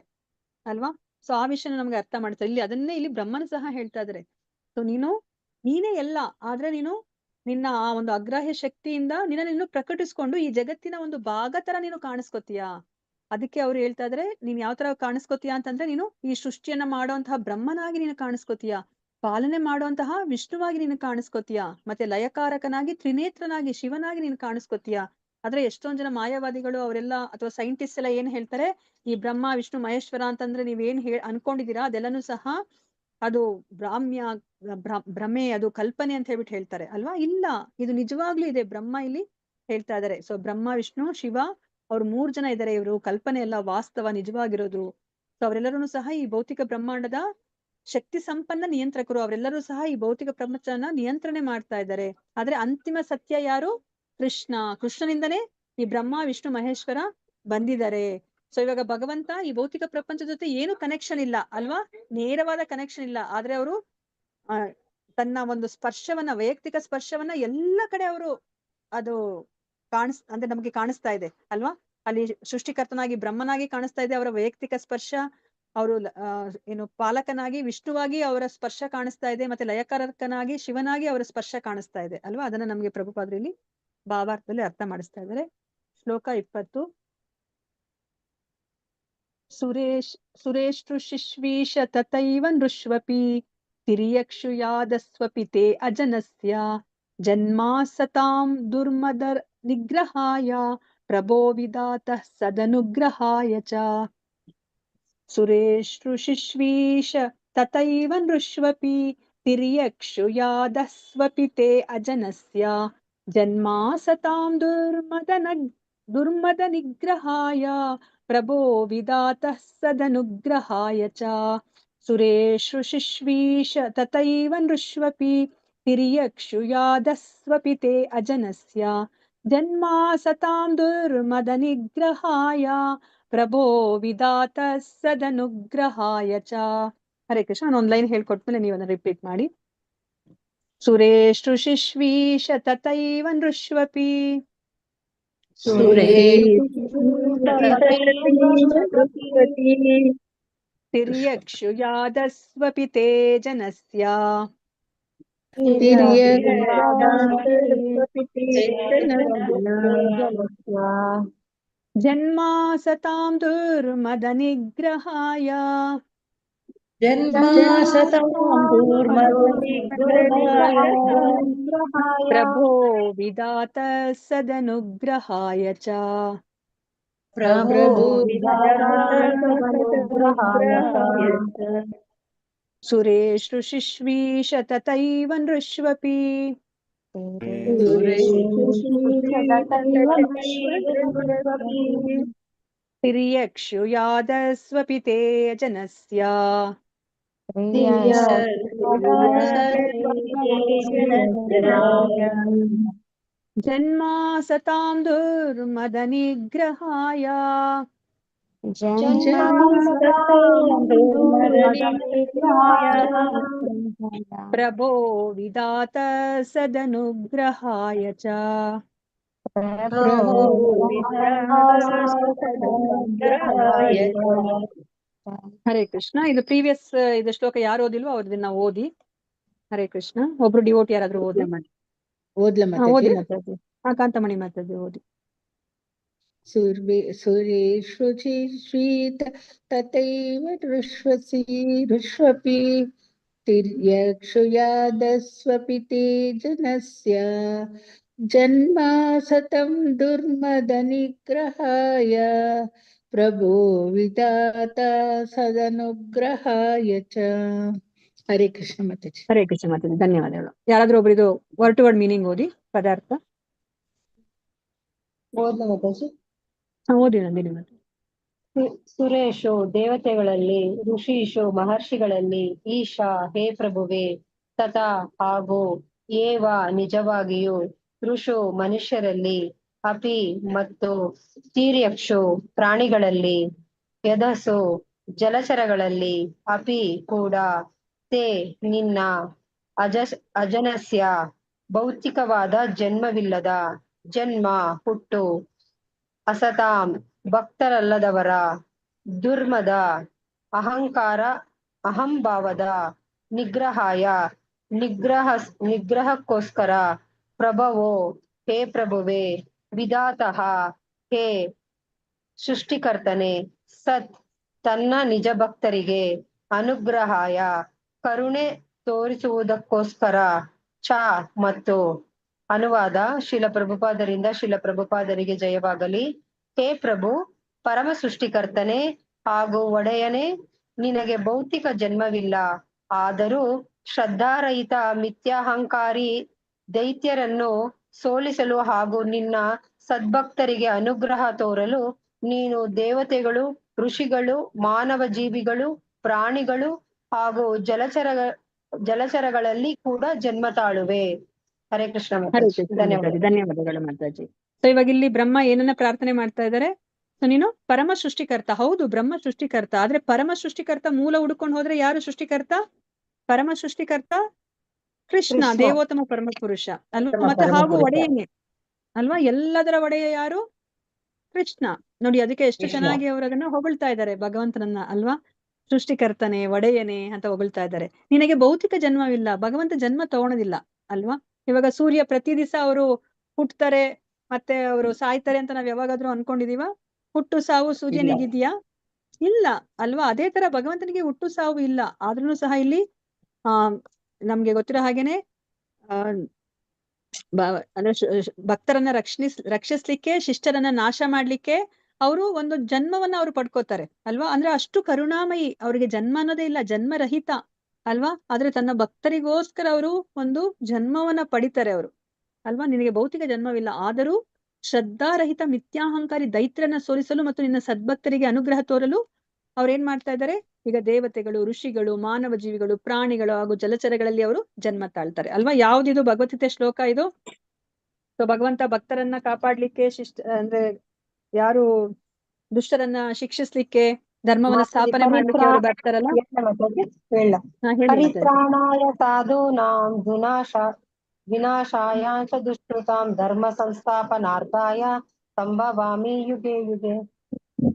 ಅಲ್ವಾ? ಸೊ ಆ ವಿಷಯನ ನಮ್ಗೆ ಅರ್ಥ ಮಾಡ್ತಾರೆ. ಇಲ್ಲಿ ಬ್ರಹ್ಮನ ಸಹ ಹೇಳ್ತಾ ಇದಾರೆ. ಸೊ ನೀನೇ ಎಲ್ಲ, ಆದ್ರೆ ನಿನ್ನ ಆ ಒಂದು ಅಗ್ರಾಹ್ಯ ಶಕ್ತಿಯಿಂದ ನೀನು ಪ್ರಕಟಿಸ್ಕೊಂಡು ಈ ಜಗತ್ತಿನ ಒಂದು ಭಾಗ ತರ ನೀನು ಕಾಣಿಸ್ಕೊತೀಯಾ. ಅದಕ್ಕೆ ಅವ್ರು ಹೇಳ್ತಾ ಇದ್ರೆ, ನೀನ್ ಯಾವ ತರ ಕಾಣಿಸ್ಕೊತೀಯಾ ಅಂತಂದ್ರೆ, ನೀನು ಈ ಸೃಷ್ಟಿಯನ್ನ ಮಾಡುವಂತಹ ಬ್ರಹ್ಮನಾಗಿ ನೀನು ಕಾಣಿಸ್ಕೊತೀಯಾ, ಪಾಲನೆ ಮಾಡುವಂತಹ ವಿಷ್ಣುವಾಗಿ ನೀನು ಕಾಣಿಸ್ಕೊತೀಯಾ, ಮತ್ತೆ ಲಯಕಾರಕನಾಗಿ ತ್ರಿನೇತ್ರನಾಗಿ ಶಿವನಾಗಿ ನೀನು ಕಾಣಿಸ್ಕೊತೀಯಾ. ಆದ್ರೆ ಎಷ್ಟೊಂದ್ ಜನ ಮಾಯಾವಾದಿಗಳು ಅವರೆಲ್ಲ ಅಥವಾ ಸೈಂಟಿಸ್ಟ್ ಎಲ್ಲ ಏನ್ ಹೇಳ್ತಾರೆ, ಈ ಬ್ರಹ್ಮ ವಿಷ್ಣು ಮಹೇಶ್ವರ ಅಂತಂದ್ರೆ ನೀವೇನ್ ಅನ್ಕೊಂಡಿದೀರಾ ಅದೆಲ್ಲನೂ ಸಹ ಅದು ಭ್ರಮೆ, ಅದು ಕಲ್ಪನೆ ಅಂತ ಹೇಳ್ಬಿಟ್ಟು ಹೇಳ್ತಾರೆ ಅಲ್ವಾ? ಇಲ್ಲ, ಇದು ನಿಜವಾಗ್ಲೂ ಇದೆ. ಬ್ರಹ್ಮ ಇಲ್ಲಿ ಹೇಳ್ತಾ ಇದಾರೆ. ಸೊ ಬ್ರಹ್ಮ ವಿಷ್ಣು ಶಿವ ಅವ್ರು 3 ಜನ ಇದ್ದಾರೆ. ಇವರು ಕಲ್ಪನೆ ಎಲ್ಲ ವಾಸ್ತವ ನಿಜವಾಗಿರೋದು. ಸೊ ಅವರೆಲ್ಲರೂ ಸಹ ಈ ಭೌತಿಕ ಬ್ರಹ್ಮಾಂಡದ ಶಕ್ತಿ ಸಂಪನ್ನ ನಿಯಂತ್ರಕರು. ಅವರೆಲ್ಲರೂ ಸಹ ಈ ಭೌತಿಕ ಪ್ರಪಂಚನ ನಿಯಂತ್ರಣೆ ಮಾಡ್ತಾ ಇದ್ದಾರೆ. ಆದ್ರೆ ಅಂತಿಮ ಸತ್ಯ ಯಾರು? ಕೃಷ್ಣನಿಂದನೇ ಈ ಬ್ರಹ್ಮ ವಿಷ್ಣು ಮಹೇಶ್ವರ ಬಂದಿದ್ದಾರೆ. ಸೊ ಇವಾಗ ಭಗವಂತ ಈ ಭೌತಿಕ ಪ್ರಪಂಚದ ಜೊತೆ ಏನು ಕನೆಕ್ಷನ್ ಇಲ್ಲ ಅಲ್ವಾ? ನೇರವಾದ ಕನೆಕ್ಷನ್ ಇಲ್ಲ. ಆದ್ರೆ ಅವರು ತನ್ನ ಒಂದು ಸ್ಪರ್ಶವನ್ನ, ವೈಯಕ್ತಿಕ ಸ್ಪರ್ಶವನ್ನ ಎಲ್ಲ ಕಡೆ ಅವರು ಅದು ಅಂದ್ರೆ ನಮ್ಗೆ ಕಾಣಿಸ್ತಾ ಇದೆ ಅಲ್ವಾ? ಅಲ್ಲಿ ಸೃಷ್ಟಿಕರ್ತನಾಗಿ ಬ್ರಹ್ಮನಾಗಿ ಕಾಣಿಸ್ತಾ ಇದೆ ಅವರ ವೈಯಕ್ತಿಕ ಸ್ಪರ್ಶ. ಅವರು ಏನು ಪಾಲಕನಾಗಿ ವಿಷ್ಣುವಾಗಿ ಅವರ ಸ್ಪರ್ಶ ಕಾಣಿಸ್ತಾ ಇದೆ, ಮತ್ತೆ ಲಯಕಾರಕನಾಗಿ ಶಿವನಾಗಿ ಅವರ ಸ್ಪರ್ಶ ಕಾಣಿಸ್ತಾ ಇದೆ ಅಲ್ವಾ. ಅದನ್ನ ನಮ್ಗೆ ಪ್ರಭುಪಾದರು ಇಲ್ಲಿ ಭಾವಾರ್ಥದಲ್ಲಿ ಅರ್ಥ ಮಾಡಿಸ್ತಾ ಇದ್ದಾರೆ. ಶ್ಲೋಕ 20. ಸುರೇಶೃಶಿಶ್ವೀಶ ತಥೈವ ನೃಷ್ವಪಿ ತಿರ್ಯಕ್ಷುಯಾದಸ್ವಪಿ ತೇ ಅಜನಸ್ಯ ಜನ್ಮಾ ಸತಾಂ ದುರ್ಮದ ನಿಗ್ರಹಾಯ ಪ್ರಭೋ ವಿಧಾತಃ ಸದನುಗ್ರಹಾಯ ಚ. ಸುರೇಶೃಶಿಶ್ವೀಶ ತಥೈವ ನೃಷ್ವಪಿ ತಿರ್ಯಕ್ಷುಯಾದಸ್ವಪಿ ತೇ ಅಜನಸ್ಯ ಜನ್ಮಾ ಸತಾಂ ದುರ್ಮದ ನಿಗ್ರಹಾಯ ಪ್ರಭೋ ವಿಧಾತಃ ಸದನುಗ್ರಹಾಯ ಚ. ಸುರೇಶೃಶಿಶ್ವೀಶ ತಥೈವ ನೃಷ್ವಪಿ ತಿರ್ಯಕ್ಷುಯಾದಸ್ವಪಿ ತೇ ಅಜನಸ್ಯ ಜನ್ಮಾ ಸತಾಂ ದುರ್ಮದ ನಿಗ್ರಹಾಯ ಪ್ರಭೋ ವಿಧಾತಃ ಸದನುಗ್ರಹಾಯ ಚ. ಹರೇ ಕೃಷ್ಣ. ನಾನು ಒಂದು ಲೈನ್ ಹೇಳ್ಕೊಟ್ಮೇಲೆ ನೀವು ಅದನ್ನ ರಿಪೀಟ್ ಮಾಡಿ. ಸುರೇಶೃಶಿಶ್ವೀಶ ತಥೈವ ನೃಷ್ವಪಿ ತಿರ್ಯಕ್ಷುಯಾದಸ್ವಪಿ ತೇ ಜನಸ್ಯ ಜನ್ಮಾ ಸತಾಂ ದುರ್ಮದ ನಿಗ್ರಹಾಯ ಪ್ರಭೋ ವಿಧಾತಃ ಸದನುಗ್ರಹಾಯ ಚ. ಸುರೇಶೃಶಿಶ್ವೀಶ ತಥೈವ ನೃಷ್ವಪಿ ತಿರ್ಯಕ್ಷುಯಾದಸ್ವಪಿ ತೇ ಜನಸ್ಯ ಜನ್ಮಾ ಸತಾಂ ದುರ್ಮದ ನಿಗ್ರಹಾಯ ಪ್ರಭೋ ವಿಧಾತಃ ಸದನುಗ್ರಹಾಯ ಚ. ಹರೇ ಕೃಷ್ಣ. ಇದು ಪ್ರೀವಿಯಸ್ ಇದು ಶ್ಲೋಕ ಯಾರು ಓದಿಲ್ವೋ ಅವ್ರದನ್ನ ಓದಿ. ಹರೇ ಕೃಷ್ಣ. ಒಬ್ರು ಡಿವೋಟಿ ಯಾರಾದ್ರೂ ಓದಿ. ಓದಿ ಮಾತಾಡಿ. ಕಾಂತಮಣಿ ಮಾತಾಡಿ ಓದಿ. ಸುರೇಶೃಚಿಶ್ವೀತ ತಥೈವ ನೃಷ್ವಪಿ ತಿರ್ಯಕ್ಷುಯಾದಸ್ವಪಿ ತೇ ಜನಸ್ಯ ಜನ್ಮಾ ಸತಂ ದುರ್ಮದ ನಿಗ್ರಹಾಯ ಪ್ರಭೋ ವಿಧಾತಃ ಸದನುಗ್ರಹಾಯ ಚ. ಹರೇ ಕೃಷ್ಣ ಮಾತಾಜಿ. ಹರೇ ಕೃಷ್ಣ ಮಾತಾಜಿ. ಧನ್ಯವಾದಗಳು. ಯಾರಾದ್ರೂ ಒಬ್ರು ಇದು ವರ್ಡ್ ಟು ವರ್ಡ್ ಮೀನಿಂಗ್ ಓದಿ ಪದಾರ್ಥ. ಓದಿ ನಂದಿನಿ ಮಾತು. ಸುರೇಶು ದೇವತೆಗಳಲ್ಲಿ, ಋಷೀಶು ಮಹರ್ಷಿಗಳಲ್ಲಿ, ಈಶಾ ಹೇ ಪ್ರಭುವೆ, ತಥಾ ಹಾಗೂ ಏವ ನಿಜವಾಗಿಯೂ, ಋಷು ಮನುಷ್ಯರಲ್ಲಿ, ಅಪಿ ಮತ್ತು ತಿರ್ಯಕ್ಷು ಪ್ರಾಣಿಗಳಲ್ಲಿ, ಯದಸು ಜಲಚರಗಳಲ್ಲಿ, ಅಪಿ ಕೂಡ, ತೇ ನಿನ್ನ, ಅಜನಸ್ಯ ಭೌತಿಕವಾದ ಜನ್ಮವಿಲ್ಲದ, ಜನ್ಮ ಹುಟ್ಟು, ಅಸತಾಂ ಭಕ್ತರಲ್ಲದವರ, ದುರ್ಮದ ಅಹಂಕಾರ ಅಹಂಭಾವದ, ನಿಗ್ರಹಾಯ ನಿಗ್ರಹಕ್ಕೋಸ್ಕರ, ಪ್ರಭವೋ ಹೇ ಪ್ರಭುವೆ, ವಿಧಾತಃ ಹೇ ಸೃಷ್ಟಿಕರ್ತನೆ, ಸತ್ ತನ್ನ ನಿಜ ಭಕ್ತರಿಗೆ, ಅನುಗ್ರಹಾಯ ಕರುಣೆ ತೋರಿಸುವುದಕ್ಕೋಸ್ಕರ, ಚ ಮತ್ತು. ಅನುವಾದ. ಶಿಲ ಪ್ರಭುಪಾದರಿಂದ ಶಿಲ ಪ್ರಭುಪಾದರಿಗೆ ಜಯವಾಗಲಿ. ಹೇ ಪ್ರಭು, ಪರಮ ಸೃಷ್ಟಿಕರ್ತನೆ ಹಾಗೂ ಒಡೆಯನೆ, ನಿನಗೆ ಭೌತಿಕ ಜನ್ಮವಿಲ್ಲ. ಆದರೂ ಶ್ರದ್ಧಾರಹಿತ ಮಿಥ್ಯಾಹಂಕಾರಿ ದೈತ್ಯರನ್ನು ಸೋಲಿಸಲು ಹಾಗೂ ನಿನ್ನ ಸದ್ಭಕ್ತರಿಗೆ ಅನುಗ್ರಹ ತೋರಲು ನೀನು ದೇವತೆಗಳು, ಋಷಿಗಳು, ಮಾನವ ಜೀವಿಗಳು, ಪ್ರಾಣಿಗಳು ಹಾಗೂ ಜಲಚರಗಳಲ್ಲಿ ಕೂಡ ಜನ್ಮ ತಾಳುವೆ. ಹರೇ ಕೃಷ್ಣ ಮಾತಾಜಿ. ಧನ್ಯವಾದ. ಧನ್ಯವಾದಗಳು ಮಾತಾಜಿ. ಸೊ ಇವಾಗ ಇಲ್ಲಿ ಬ್ರಹ್ಮ ಏನನ್ನ ಪ್ರಾರ್ಥನೆ ಮಾಡ್ತಾ ಇದ್ದಾರೆ? ಸೊ ನೀನು ಪರಮ ಸೃಷ್ಟಿಕರ್ತ. ಹೌದು, ಬ್ರಹ್ಮ ಸೃಷ್ಟಿಕರ್ತ. ಆದ್ರೆ ಪರಮ ಸೃಷ್ಟಿಕರ್ತ ಮೂಲ ಹುಡ್ಕೊಂಡು ಹೋದ್ರೆ ಯಾರು ಸೃಷ್ಟಿಕರ್ತ? ಪರಮ ಸೃಷ್ಟಿಕರ್ತ ಕೃಷ್ಣ, ದೇವೋತ್ತಮ ಪರಮ ಪುರುಷ ಅಲ್ವಾ. ಮತ್ತೆ ಹಾಗೂ ಒಡೆಯನೇ ಅಲ್ವಾ. ಎಲ್ಲದರ ಒಡೆಯ ಯಾರು? ಕೃಷ್ಣ. ನೋಡಿ, ಅದಕ್ಕೆ ಎಷ್ಟು ಚೆನ್ನಾಗಿ ಅವರು ಅದನ್ನ ಹೊಗಳ್ತಾ ಇದ್ದಾರೆ ಭಗವಂತನನ್ನ ಅಲ್ವಾ. ಸೃಷ್ಟಿಕರ್ತನೆ, ಒಡೆಯನೆ ಅಂತ ಹೊಗಳ್ತಾ ಇದ್ದಾರೆ. ನಿನಗೆ ಭೌತಿಕ ಜನ್ಮವಿಲ್ಲ, ಭಗವಂತ ಜನ್ಮ ತಗೊಳೋದಿಲ್ಲ ಅಲ್ವಾ? ಇವಾಗ ಸೂರ್ಯ ಪ್ರತಿ ದಿವಸ ಅವರು ಹುಟ್ತಾರೆ ಮತ್ತೆ ಅವರು ಸಾಯ್ತಾರೆ ಅಂತ ನಾವ್ ಯಾವಾಗಾದ್ರೂ ಅನ್ಕೊಂಡಿದೀವ? ಹುಟ್ಟು ಸಾವು ಸೂರ್ಯನಿಗಿದ್ಯಾ? ಇಲ್ಲ ಅಲ್ವಾ? ಅದೇ ತರ ಭಗವಂತನಿಗೆ ಹುಟ್ಟು ಸಾವು ಇಲ್ಲ. ಆದ್ರೂ ಸಹ ಇಲ್ಲಿ ಆ ನಮ್ಗೆ ಗೊತ್ತಿರೋ ಹಾಗೇನೆ ಅಂದ್ರೆ ಭಕ್ತರನ್ನ ರಕ್ಷಿಸ್ಲಿಕ್ಕೆ, ಶಿಷ್ಟರನ್ನ ನಾಶ ಮಾಡ್ಲಿಕ್ಕೆ ಅವರು ಒಂದು ಜನ್ಮವನ್ನ ಅವ್ರು ಪಡ್ಕೋತಾರೆ ಅಲ್ವಾ? ಅಂದ್ರೆ ಅಷ್ಟು ಕರುಣಾಮಯಿ, ಅವ್ರಿಗೆ ಜನ್ಮ ಅನ್ನೋದೇ ಇಲ್ಲ, ಜನ್ಮರಹಿತ ಅಲ್ವಾ? ಆದ್ರೆ ತನ್ನ ಭಕ್ತರಿಗೋಸ್ಕರ ಅವರು ಒಂದು ಜನ್ಮವನ್ನ ಪಡಿತಾರೆ ಅವರು ಅಲ್ವಾ? ನಿನಗೆ ಭೌತಿಕ ಜನ್ಮವಿಲ್ಲ, ಆದರೂ ಶ್ರದ್ಧಾರಹಿತ ಮಿಥ್ಯಾಹಂಕಾರಿ ದೈತ್ಯರನ್ನ ಸೋಲಿಸಲು ಮತ್ತು ನಿನ್ನ ಸದ್ಭಕ್ತರಿಗೆ ಅನುಗ್ರಹ ತೋರಲು ಅವ್ರೇನ್ ಮಾಡ್ತಾ ಇದ್ದಾರೆ? ಈಗ ದೇವತೆಗಳು, ಋಷಿಗಳು, ಮಾನವ ಜೀವಿಗಳು, ಪ್ರಾಣಿಗಳು ಹಾಗೂ ಜಲಚರಗಳಲ್ಲಿ ಅವರು ಜನ್ಮ ತಾಳ್ತಾರೆ ಅಲ್ವಾ? ಯಾವ್ದಿದು ಭಗವದ್ಗೀತೆ ಶ್ಲೋಕ ಇದು? ಸೊ ಭಗವಂತ ಭಕ್ತರನ್ನ ಕಾಪಾಡ್ಲಿಕ್ಕೆ, ಅಂದ್ರೆ ಯಾರು ದುಷ್ಟರನ್ನ ಶಿಕ್ಷಿಸ್ಲಿಕ್ಕೆ, ಧರ್ಮವನ್ನ ಸ್ಥಾಪನೆ ಮಾಡ್ಲಿಕ್ಕೆ ಅವರು ಬರ್ತಾರಲ್ಲ. ಹೇಳಿ ಪರಿತ್ರಾಣಾಯ ಸಾಧೂನಾಂ ವಿನಾಶಾಯ ಚ ದುಷ್ಕೃತಾಂ ಧರ್ಮ ಸಂಸ್ಥಾಪನಾರ್ಥಾಯ ಸಂಭವಾಮಿ ಯುಗೆ ಯುಗೆ.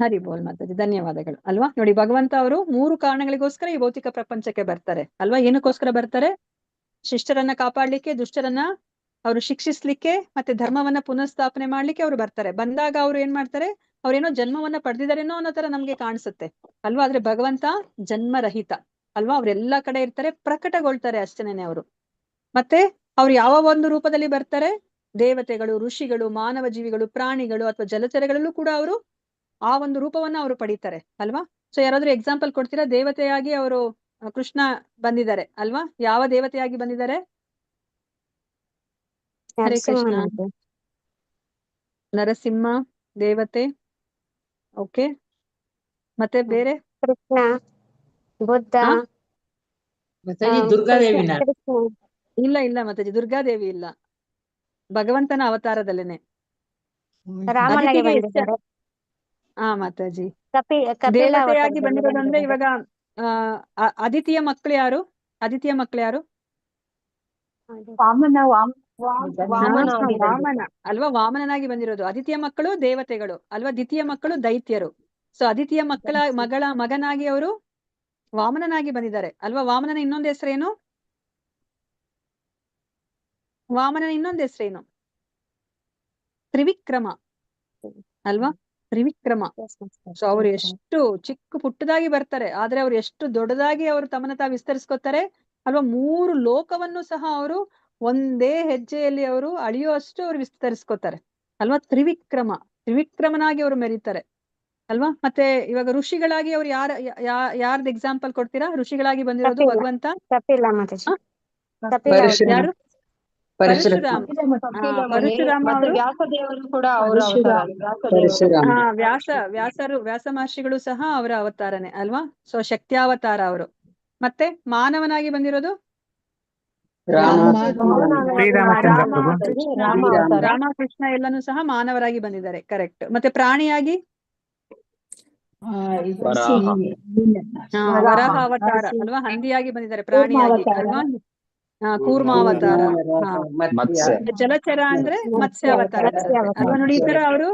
ಹರಿ ಬೋಲ್ ಮಾತಾಜಿ, ಧನ್ಯವಾದಗಳು ಅಲ್ವಾ? ನೋಡಿ, ಭಗವಂತ ಅವರು 3 ಕಾರಣಗಳಿಗೋಸ್ಕರ ಈ ಭೌತಿಕ ಪ್ರಪಂಚಕ್ಕೆ ಬರ್ತಾರೆ ಅಲ್ವಾ? ಏನಕ್ಕೋಸ್ಕರ ಬರ್ತಾರೆ? ಶಿಷ್ಟರನ್ನ ಕಾಪಾಡ್ಲಿಕ್ಕೆ, ದುಷ್ಟರನ್ನ ಅವರು ಶಿಕ್ಷಿಸ್ಲಿಕ್ಕೆ, ಮತ್ತೆ ಧರ್ಮವನ್ನ ಪುನಃಸ್ಥಾಪನೆ ಮಾಡ್ಲಿಕ್ಕೆ ಅವ್ರು ಬರ್ತಾರೆ. ಬಂದಾಗ ಅವ್ರು ಏನ್ ಮಾಡ್ತಾರೆ? ಅವ್ರೇನೋ ಜನ್ಮವನ್ನ ಪಡೆದಿದ್ದಾರೇನೋ ಅನ್ನೋ ತರ ನಮ್ಗೆ ಕಾಣಿಸುತ್ತೆ ಅಲ್ವಾ? ಆದ್ರೆ ಭಗವಂತ ಜನ್ಮರಹಿತ ಅಲ್ವಾ? ಅವ್ರೆಲ್ಲಾ ಕಡೆ ಇರ್ತಾರೆ, ಪ್ರಕಟಗೊಳ್ತಾರೆ ಅಷ್ಟೇನೆ ಅವರು. ಮತ್ತೆ ಅವ್ರು ಯಾವ ಒಂದು ರೂಪದಲ್ಲಿ ಬರ್ತಾರೆ? ದೇವತೆಗಳು, ಋಷಿಗಳು, ಮಾನವ ಜೀವಿಗಳು, ಪ್ರಾಣಿಗಳು ಅಥವಾ ಜಲಚರಗಳಲ್ಲೂ ಕೂಡ ಅವರು ಆ ಒಂದು ರೂಪವನ್ನ ಅವರು ಪಡೀತಾರೆ ಅಲ್ವಾ? ಸೊ ಯಾರಾದ್ರೂ ಎಕ್ಸಾಂಪಲ್ ಕೊಡ್ತೀರಾ? ದೇವತೆಯಾಗಿ ಅವರು ಕೃಷ್ಣ ಬಂದಿದ್ದಾರೆ ಅಲ್ವಾ? ಯಾವ ದೇವತೆಯಾಗಿ ಬಂದಿದ್ದಾರೆ? ಹರೇ ಕೃಷ್ಣ. ನರಸಿಂಹ ದೇವತೆ. ಓಕೆ, ಮತ್ತೆ ಬೇರೆ? ಕೃಷ್ಣ, ಬುದ್ಧ, ದುರ್ಗಾದೇವಿನ ಇಲ್ಲ ಇಲ್ಲ ಮಾತಾಜಿ, ದುರ್ಗಾದೇವಿ ಇಲ್ಲ, ಭಗವಂತನ ಅವತಾರದಲ್ಲೇನೆ. ರಾಮನಿಗೆ ಬಂದಿದ್ದಾರೆ. ಹಾ ಮಾತಾಜಿ, ಕಪಿಲ ದೇವತೆಯಾಗಿ ಬಂದಿರೋದಂದ್ರೆ ಇವಾಗ ಅದಿತಿಯ ಮಕ್ಕಳು ಯಾರು? ಅದಿತಿಯ ಮಕ್ಕಳು ಯಾರು? ವಾಮನ ವಾಮನ ಅಲ್ವಾ? ವಾಮನನಾಗಿ ಬಂದಿರೋದು. ಅದಿತಿಯ ಮಕ್ಕಳು ದೇವತೆಗಳು ಅಲ್ವಾ? ದ್ವಿತೀಯ ಮಕ್ಕಳು ದೈತ್ಯರು. ಸೊ ಅದಿತಿಯ ಮಗನಾಗಿ ಅವರು ವಾಮನನಾಗಿ ಬಂದಿದ್ದಾರೆ ಅಲ್ವಾ? ವಾಮನನ ಇನ್ನೊಂದು ಹೆಸರೇನು? ತ್ರಿವಿಕ್ರಮ ಅಲ್ವಾ? ತ್ರಿವಿಕ್ರಮ. ಸೊ ಅವ್ರು ಎಷ್ಟು ಚಿಕ್ಕ ಪುಟ್ಟದಾಗಿ ಬರ್ತಾರೆ, ಆದ್ರೆ ಅವ್ರು ಎಷ್ಟು ದೊಡ್ಡದಾಗಿ ಅವರು ತಮ್ಮನ್ನ ತಾವು ವಿಸ್ತರಿಸ್ಕೊತಾರೆ ಅಲ್ವಾ? 3 ಲೋಕವನ್ನು ಸಹ ಅವರು ಒಂದೇ ಹೆಜ್ಜೆಯಲ್ಲಿ ಅವರು ಅಳಿಯುವಷ್ಟು ಅವ್ರು ವಿಸ್ತರಿಸ್ಕೊತಾರೆ ಅಲ್ವಾ? ತ್ರಿವಿಕ್ರಮನಾಗಿ ಅವರು ಮೆರೀತಾರೆ ಅಲ್ವಾ? ಮತ್ತೆ ಇವಾಗ ಋಷಿಗಳಾಗಿ ಅವ್ರು ಯಾರ್ದು ಎಕ್ಸಾಂಪಲ್ ಕೊಡ್ತೀರಾ? ಋಷಿಗಳಾಗಿ ಬಂದಿರೋದು ಭಗವಂತ ಯಾರು? ಪರಶುರಾಮ. ಪರಶುರಾಮ ಅವರು ವ್ಯಾಸದೇವರು ಕೂಡ ಅವರ ಅವತಾರ. ವ್ಯಾಸ ಮಹರ್ಷಿಗಳು ಸಹ ಅವರ ಅವತಾರನೆ ಅಲ್ವಾ? ಸೊ ಶಕ್ತ್ಯಾವತಾರ ಅವರು. ಮತ್ತೆ ಮಾನವನಾಗಿ ಬಂದಿರೋದು ರಾಮಕೃಷ್ಣ ಎಲ್ಲಾನು ಸಹ ಮಾನವರಾಗಿ ಬಂದಿದ್ದಾರೆ. ಕರೆಕ್ಟ್. ಮತ್ತೆ ಪ್ರಾಣಿಯಾಗಿ ವರಾಹ ಅವತಾರ ಅಲ್ವಾ? ಹಂದಿಯಾಗಿ ಬಂದಿದ್ದಾರೆ ಪ್ರಾಣಿಯಾಗಿ ಅಲ್ವಾ? ಕೂರ್ಮಾವತಾರ. ಜಲಚರ ಅಂದ್ರೆ ಮತ್ಸ್ಯ ಅವತಾರ ಅಲ್ವಾ? ನೋಡಿ, ಈ ತರ ಅವರು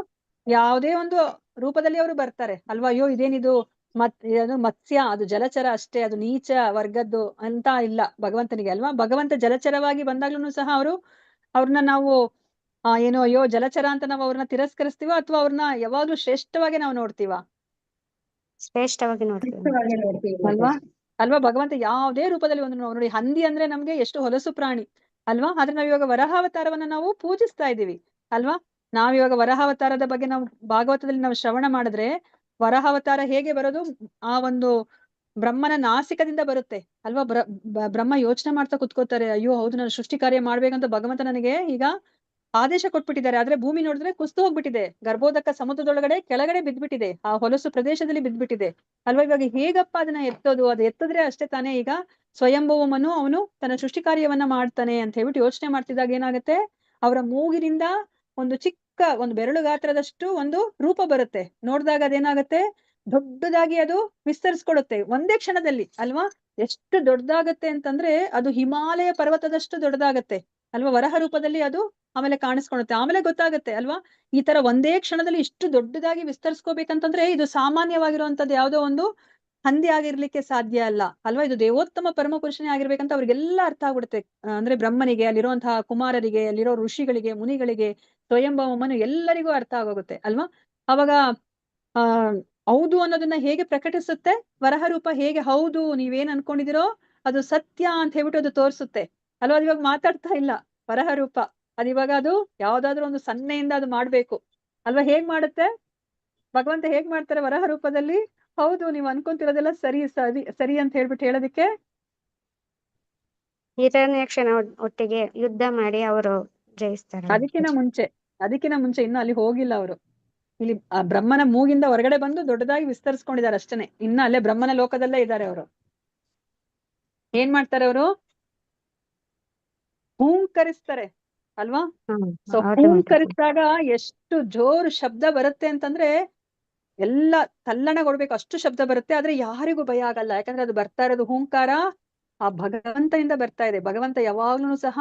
ಯಾವುದೇ ಒಂದು ರೂಪದಲ್ಲಿ ಅವರು ಬರ್ತಾರೆ ಅಲ್ವಾ? ಅಯ್ಯೋ ಇದೇನಿದು ಅದು ಮತ್ಸ್ಯ, ಅದು ಜಲಚರ ಅಷ್ಟೇ, ಅದು ನೀಚ ವರ್ಗದ್ದು ಅಂತ ಇಲ್ಲ ಭಗವಂತನಿಗೆ ಅಲ್ವಾ? ಭಗವಂತ ಜಲಚರವಾಗಿ ಬಂದಾಗ್ಲೂ ಸಹ ಅವ್ರನ್ನ ನಾವು ಏನೋ ಅಯ್ಯೋ ಜಲಚರ ಅಂತ ನಾವು ಅವ್ರನ್ನ ತಿರಸ್ಕರಿಸ್ತೀವ ಅಥವಾ ಅವ್ರನ್ನ ಯಾವಾಗ್ಲೂ ಶ್ರೇಷ್ಠವಾಗಿ ನಾವು ನೋಡ್ತೀವ? ಶ್ರೇಷ್ಠವಾಗಿ ನೋಡ್ತೀವಿ ಅಲ್ವಾ? ಭಗವಂತ ಯಾವುದೇ ರೂಪದಲ್ಲಿ ಒಂದು ನೋಡಿ, ಹಂದಿ ಅಂದ್ರೆ ನಮ್ಗೆ ಎಷ್ಟು ಹೊಲಸು ಪ್ರಾಣಿ ಅಲ್ವಾ? ಆದ್ರೆ ನಾವ್ ಇವಾಗ ವರಾಹಾವತಾರವನ್ನ ನಾವು ಪೂಜಿಸ್ತಾ ಇದೀವಿ ಅಲ್ವಾ? ನಾವಿವಾಗ ವರಾಹಾವತಾರದ ಬಗ್ಗೆ ನಾವು ಭಾಗವತದಲ್ಲಿ ನಾವು ಶ್ರವಣ ಮಾಡಿದ್ರೆ, ವರಾಹಾವತಾರ ಹೇಗೆ ಬರೋದು? ಆ ಒಂದು ಬ್ರಹ್ಮನ ನಾಸಿಕದಿಂದ ಬರುತ್ತೆ ಅಲ್ವಾ? ಬ್ರಹ್ಮ ಯೋಚನೆ ಮಾಡ್ತಾ ಕುತ್ಕೋತಾರೆ, ಅಯ್ಯೋ ಹೌದು, ನಾನು ಸೃಷ್ಟಿ ಕಾರ್ಯ ಮಾಡ್ಬೇಕಂತ ಭಗವಂತ ನನಗೆ ಈಗ ಆದೇಶ ಕೊಟ್ಬಿಟ್ಟಿದ್ದಾರೆ. ಆದ್ರೆ ಭೂಮಿ ನೋಡಿದ್ರೆ ಕುಸಿದು ಹೋಗ್ಬಿಟ್ಟಿದೆ, ಗರ್ಭೋದಕ ಸಮುದ್ರದೊಳಗಡೆ ಕೆಳಗಡೆ ಬಿದ್ದ್ಬಿಟ್ಟಿದೆ, ಆ ಹೊಲಸು ಪ್ರದೇಶದಲ್ಲಿ ಬಿದ್ದ್ಬಿಟ್ಟಿದೆ ಅಲ್ವಾ? ಇವಾಗ ಹೇಗಪ್ಪ ಅದನ್ನ ಎತ್ತೋದು? ಅದು ಎತ್ತಿದ್ರೆ ಅಷ್ಟೇ ತಾನೇ ಈಗ ಸ್ವಯಂಭೂವಮನು ಅವನು ತನ್ನ ಸೃಷ್ಟಿ ಕಾರ್ಯವನ್ನ ಮಾಡ್ತಾನೆ ಅಂತ ಹೇಳ್ಬಿಟ್ಟು ಯೋಚನೆ ಮಾಡ್ತಿದ್ದಾಗ ಏನಾಗುತ್ತೆ? ಅವರ ಮೂಗಿನಿಂದ ಒಂದು ಚಿಕ್ಕ ಒಂದು ಬೆರಳು ಗಾತ್ರದಷ್ಟು ಒಂದು ರೂಪ ಬರುತ್ತೆ. ನೋಡಿದಾಗ ಅದೇನಾಗುತ್ತೆ? ದೊಡ್ಡದಾಗಿ ಅದು ವಿಸ್ತರಿಸ್ಕೊಡುತ್ತೆ ಒಂದೇ ಕ್ಷಣದಲ್ಲಿ ಅಲ್ವಾ? ಎಷ್ಟು ದೊಡ್ಡದಾಗತ್ತೆ ಅಂತಂದ್ರೆ ಅದು ಹಿಮಾಲಯ ಪರ್ವತದಷ್ಟು ದೊಡ್ಡದಾಗತ್ತೆ ಅಲ್ವಾ? ವರಹ ರೂಪದಲ್ಲಿ ಅದು ಆಮೇಲೆ ಕಾಣಿಸ್ಕೊಳುತ್ತೆ. ಆಮೇಲೆ ಗೊತ್ತಾಗತ್ತೆ ಅಲ್ವಾ? ಈ ತರ ಒಂದೇ ಕ್ಷಣದಲ್ಲಿ ಇಷ್ಟು ದೊಡ್ಡದಾಗಿ ವಿಸ್ತರಿಸ್ಕೋಬೇಕಂತಂದ್ರೆ ಇದು ಸಾಮಾನ್ಯವಾಗಿರುವಂತದ್ದು ಯಾವುದೋ ಒಂದು ಹಂದಿ ಆಗಿರ್ಲಿಕ್ಕೆ ಸಾಧ್ಯ ಅಲ್ಲ ಅಲ್ವಾ. ಇದು ದೇವೋತ್ತಮ ಪರಮ ಪುರುಷನೇ ಆಗಿರ್ಬೇಕಂತ ಅವ್ರಿಗೆಲ್ಲ ಅರ್ಥ ಆಗ್ಬಿಡುತ್ತೆ. ಅಂದ್ರೆ ಬ್ರಹ್ಮನಿಗೆ, ಅಲ್ಲಿರುವಂತಹ ಕುಮಾರರಿಗೆ, ಅಲ್ಲಿರೋ ಋಷಿಗಳಿಗೆ, ಮುನಿಗಳಿಗೆ, ಸ್ವಯಂಭವಮನು ಎಲ್ಲರಿಗೂ ಅರ್ಥ ಆಗೋಗುತ್ತೆ ಅಲ್ವಾ. ಅವಾಗ ಆ ಹೌದು ಅನ್ನೋದನ್ನ ಹೇಗೆ ಪ್ರಕಟಿಸುತ್ತೆ ವರಹ ರೂಪ, ಹೇಗೆ ಹೌದು ನೀವೇನ್ ಅನ್ಕೊಂಡಿದಿರೋ ಅದು ಸತ್ಯ ಅಂತ ಹೇಳ್ಬಿಟ್ಟು ಅದು ತೋರಿಸುತ್ತೆ ಅಲ್ವಾ. ಅದು ಇವಾಗ ಮಾತಾಡ್ತಾ ಇಲ್ಲ ವರಹ ರೂಪ, ಅದಿವಾಗ ಅದು ಯಾವ್ದಾದ್ರು ಒಂದು ಸನ್ನೆಯಿಂದ ಅದು ಮಾಡ್ಬೇಕು ಅಲ್ವಾ. ಹೇಗ್ ಮಾಡುತ್ತೆ ಭಗವಂತ, ಹೇಗ್ ಮಾಡ್ತಾರೆ ವರಹ ರೂಪದಲ್ಲಿ? ಹೌದು ನೀವ್ ಅನ್ಕೊಂತಿರೋದೆಲ್ಲ ಸರಿ ಸರಿ ಸರಿ ಅಂತ ಹೇಳ್ಬಿಟ್ಟು ಹೇಳೋದಿಕ್ಕೆ ಹಿರಣ್ಯಾಕ್ಷನ ಒಟ್ಟಿಗೆ ಯುದ್ಧ ಮಾಡಿ ಅವರು ಜಯಿಸ್ತಾರೆ. ಅದಕ್ಕಿನ ಮುಂಚೆ ಇನ್ನು ಅಲ್ಲಿ ಹೋಗಿಲ್ಲ ಅವರು. ಇಲ್ಲಿ ಆ ಬ್ರಹ್ಮನ ಮೂಗಿಂದ ಹೊರಗಡೆ ಬಂದು ದೊಡ್ಡದಾಗಿ ವಿಸ್ತರಿಸ್ಕೊಂಡಿದ್ದಾರೆ ಅಷ್ಟೇನೆ. ಇನ್ನ ಅಲ್ಲೇ ಬ್ರಹ್ಮನ ಲೋಕದಲ್ಲೇ ಇದ್ದಾರೆ ಅವರು. ಏನ್ ಮಾಡ್ತಾರೆ ಅವರು? ಹೂಂಕರಿಸ್ತಾರೆ ಅಲ್ವಾ. ಸೊ ಹೂಂಕರಿಸಿದಾಗ ಎಷ್ಟು ಜೋರು ಶಬ್ದ ಬರುತ್ತೆ ಅಂತಂದ್ರೆ ಎಲ್ಲ ತಲ್ಲಣಗೊಡ್ಬೇಕು, ಅಷ್ಟು ಶಬ್ದ ಬರುತ್ತೆ. ಆದ್ರೆ ಯಾರಿಗೂ ಭಯ ಆಗಲ್ಲ, ಯಾಕಂದ್ರೆ ಅದು ಬರ್ತಾ ಇರೋದು ಹೂಂಕಾರ ಆ ಭಗವಂತನಿಂದ ಬರ್ತಾ ಇದೆ. ಭಗವಂತ ಯಾವಾಗ್ಲೂ ಸಹ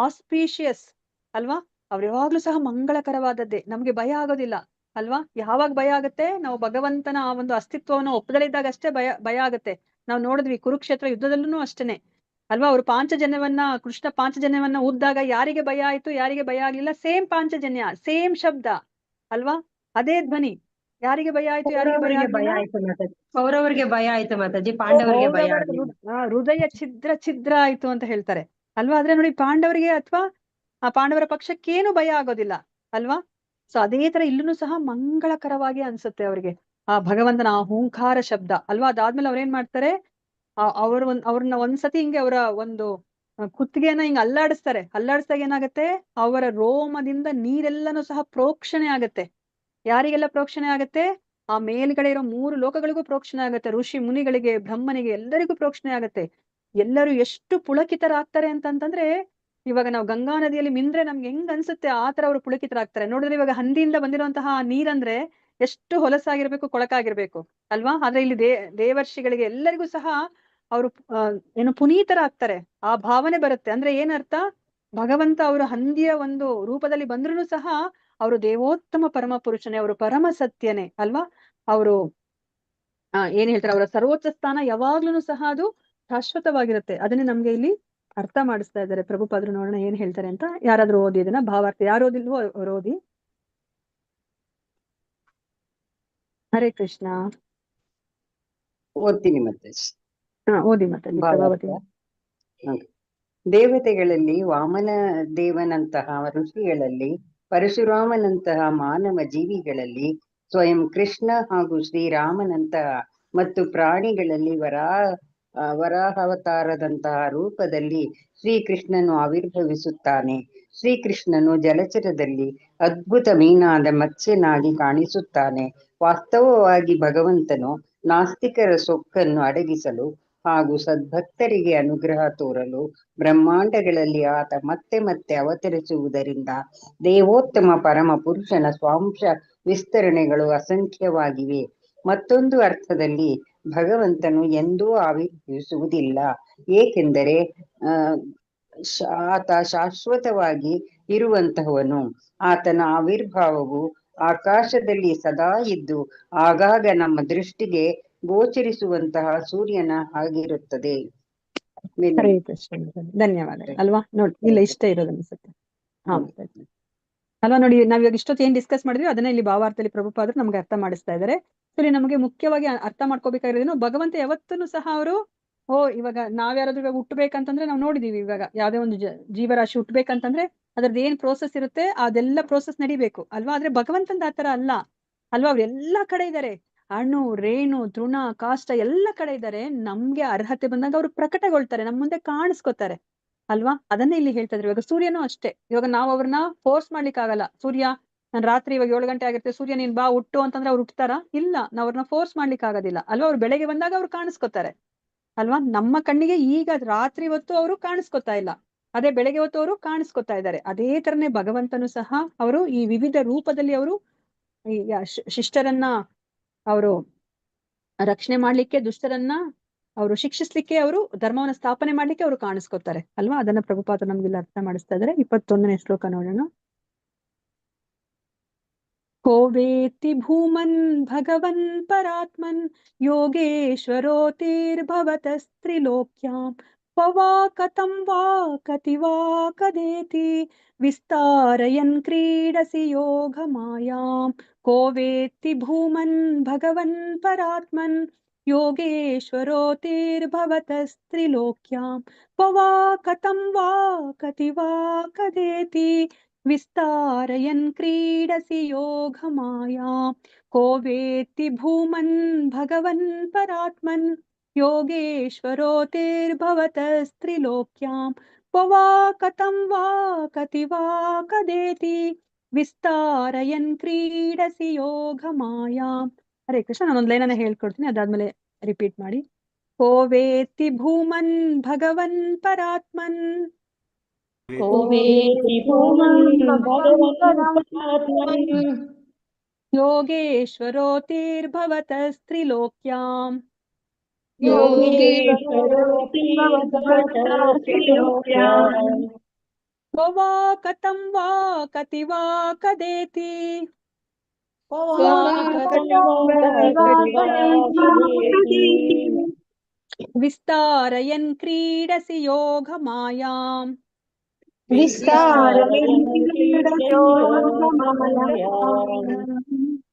ಆಸ್ಪೀಷಿಯಸ್ ಅಲ್ವಾ. ಅವ್ರು ಯಾವಾಗ್ಲೂ ಸಹ ಮಂಗಳಕರವಾದದ್ದೇ, ನಮ್ಗೆ ಭಯ ಆಗೋದಿಲ್ಲ ಅಲ್ವಾ. ಯಾವಾಗ ಭಯ ಆಗುತ್ತೆ? ನಾವು ಭಗವಂತನ ಆ ಒಂದು ಅಸ್ತಿತ್ವವನ್ನು ಒಪ್ಪದಲ್ಲಿದ್ದಾಗ ಅಷ್ಟೇ ಭಯ ಆಗುತ್ತೆ. ನಾವು ನೋಡಿದ್ವಿ ಕುರುಕ್ಷೇತ್ರ ಯುದ್ಧದಲ್ಲೂ ಅಷ್ಟೇನೆ ಅಲ್ವಾ. ಅವ್ರು ಪಾಂಚಜನ್ಯವನ್ನ, ಕೃಷ್ಣ ಪಾಂಚಜನ್ಯವನ್ನ ಊದ್ದಾಗ ಯಾರಿಗೆ ಭಯ ಆಯ್ತು, ಯಾರಿಗೆ ಭಯ ಆಗ್ಲಿಲ್ಲ? ಸೇಮ್ ಪಾಂಚಜನ್ಯ, ಸೇಮ್ ಶಬ್ದ ಅಲ್ವಾ, ಅದೇ ಧ್ವನಿ. ಯಾರಿಗೆ ಭಯ ಆಯ್ತು, ಯಾರಿಗೆ ಭಯ ಭಯ ಆಗ್ಲಿಲ್ಲ? ಆಯ್ತು ಮಾತಾಜಿ, ಕೌರವರಿಗೆ ಭಯ ಆಯ್ತು ಮಾತಾಜಿ, ಪಾಂಡವರಿಗೆ ಭಯ ಆಗ್ಲಿಲ್ಲ. ಹೃದಯ ಛಿದ್ರ ಆಯ್ತು ಅಂತ ಹೇಳ್ತಾರೆ ಅಲ್ವಾ. ಆದ್ರೆ ನೋಡಿ ಪಾಂಡವರಿಗೆ ಅಥವಾ ಆ ಪಾಂಡವರ ಪಕ್ಷಕ್ಕೇನು ಭಯ ಆಗೋದಿಲ್ಲ ಅಲ್ವಾ. ಸೊ ಅದೇ ತರ ಇಲ್ಲೂ ಸಹ ಮಂಗಳಕರವಾಗಿ ಅನ್ಸುತ್ತೆ ಅವ್ರಿಗೆ ಆ ಭಗವಂತನ ಆ ಹೂಂಕಾರ ಶಬ್ದ ಅಲ್ವಾ. ಅದಾದ್ಮೇಲೆ ಅವ್ರೇನ್ ಮಾಡ್ತಾರೆ, ಅವ್ರನ್ನ ಒಂದ್ಸತಿ ಹಿಂಗೆ ಅವರ ಒಂದು ಕುತ್ತಿಗೆಯನ್ನ ಹಿಂಗ ಅಲ್ಲಾಡಿಸ್ದಾಗ ಏನಾಗತ್ತೆ, ಅವರ ರೋಮದಿಂದ ನೀರೆಲ್ಲನೂ ಸಹ ಪ್ರೋಕ್ಷಣೆ ಆಗತ್ತೆ. ಯಾರಿಗೆಲ್ಲ ಪ್ರೋಕ್ಷಣೆ ಆಗತ್ತೆ? ಆ ಮೇಲ್ಗಡೆ ಇರೋ 3 ಲೋಕಗಳಿಗೂ ಪ್ರೋಕ್ಷಣೆ ಆಗತ್ತೆ. ಋಷಿ ಮುನಿಗಳಿಗೆ, ಬ್ರಹ್ಮನಿಗೆ, ಎಲ್ಲರಿಗೂ ಪ್ರೋಕ್ಷಣೆ ಆಗತ್ತೆ. ಎಲ್ಲರೂ ಎಷ್ಟು ಪುಳಕಿತರಾಗ್ತಾರೆ ಅಂತಂದ್ರೆ, ಇವಾಗ ನಾವು ಗಂಗಾ ನದಿಯಲ್ಲಿ ಮಿಂದ್ರೆ ನಮ್ಗೆ ಹೆಂಗ್ ಅನ್ಸುತ್ತೆ ಆ ತರ ಅವರು ಪುಳಕಿತರಾಗ್ತಾರೆ. ನೋಡಿದ್ರೆ ಇವಾಗ ಹಂದಿಯಿಂದ ಬಂದಿರುವಂತಹ ನೀರಂದ್ರೆ ಎಷ್ಟು ಹೊಲಸಾಗಿರ್ಬೇಕು, ಕೊಳಕಾಗಿರ್ಬೇಕು ಅಲ್ವಾ. ಆದ್ರೆ ಇಲ್ಲಿ ದೇವರ್ಷಿಗಳಿಗೆ ಎಲ್ಲರಿಗೂ ಸಹ ಅವರು ಏನು ಪುನೀತರಾಗ್ತಾರೆ, ಆ ಭಾವನೆ ಬರುತ್ತೆ. ಅಂದ್ರೆ ಏನರ್ಥ? ಭಗವಂತ ಅವರು ಹಂದಿಯ ಒಂದು ರೂಪದಲ್ಲಿ ಬಂದ್ರೂ ಸಹ ಅವರು ದೇವೋತ್ತಮ ಪರಮ ಪುರುಷನೇ, ಅವರು ಪರಮ ಸತ್ಯನೇ ಅಲ್ವಾ. ಅವರು ಏನ್ ಹೇಳ್ತಾರೆ, ಅವರ ಸರ್ವೋಚ್ಚ ಸ್ಥಾನ ಯಾವಾಗ್ಲೂ ಸಹ ಅದು ಶಾಶ್ವತವಾಗಿರುತ್ತೆ. ಅದನ್ನೇ ನಮ್ಗೆ ಇಲ್ಲಿ ಅರ್ಥ ಮಾಡಿಸ್ತಾ ಇದ್ದಾರೆ ಪ್ರಭುಪಾದರು. ನೋಡೋಣ ಏನ್ ಹೇಳ್ತಾರೆ ಅಂತ. ಯಾರಾದ್ರೂ ಓದಿ ಇದನ್ನ ಭಾವಾರ್ಥ, ಯಾರು ಓದಿಲ್ವೋ ಅವ್ರು ಓದಿ. ಹರೇ ಕೃಷ್ಣ. ಓದ್ತೀನಿ ಮತ್ತೆ. ಓದಿ ಮತ್ತೆ ಪ್ರಭಾವತಿ. ದೇವತೆಗಳಲ್ಲಿ ವಾಮನ ದೇವನಂತಹ ಋಷಿಗಳಲ್ಲಿ, ಪರಶುರಾಮನಂತಹ ಮಾನವ ಜೀವಿಗಳಲ್ಲಿ, ಸ್ವಯಂ ಕೃಷ್ಣ ಹಾಗೂ ಶ್ರೀರಾಮನಂತಹ ಮತ್ತು ಪ್ರಾಣಿಗಳಲ್ಲಿ ವರಾಹಾವತಾರದಂತಹ ರೂಪದಲ್ಲಿ ಶ್ರೀಕೃಷ್ಣನು ಆವಿರ್ಭವಿಸುತ್ತಾನೆ. ಶ್ರೀಕೃಷ್ಣನು ಜಲಚರದಲ್ಲಿ ಅದ್ಭುತ ಮೀನಾದ ಮತ್ಸ್ಯನಾಗಿ ಕಾಣಿಸುತ್ತಾನೆ. ವಾಸ್ತವವಾಗಿ ಭಗವಂತನು ನಾಸ್ತಿಕರ ಸೊಕ್ಕನ್ನು ಅಡಗಿಸಲು ಹಾಗೂ ಸದ್ಭಕ್ತರಿಗೆ ಅನುಗ್ರಹ ತೋರಲು ಬ್ರಹ್ಮಾಂಡಗಳಲ್ಲಿ ಆತ ಮತ್ತೆ ಮತ್ತೆ ಅವತರಿಸುವುದರಿಂದ ದೇವೋತ್ತಮ ಪರಮ ಪುರುಷನ ಸ್ವಾಂಶ ವಿಸ್ತರಣೆಗಳು ಅಸಂಖ್ಯವಾಗಿವೆ. ಮತ್ತೊಂದು ಅರ್ಥದಲ್ಲಿ ಭಗವಂತನು ಎಂದೂ ಆವಿರ್ಭವಿಸುವುದಿಲ್ಲ, ಏಕೆಂದರೆ ಆತ ಶಾಶ್ವತವಾಗಿ ಇರುವಂತಹವನು. ಆತನ ಆವಿರ್ಭಾವವು ಆಕಾಶದಲ್ಲಿ ಸದಾ ಇದ್ದು ಆಗಾಗ ನಮ್ಮ ದೃಷ್ಟಿಗೆ ಗೋಚರಿಸುವಂತಹ ಸೂರ್ಯನ ಹಾಗಿರುತ್ತದೆ. ಹರೇ ಕೃಷ್ಣ. ಧನ್ಯವಾದ ಅಲ್ವಾ. ನೋಡಿ ಇಲ್ಲ ಇಷ್ಟ ಇರೋದು ಅನ್ಸುತ್ತೆ ಅಲ್ವಾ. ನೋಡಿ ನಾವ್ ಇವಾಗ ಇಷ್ಟೊತ್ತು ಏನ್ ಡಿಸ್ಕಸ್ ಮಾಡಿದ್ವಿ ಅದನ್ನ ಇಲ್ಲಿ ಭಾವಾರ್ಥದಲ್ಲಿ ಪ್ರಭುಪಾದರು ನಮ್ಗೆ ಅರ್ಥ ಮಾಡಿಸ್ತಾ ಇದ್ದಾರೆ. ಸರಿ, ನಮಗೆ ಮುಖ್ಯವಾಗಿ ಅರ್ಥ ಮಾಡ್ಕೋಬೇಕಾಗಿರೋದೇನು, ಭಗವಂತ ಯಾವತ್ತೂ ಸಹ ಅವರು ಇವಾಗ ನಾವ್ಯಾರಾದ್ರೂ ಇವಾಗ ಹುಟ್ಟಬೇಕಂತಂದ್ರೆ ನಾವು ನೋಡಿದೀವಿ, ಇವಾಗ ಯಾವ್ದೇ ಒಂದು ಜೀವರಾಶಿ ಹುಟ್ಟಬೇಕಂತಂದ್ರೆ ಅದ್ರದ್ದು ಏನ್ ಪ್ರೋಸೆಸ್ ಇರುತ್ತೆ ಅದೆಲ್ಲ ಪ್ರೋಸೆಸ್ ನಡಿಬೇಕು ಅಲ್ವಾ. ಆದ್ರೆ ಭಗವಂತಂದ ಆತರ ಅಲ್ಲ ಅಲ್ವಾ. ಅವ್ರು ಎಲ್ಲಾ ಕಡೆ ಇದ್ದಾರೆ, ಅಣು ರೇಣು ತೃಣ ಕಾಷ್ಟ ಎಲ್ಲ ಕಡೆ ಇದ್ದಾರೆ. ನಮ್ಗೆ ಅರ್ಹತೆ ಬಂದಾಗ ಅವ್ರು ಪ್ರಕಟಗೊಳ್ತಾರೆ, ನಮ್ ಮುಂದೆ ಕಾಣಿಸ್ಕೊತಾರೆ ಅಲ್ವಾ. ಅದನ್ನೇ ಇಲ್ಲಿ ಹೇಳ್ತಾ ಇದ್ರು. ಇವಾಗ ಸೂರ್ಯನೂ ಅಷ್ಟೇ, ಇವಾಗ ನಾವ್ ಅವ್ರನ್ನ ಫೋರ್ಸ್ ಮಾಡ್ಲಿಕ್ಕೆ ಆಗಲ್ಲ. ಸೂರ್ಯ ನಾನ್ ರಾತ್ರಿ ಇವಾಗ 7 ಗಂಟೆ ಆಗಿರುತ್ತೆ, ಸೂರ್ಯ ನೀನ್ ಬಾ ಹುಟ್ಟು ಅಂತಂದ್ರೆ ಅವ್ರು ಹುಟ್ಟತಾರ? ಇಲ್ಲ, ನಾವ್ ಅವ್ರನ್ನ ಫೋರ್ಸ್ ಮಾಡ್ಲಿಕ್ಕೆ ಆಗೋದಿಲ್ಲ ಅಲ್ವಾ. ಅವ್ರು ಬೆಳಗ್ಗೆ ಬಂದಾಗ ಅವ್ರು ಕಾಣಿಸ್ಕೊತಾರೆ ಅಲ್ವಾ. ನಮ್ಮ ಕಣ್ಣಿಗೆ ಈಗ ರಾತ್ರಿ ಹೊತ್ತು ಅವರು ಕಾಣಿಸ್ಕೊತಾ ಇಲ್ಲ, ಅದೇ ಬೆಳಗ್ಗೆ ಹೊತ್ತು ಅವರು ಕಾಣಿಸ್ಕೊತಾ ಇದ್ದಾರೆ. ಅದೇ ತರನೇ ಭಗವಂತನು ಸಹ ಅವರು ಈ ವಿವಿಧ ರೂಪದಲ್ಲಿ ಅವರು ಈ ಶಿಷ್ಟರನ್ನ ಅವರು ರಕ್ಷಣೆ ಮಾಡ್ಲಿಕ್ಕೆ, ದುಷ್ಟರನ್ನ ಅವರು ಶಿಕ್ಷಿಸ್ಲಿಕ್ಕೆ, ಅವರು ಧರ್ಮವನ್ನ ಸ್ಥಾಪನೆ ಮಾಡ್ಲಿಕ್ಕೆ ಅವರು ಕಾಣಿಸ್ಕೊತಾರೆ ಅಲ್ವಾ. ಅದನ್ನ ಪ್ರಭುಪಾದ ನಮ್ಗೆಲ್ಲ ಅರ್ಥ ಮಾಡಿಸ್ತಾ ಇದ್ದಾರೆ. 21ನೇ ಶ್ಲೋಕ ನೋಡೋಣ. को वेत्ति भूमन् भगवन् परात्मन् योगेश्वरोतिर्भवतस्त्रिलोक्यां क्व वा कथं वा कति वा कदेति विस्तारयन् क्रीडसि योगमायां को वेत्ति भूमन् भगवन् परात्मन् योगेश्वरोतिर्भवतस्त्रिलोक्यां क्व वा कथं वा कति वा कदेति विस्तारयन् क्रीडसि योगमायां को वेत्ति भूमन् भगवन् परात्मन् योगेश्वरोतिर्भवतस्त्रिलोक्यां क्व वा कथं वा कति वा कदेति ವಿಸ್ತಾರಯನ್ ಕ್ರೀಡಸಿ ಯೋಗ ಮಾಯಾಂ. ಹರೇ ಕೃಷ್ಣ. ನಾನೊಂದು ಲೈನನ್ನ ಹೇಳ್ಕೊಡ್ತೀನಿ, ಅದಾದ್ಮೇಲೆ ರಿಪೀಟ್ ಮಾಡಿ. ಕೋ ವೇತ್ತಿ ಭೂಮನ್ ಭಗವನ್ ಪರಾತ್ಮನ್ ಯೋಗೇಶ್ವರೋತಿರ್ಭವತಸ್ತ್ರಿಲೋಕ್ಯಾಂ ಕ್ವ ವಾ ಕಥಂ ವಾ ಕತಿ ವಾ ಕದೇತಿ ವಿಸ್ತಾರಯನ್ ಕ್ರೀಡಸಿ ಯೋಗ ಮಾಯಾಂ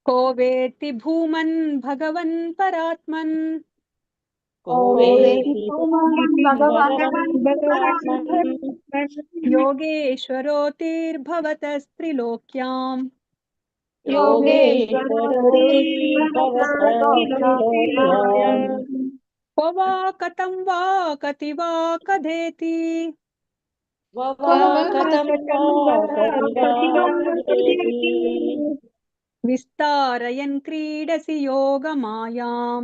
ಕೋ ವೇತ್ತಿ ಭೂಮನ್ ಭಗವನ್ ಪರಾತ್ಮನ್ ಯೋಗೇಶ್ವರೋತಿರ್ಭವತಸ್ತ್ರಿಲೋಕ್ಯಾಂ ಕ್ವ ವಾ ಕಥಂ ವಾ ಕತಿ ವಾ ಕದೇತಿ ವಿಸ್ತಾರಯನ್ ಕ್ರೀಡಸಿ ಯೋಗ ಮಾಯಾಂ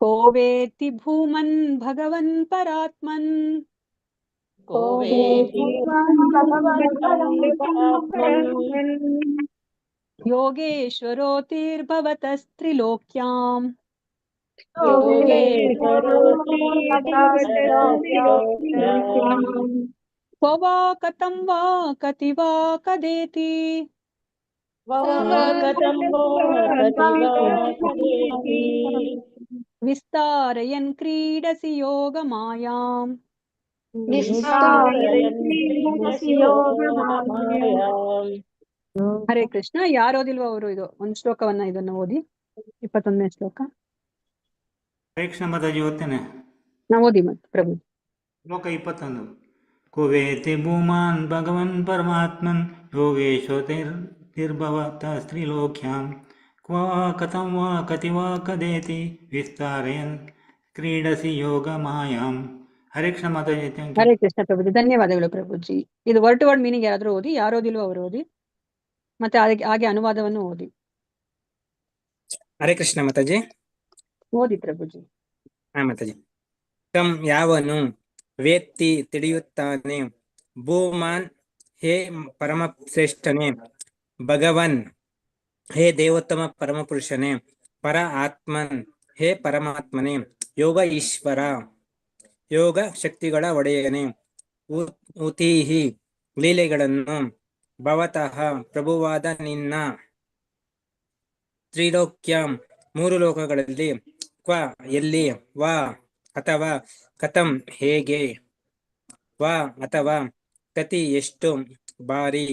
ಕೋ ವೇತ್ತಿ ಭೂಮನ್ ಭಗವನ್ ಪರಾತ್ಮನ್ ಯೋಗೇಶ್ವರೋತಿರ್ಭವತಸ್ತ್ರಿಲೋಕ್ಯಾಂ ಕ್ವ ವಾ ಕಥಂ ವಾ ಕತಿ ವಾ ಕದೇತಿ ವಿಸ್ತಾರಯನ್ ಕ್ರೀಡಸಿ ಯೋಗ ಮಾಯಾಂ ಹರೇ ಕೃಷ್ಣ. ಯಾರು ಓದಿಲ್ವ ಅವರು ಇದು ಒಂದು ಶ್ಲೋಕವನ್ನ ಇದನ್ನ ಓದಿ, 21ನೇ ಶ್ಲೋಕ. ಹರೇ ಕೃಷ್ಣ ಮಾತಾಜಿ ಓದ್ತೇನೆ. ನಾ ಓದಿ ಮತ್ತೆ ಪ್ರಭು. ಶ್ಲೋಕ 21. ಕುವೇತಿ ಭೂಮಾನ್ ಭಗವನ್ ಪರಮಾತ್ಮನ್ ಯೋಗೇಶ್ವರೋತಿರ್ಭವತಸ್ತ್ರಿಲೋಕ್ಯಾಂ ಕ್ವ ವಾ ಕಥಂ ವಾ ಕತಿ ವಾ ಕದೇತಿ ವಿಸ್ತಾರಯನ್ ಕ್ರೀಡಸಿ ಯೋಗ ಮಾಯಾಂ. ಹರೇ ಕೃಷ್ಣ ಮಾತಾಜಿ. ಹರೇ ಕೃಷ್ಣ ಪ್ರಭುಜಿ. ಧನ್ಯವಾದಗಳು ಪ್ರಭುಜಿ. ಇದು ವರ್ಡ್ ಟು ವರ್ಡ್ ಮೀನಿಂಗ್ ಯಾರಾದ್ರೂ ಓದಿ, ಯಾರು ಓದಿಲ್ವೋ ಅವರು ಓದಿ, ಮತ್ತೆ ಹಾಗೆ ಅನುವಾದವನ್ನು ಓದಿ. ಹರೇ ಕೃಷ್ಣ ಮಾತಾಜಿ. ಓದಿ ಪ್ರಭುಜಿ. ಹಾ ಮಾತಾಜಿ. ಕಂ ಯಾವನು ವೇತ್ತಿ ತಿಳಿಯುತ್ತಾನೆ, ಭೂಮಾನ್ ಹೇ ಪರಮ ಶ್ರೇಷ್ಠನೇ, ಭಗವನ್ ಹೇ ದೇವೋತ್ತಮ ಪರಮಪುರುಷನೇ, ಪರ ಆತ್ಮನ್ ಹೇ ಪರಮಾತ್ಮನೇ, ಯೋಗ ಈಶ್ವರ ಯೋಗ ಶಕ್ತಿಗಳ ಒಡೆಯನೇ, ಉತೀಹಿ ಲೀಲೆಗಳನ್ನು ಭವತಃ ಪ್ರಭುವಾದ ನಿನ್ನ, ತ್ರಿಲೋಕ್ಯಂ ಮೂರು ಲೋಕಗಳಲ್ಲಿ, ಕ್ವ ಎಲ್ಲಿ, ವಾ ಅಥವಾ ಕಥಂ ಹೇಗೆ, ವಾ ಅಥವಾ ಕತಿ ಎಷ್ಟು ಬಾರಿ,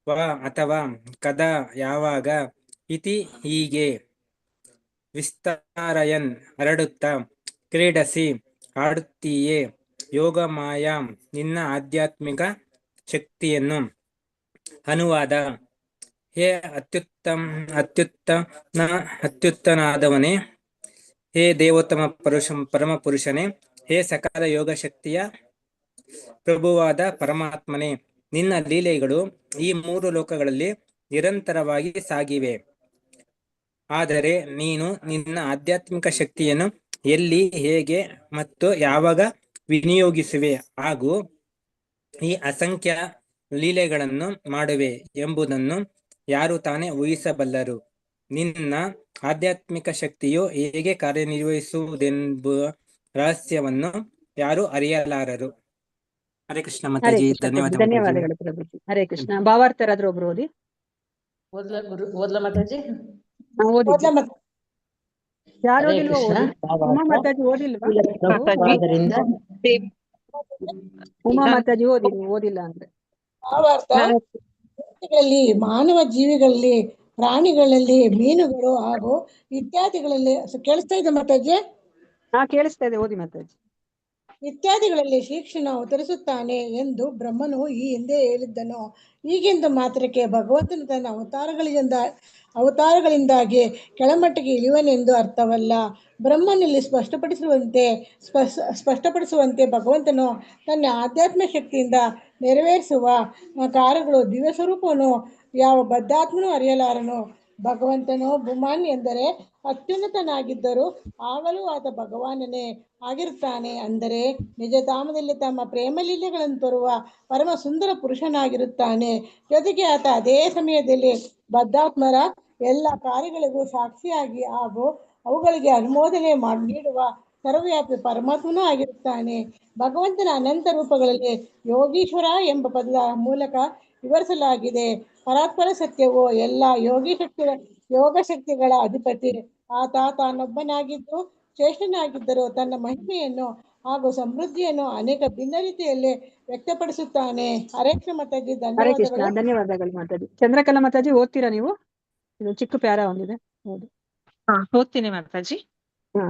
ವಾ ಅಥವಾ ಕದಾ ಯಾವಾಗ, ಇತಿ ಹೀಗೆ, ವಿಸ್ತಾರಯನ್ ಹರಡುತ್ತಾ, ಕ್ರೀಡಸಿ ಆಡುತ್ತೀಯೇ, ಯೋಗ ಮಾಯಾಂ ನಿನ್ನ ಆಧ್ಯಾತ್ಮಿಕ ಶಕ್ತಿಯನ್ನು. ಅನುವಾದ. ಹೇ ಅತ್ಯುತ್ತನಾದವನೇ, ಹೇ ದೇವೋತ್ತಮ ಪರಮಪುರುಷನೇ, ಹೇ ಸಕಲ ಯೋಗ ಶಕ್ತಿಯ ಪ್ರಭುವಾದ ಪರಮಾತ್ಮನೇ, ನಿನ್ನ ಲೀಲೆಗಳು ಈ ಮೂರು ಲೋಕಗಳಲ್ಲಿ ನಿರಂತರವಾಗಿ ಸಾಗಿವೆ. ಆದರೆ ನೀನು ನಿನ್ನ ಆಧ್ಯಾತ್ಮಿಕ ಶಕ್ತಿಯನ್ನು ಎಲ್ಲಿ, ಹೇಗೆ ಮತ್ತು ಯಾವಾಗ ವಿನಿಯೋಗಿಸುವೆ ಹಾಗೂ ಈ ಅಸಂಖ್ಯ ಲೀಲೆಗಳನ್ನು ಮಾಡುವೆ ಎಂಬುದನ್ನು ಯಾರು ತಾನೇ ಊಹಿಸಬಲ್ಲರು. ನಿನ್ನ ಆಧ್ಯಾತ್ಮಿಕ ಶಕ್ತಿಯು ಹೇಗೆ ಕಾರ್ಯನಿರ್ವಹಿಸುವುದೆಂಬ ರಹಸ್ಯವನ್ನು ಯಾರು ಅರಿಯಲಾರರು. ಹರೇ ಕೃಷ್ಣ ಹರೇ ಮಾತಾಜಿ, ಕೃಷ್ಣ ಧನ್ಯವಾದ ಪ್ರಭುಜಿ, ಮಾತಾಜಿ. ಧನ್ಯವಾದಗಳು ಪ್ರಭುಜಿ. ಹರೇ ಕೃಷ್ಣ. ಭಾವಾರ್ಥ ಯಾರಾದ್ರೂ ಒಬ್ರು ಓದಿ. ಓದ್ಲಾ ಮಾತಾಜಿ? ಓದಿದ್ದೆ. ಯಾರು ಹರೇ ಓದಿಲ್ವಾ? ಕೃಷ್ಣ. ಓದಿ. ಉಮಾ ಮಾತಾಜಿ ಓದಿಲ್ವಾ? ಆದ್ದರಿಂದ ಉಮಾ ಮಾತಾಜಿ ಓದಿ, ನೀವು ಓದಿಲ್ಲ ಅಂದ್ರೆ. ಭಾವಾರ್ಥ ವ್ಯಕ್ತಿಗಳಲ್ಲಿ, ಮಾನವ ಜೀವಿಗಳಲ್ಲಿ, ಪ್ರಾಣಿಗಳಲ್ಲಿ, ಮೀನುಗಳು ಹಾಗೂ ಇತ್ಯಾದಿಗಳಲ್ಲಿ ಕೇಳಿಸ್ತಾ ಇದೆ ಮಾತಾಜಿ? ಹಾ ಕೇಳಿಸ್ತಾ ಇದೆ, ಓದಿ ಮಾತಾಜಿ. ಇತ್ಯಾದಿಗಳಲ್ಲಿ ಶ್ರೀಕೃಷ್ಣನು ಅವತರಿಸುತ್ತಾನೆ ಎಂದು ಬ್ರಹ್ಮನು ಈ ಹಿಂದೆ ಹೇಳಿದ್ದನು. ಹೀಗೆಂದು ಮಾತ್ರಕ್ಕೆ ಭಗವಂತನು ತನ್ನ ಅವತಾರಗಳಿಂದಾಗಿ ಕೆಳಮಟ್ಟಿಗೆ ಇಳಿಯುವನೆಂದು ಅರ್ಥವಲ್ಲ. ಬ್ರಹ್ಮನಲ್ಲಿ ಸ್ಪಷ್ಟಪಡಿಸುವಂತೆ ಭಗವಂತನು ತನ್ನ ಆಧ್ಯಾತ್ಮ ಶಕ್ತಿಯಿಂದ ನೆರವೇರಿಸುವ ಕಾರ್ಯಗಳು ದಿವ್ಯ ಸ್ವರೂಪವನ್ನು ಯಾವ ಬದ್ಧಾತ್ಮನೂ ಅರಿಯಲಾರನು. ಭಗವಂತನು ಭೂಮಾನ್ ಎಂದರೆ ಅತ್ಯುನ್ನತನಾಗಿದ್ದರೂ ಆಗಲೂ ಆತ ಭಗವಾನನೇ ಆಗಿರುತ್ತಾನೆ. ಅಂದರೆ ನಿಜಧಾಮದಲ್ಲಿ ತಮ್ಮ ಪ್ರೇಮಲೀಲೆಗಳನ್ನು ತೋರುವ ಪರಮ ಸುಂದರ ಪುರುಷನಾಗಿರುತ್ತಾನೆ. ಜೊತೆಗೆ ಆತ ಅದೇ ಸಮಯದಲ್ಲಿ ಬದ್ಧಾತ್ಮರ ಎಲ್ಲ ಕಾರ್ಯಗಳಿಗೂ ಸಾಕ್ಷಿಯಾಗಿ ಹಾಗೂ ಅವುಗಳಿಗೆ ಅನುಮೋದನೆ ನೀಡುವ ಸರ್ವವ್ಯಾಪಿ ಪರಮಾತ್ಮನೂ ಆಗಿರುತ್ತಾನೆ. ಭಗವಂತನ ಅನಂತ ರೂಪಗಳಲ್ಲಿ ಯೋಗೀಶ್ವರ ಎಂಬ ಪದದ ಮೂಲಕ ವಿವರಿಸಲಾಗಿದೆ. ಪರಾತ್ಪರ ಸತ್ಯವು ಎಲ್ಲ ಯೋಗ ಶಕ್ತಿಗಳ ಅಧಿಪತಿ. ಆತ ತಾನೊಬ್ಬನಾಗಿದ್ದು ಶ್ರೇಷ್ಠನಾಗಿದ್ದರೂ ತನ್ನ ಮಹಿಮೆಯನ್ನು ಹಾಗೂ ಸಮೃದ್ಧಿಯನ್ನು ಅನೇಕ ಭಿನ್ನ ರೀತಿಯಲ್ಲಿ ವ್ಯಕ್ತಪಡಿಸುತ್ತಾನೆ. ಹರೇ ಕೃಷ್ಣ ಮಾತಾಜಿ, ಹರೇ ಕೃಷ್ಣ, ಧನ್ಯವಾದಗಳು. ಧನ್ಯವಾದಗಳು ಮಾತಾಜಿ. ಚಂದ್ರಕಲಾ ಮಾತಾಜಿ ಓದ್ತೀರಾ ನೀವು? ಇದು ಚಿಕ್ಕ ಪ್ಯಾರ ಒಂದಿದೆ, ಹೌದು. ಓದ್ತೀನಿ ಮಾತಾಜಿ. ಹಾ.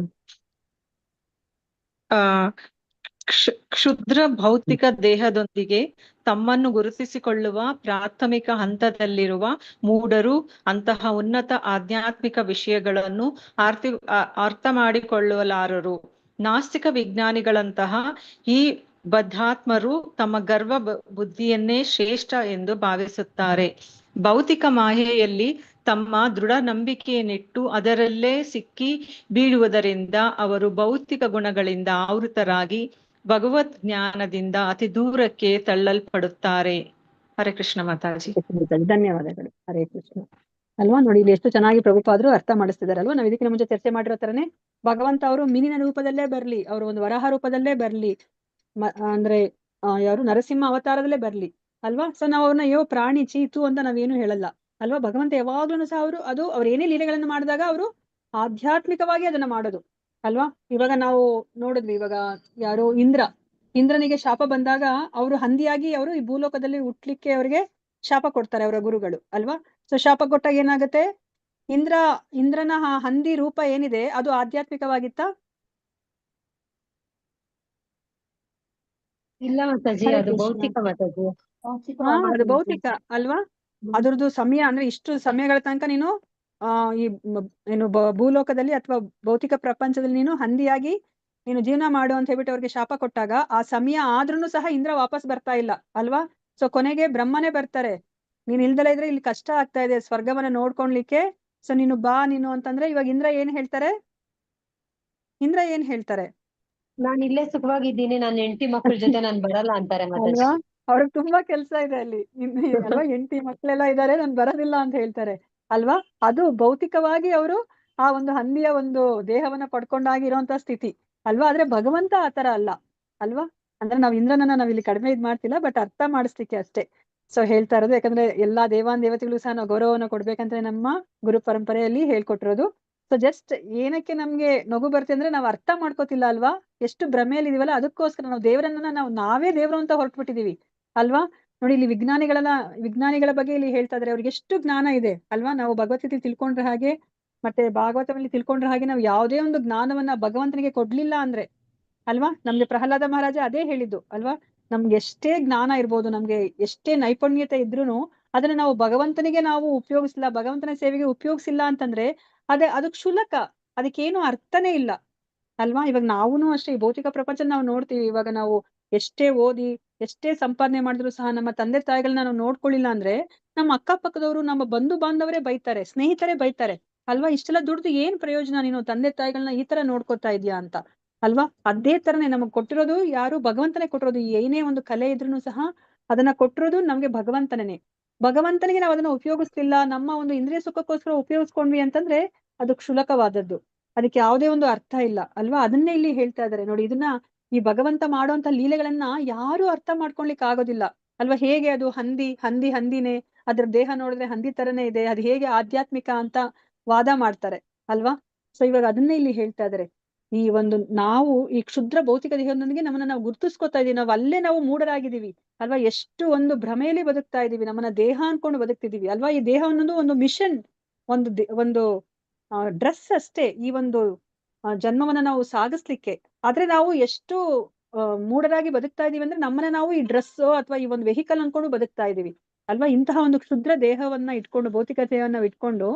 ಕ್ಷುದ್ರ ಭೌತಿಕ ದೇಹದೊಂದಿಗೆ ತಮ್ಮನ್ನು ಗುರುತಿಸಿಕೊಳ್ಳುವ ಪ್ರಾಥಮಿಕ ಹಂತದಲ್ಲಿರುವ ಮೂಢರು ಅಂತಹ ಉನ್ನತ ಆಧ್ಯಾತ್ಮಿಕ ವಿಷಯಗಳನ್ನು ಅರ್ಥ ಮಾಡಿಕೊಳ್ಳಲಾರರು. ನಾಸ್ತಿಕ ವಿಜ್ಞಾನಿಗಳಂತಹ ಈ ಬದ್ಧಾತ್ಮರು ತಮ್ಮ ಗರ್ವ ಬುದ್ಧಿಯನ್ನೇ ಶ್ರೇಷ್ಠ ಎಂದು ಭಾವಿಸುತ್ತಾರೆ. ಭೌತಿಕ ಮಾಯೆಯಲ್ಲಿ ತಮ್ಮ ದೃಢ ನಂಬಿಕೆಯನ್ನಿಟ್ಟು ಅದರಲ್ಲೇ ಸಿಕ್ಕಿ ಬೀಳುವುದರಿಂದ ಅವರು ಭೌತಿಕ ಗುಣಗಳಿಂದ ಆವೃತರಾಗಿ ಭಗವತ್ ಜ್ಞಾನದಿಂದ ಅತಿ ದೂರಕ್ಕೆ ತಳ್ಳಲ್ಪಡುತ್ತಾರೆ. ಹರೇ ಕೃಷ್ಣ ಮಾತಾಜಿ. ಧನ್ಯವಾದಗಳು. ಹರೇ ಕೃಷ್ಣ. ಅಲ್ವಾ, ನೋಡಿ ಇಲ್ಲಿ ಎಷ್ಟು ಚೆನ್ನಾಗಿ ಪ್ರಭುಪಾದರು ಅರ್ಥ ಮಾಡಿಸ್ತಿದಾರಲ್ವಾ. ನಾವು ಇದಕ್ಕಿಂತ ಮುಂಚೆ ಚರ್ಚೆ ಮಾಡಿರೋ ತರನೇ ಭಗವಂತ ಅವರು ಮೀನಿನ ರೂಪದಲ್ಲೇ ಬರ್ಲಿ, ಅವರು ಒಂದು ವರಾಹ ರೂಪದಲ್ಲೇ ಬರ್ಲಿ, ಅಂದ್ರೆ ಯಾರು ನರಸಿಂಹ ಅವತಾರದಲ್ಲೇ ಬರ್ಲಿ ಅಲ್ವಾ. ಸೊ ನಾವು ಅವ್ರನ್ನ ಪ್ರಾಣಿ ಚೀತು ಅಂತ ನಾವೇನು ಹೇಳಲ್ಲ ಅಲ್ವಾ. ಭಗವಂತ ಯಾವಾಗ್ಲೂ ಸಹ ಅವ್ರು ಏನೇ ಲೀಲೆಗಳನ್ನು ಮಾಡಿದಾಗ ಅವರು ಆಧ್ಯಾತ್ಮಿಕವಾಗಿ ಅದನ್ನ ಮಾಡೋದು ಅಲ್ವಾ. ಇವಾಗ ನಾವು ನೋಡಿದ್ವಿ, ಇವಾಗ ಯಾರು ಇಂದ್ರನಿಗೆ ಶಾಪ ಬಂದಾಗ ಅವರು ಹಂದಿಯಾಗಿ ಅವರು ಈ ಭೂಲೋಕದಲ್ಲಿ ಹುಟ್ಲಿಕ್ಕೆ ಅವರಿಗೆ ಶಾಪ ಕೊಡ್ತಾರೆ ಅವರ ಗುರುಗಳು ಅಲ್ವಾ. ಸೊ ಶಾಪ ಕೊಟ್ಟಾಗ ಏನಾಗುತ್ತೆ, ಇಂದ್ರನ ಹಂದಿ ರೂಪ ಏನಿದೆ ಅದು ಆಧ್ಯಾತ್ಮಿಕವಾಗಿತ್ತ? ಇಲ್ಲ ಮಾತಾಜಿ, ಅದು ಭೌತಿಕ ಮಾತಾಜಿ. ಅದು ಭೌತಿಕ ಅಲ್ವಾ. ಅದ್ರದ್ದು ಸಮಯ ಅಂದ್ರೆ ಇಷ್ಟು ಸಮಯಗಳ ತನಕ ನೀನು ಈ ಏನು ಭೂಲೋಕದಲ್ಲಿ ಅಥವಾ ಭೌತಿಕ ಪ್ರಪಂಚದಲ್ಲಿ ನೀನು ಹಂದಿಯಾಗಿ ನೀನು ಜೀವನ ಮಾಡು ಅಂತ ಹೇಳ್ಬಿಟ್ಟು ಅವ್ರಿಗೆ ಶಾಪ ಕೊಟ್ಟಾಗ ಆ ಸಮಯ ಆದ್ರೂ ಸಹ ಇಂದ್ರ ವಾಪಸ್ ಬರ್ತಾ ಇಲ್ಲ ಅಲ್ವಾ. ಸೊ ಕೊನೆಗೆ ಬ್ರಹ್ಮನೇ ಬರ್ತಾರೆ, ನೀನ್ ಇಲ್ದಲೇ ಇದ್ರೆ ಇಲ್ಲಿ ಕಷ್ಟ ಆಗ್ತಾ ಇದೆ ಸ್ವರ್ಗವನ್ನ ನೋಡ್ಕೊಳ್ಲಿಕ್ಕೆ, ಸೊ ನೀನು ಬಾ ನೀನು ಅಂತಂದ್ರೆ ಇವಾಗ ಇಂದ್ರ ಏನ್ ಹೇಳ್ತಾರೆ? ನಾನು ಇಲ್ಲೇ ಸುಖವಾಗಿದ್ದೀನಿ, ನನ್ನ ಹೆಂಡತಿ ಮಕ್ಕಳ ಜೊತೆ ನಾನು ಬರಲ್ಲ ಅಂತಾರೆ ಮಾತಾಜಿ. ಅಲ್ವಾ, ಅವ್ರಿಗೆ ತುಂಬಾ ಕೆಲ್ಸ ಇದೆ ಅಲ್ಲಿ ಅಲ್ವಾ, ಹೆಂಡತಿ ಮಕ್ಳೆಲ್ಲ ಇದಾರೆ, ನಾನ್ ಬರೋದಿಲ್ಲ ಅಂತ ಹೇಳ್ತಾರೆ ಅಲ್ವಾ. ಅದು ಭೌತಿಕವಾಗಿ ಅವರು ಆ ಒಂದು ಹಂದಿಯ ಒಂದು ದೇಹವನ್ನ ಪಡ್ಕೊಂಡಾಗಿರೋಂತ ಸ್ಥಿತಿ ಅಲ್ವಾ. ಆದ್ರೆ ಭಗವಂತ ಆತರ ಅಲ್ಲ ಅಲ್ವಾ. ಅಂದ್ರೆ ನಾವ್ ಇಂದ್ರನನ್ನ ನಾವ್ ಇಲ್ಲಿ ಕಡಿಮೆ ಮಾಡ್ತಿಲ್ಲ, ಬಟ್ ಅರ್ಥ ಮಾಡಿಸ್ಲಿಕ್ಕೆ ಅಷ್ಟೇ ಸೊ ಹೇಳ್ತಾ ಇರೋದು. ಯಾಕಂದ್ರೆ ಎಲ್ಲಾ ದೇವತೆಗಳು ಸಹ ನಾವು ಗೌರವನ ಕೊಡ್ಬೇಕಂತ ನಮ್ಮ ಗುರು ಪರಂಪರೆಯಲ್ಲಿ ಹೇಳ್ಕೊಟ್ಟಿರೋದು. ಸೊ ಜಸ್ಟ್ ಏನಕ್ಕೆ ನಮ್ಗೆ ನಗು ಬರ್ತೆ ಅಂದ್ರೆ ನಾವು ಅರ್ಥ ಮಾಡ್ಕೋತಿಲ್ಲ ಅಲ್ವಾ, ಎಷ್ಟು ಭ್ರಮೆಯಲ್ಲಿ ಇದೀವಲ್ಲ, ಅದಕ್ಕೋಸ್ಕರ ನಾವು ದೇವರನ್ನ ನಾವೇ ದೇವರು ಅಂತ ಹೊರಟ್ಬಿಟ್ಟಿದೀವಿ ಅಲ್ವಾ. ನೋಡಿ ಇಲ್ಲಿ ವಿಜ್ಞಾನಿಗಳ ಬಗ್ಗೆ ಇಲ್ಲಿ ಹೇಳ್ತಾ ಇದಾರೆ, ಅವ್ರಿಗೆ ಎಷ್ಟು ಜ್ಞಾನ ಇದೆ ಅಲ್ವಾ. ನಾವು ಭಗವದ್ಗೀತೆ ತಿಳ್ಕೊಂಡ್ರ ಹಾಗೆ ಮತ್ತೆ ಭಾಗವತದಲ್ಲಿ ತಿಳ್ಕೊಂಡ್ರ ಹಾಗೆ ನಾವು ಯಾವುದೇ ಒಂದು ಜ್ಞಾನವನ್ನ ಭಗವಂತನಿಗೆ ಕೊಡ್ಲಿಲ್ಲ ಅಂದ್ರೆ ಅಲ್ವಾ. ನಮ್ಗೆ ಪ್ರಹ್ಲಾದ ಮಹಾರಾಜ ಅದೇ ಹೇಳಿದ್ದು ಅಲ್ವಾ, ನಮ್ಗೆ ಎಷ್ಟೇ ಜ್ಞಾನ ಇರ್ಬೋದು, ನಮ್ಗೆ ಎಷ್ಟೇ ನೈಪುಣ್ಯತೆ ಇದ್ರೂನು ಅದನ್ನ ನಾವು ಭಗವಂತನಿಗೆ ನಾವು ಉಪಯೋಗಿಸಿಲ್ಲ, ಭಗವಂತನ ಸೇವೆಗೆ ಉಪಯೋಗಿಸಿಲ್ಲ ಅಂತಂದ್ರೆ ಅದು ಕ್ಷುಲ್ಲಕ, ಅದಕ್ಕೇನು ಅರ್ಥನೇ ಇಲ್ಲ ಅಲ್ವಾ. ಇವಾಗ ನಾವೂನು ಅಷ್ಟೇ ಈ ಭೌತಿಕ ಪ್ರಪಂಚ ನಾವು ನೋಡ್ತೀವಿ. ಇವಾಗ ನಾವು ಎಷ್ಟೇ ಓದಿ ಎಷ್ಟೇ ಸಂಪಾದನೆ ಮಾಡಿದ್ರು ಸಹ ನಮ್ಮ ತಂದೆ ತಾಯಿಗಳನ್ನ ನಾವು ನೋಡ್ಕೊಳ್ಳಿಲ್ಲ ಅಂದ್ರೆ ನಮ್ಮ ಅಕ್ಕಪಕ್ಕದವರು, ನಮ್ಮ ಬಂಧು ಬಾಂಧವರೇ ಬೈತಾರೆ, ಸ್ನೇಹಿತರೇ ಬೈತಾರೆ ಅಲ್ವಾ. ಇಷ್ಟೆಲ್ಲ ದುಡ್ದು ಏನ್ ಪ್ರಯೋಜನ, ನೀನು ತಂದೆ ತಾಯಿಗಳನ್ನ ಈ ತರ ನೋಡ್ಕೊತಾ ಇದೀಯಾ ಅಂತ ಅಲ್ವಾ. ಅದೇ ತರನೇ ನಮಗ್ ಕೊಟ್ಟಿರೋದು ಯಾರು, ಭಗವಂತನೇ ಕೊಟ್ಟಿರೋದು. ಏನೇ ಒಂದು ಕಲೆ ಇದ್ರೂ ಸಹ ಅದನ್ನ ಕೊಟ್ಟಿರೋದು ನಮ್ಗೆ ಭಗವಂತನಿಗೆ ನಾವು ಅದನ್ನ ಉಪಯೋಗಿಸ್ತಿಲ್ಲ, ನಮ್ಮ ಒಂದು ಇಂದ್ರಿಯ ಸುಖಕ್ಕೋಸ್ಕರ ಉಪಯೋಗಿಸ್ಕೊಂಡ್ವಿ ಅಂತಂದ್ರೆ ಅದು ಕ್ಷುಲ್ಲಕವಾದದ್ದು, ಅದಕ್ಕೆ ಯಾವುದೇ ಒಂದು ಅರ್ಥ ಇಲ್ಲ ಅಲ್ವಾ. ಅದನ್ನೇ ಇಲ್ಲಿ ಹೇಳ್ತಾ ಇದಾರೆ ನೋಡಿ. ಇದನ್ನ ಈ ಭಗವಂತ ಮಾಡುವಂತ ಲೀಲೆಗಳನ್ನ ಯಾರು ಅರ್ಥ ಮಾಡ್ಕೊಳ್ಲಿಕ್ಕೆ ಆಗೋದಿಲ್ಲ ಅಲ್ವಾ. ಹೇಗೆ ಅದು ಹಂದಿನೇ, ಅದ್ರ ದೇಹ ನೋಡಿದ್ರೆ ಹಂದಿ ತರನೇ ಇದೆ, ಅದು ಹೇಗೆ ಆಧ್ಯಾತ್ಮಿಕ ಅಂತ ವಾದ ಮಾಡ್ತಾರೆ ಅಲ್ವಾ. ಸೊ ಇವಾಗ ಅದನ್ನೇ ಇಲ್ಲಿ ಹೇಳ್ತಾ ಇದಾರೆ. ಈ ಒಂದು ನಾವು ಈ ಕ್ಷುದ್ರ ಭೌತಿಕ ದೇಹದೊಂದಿಗೆ ನಮ್ಮನ್ನ ನಾವು ಗುರುತಿಸ್ಕೊತಾ ಇದೀವಿ, ನಾವು ಅಲ್ಲೇ ನಾವು ಮೂಢರಾಗಿದ್ದೀವಿ ಅಲ್ವಾ. ಎಷ್ಟು ಒಂದು ಭ್ರಮೆಯಲ್ಲಿ ಬದುಕ್ತಾ ಇದೀವಿ, ನಮ್ಮನ್ನ ದೇಹ ಅನ್ಕೊಂಡು ಬದುಕ್ತಿದೀವಿ ಅಲ್ವಾ. ಈ ದೇಹ ಅನ್ನೋದು ಒಂದು ಮಿಷನ್, ಒಂದು ಡ್ರೆಸ್ ಅಷ್ಟೇ ಈ ಒಂದು ಜನ್ಮವನ್ನ ನಾವು ಸಾಗಿಸ್ಲಿಕ್ಕೆ. ಆದ್ರೆ ನಾವು ಎಷ್ಟು ಮೂಢರಾಗಿ ಬದುಕ್ತಾ ಇದೀವಿ ಅಂದ್ರೆ ನಮ್ಮನ್ನ ನಾವು ಈ ಡ್ರೆಸ್ ಅಥವಾ ಈ ಒಂದು ವೆಹಿಕಲ್ ಅನ್ಕೊಂಡು ಬದುಕ್ತಾ ಇದೀವಿ ಅಲ್ವಾ. ಇಂತಹ ಒಂದು ಕ್ಷುದ್ರ ದೇಹವನ್ನ ಇಟ್ಕೊಂಡು, ಭೌತಿಕ ದೇಹವನ್ನ ಇಟ್ಕೊಂಡು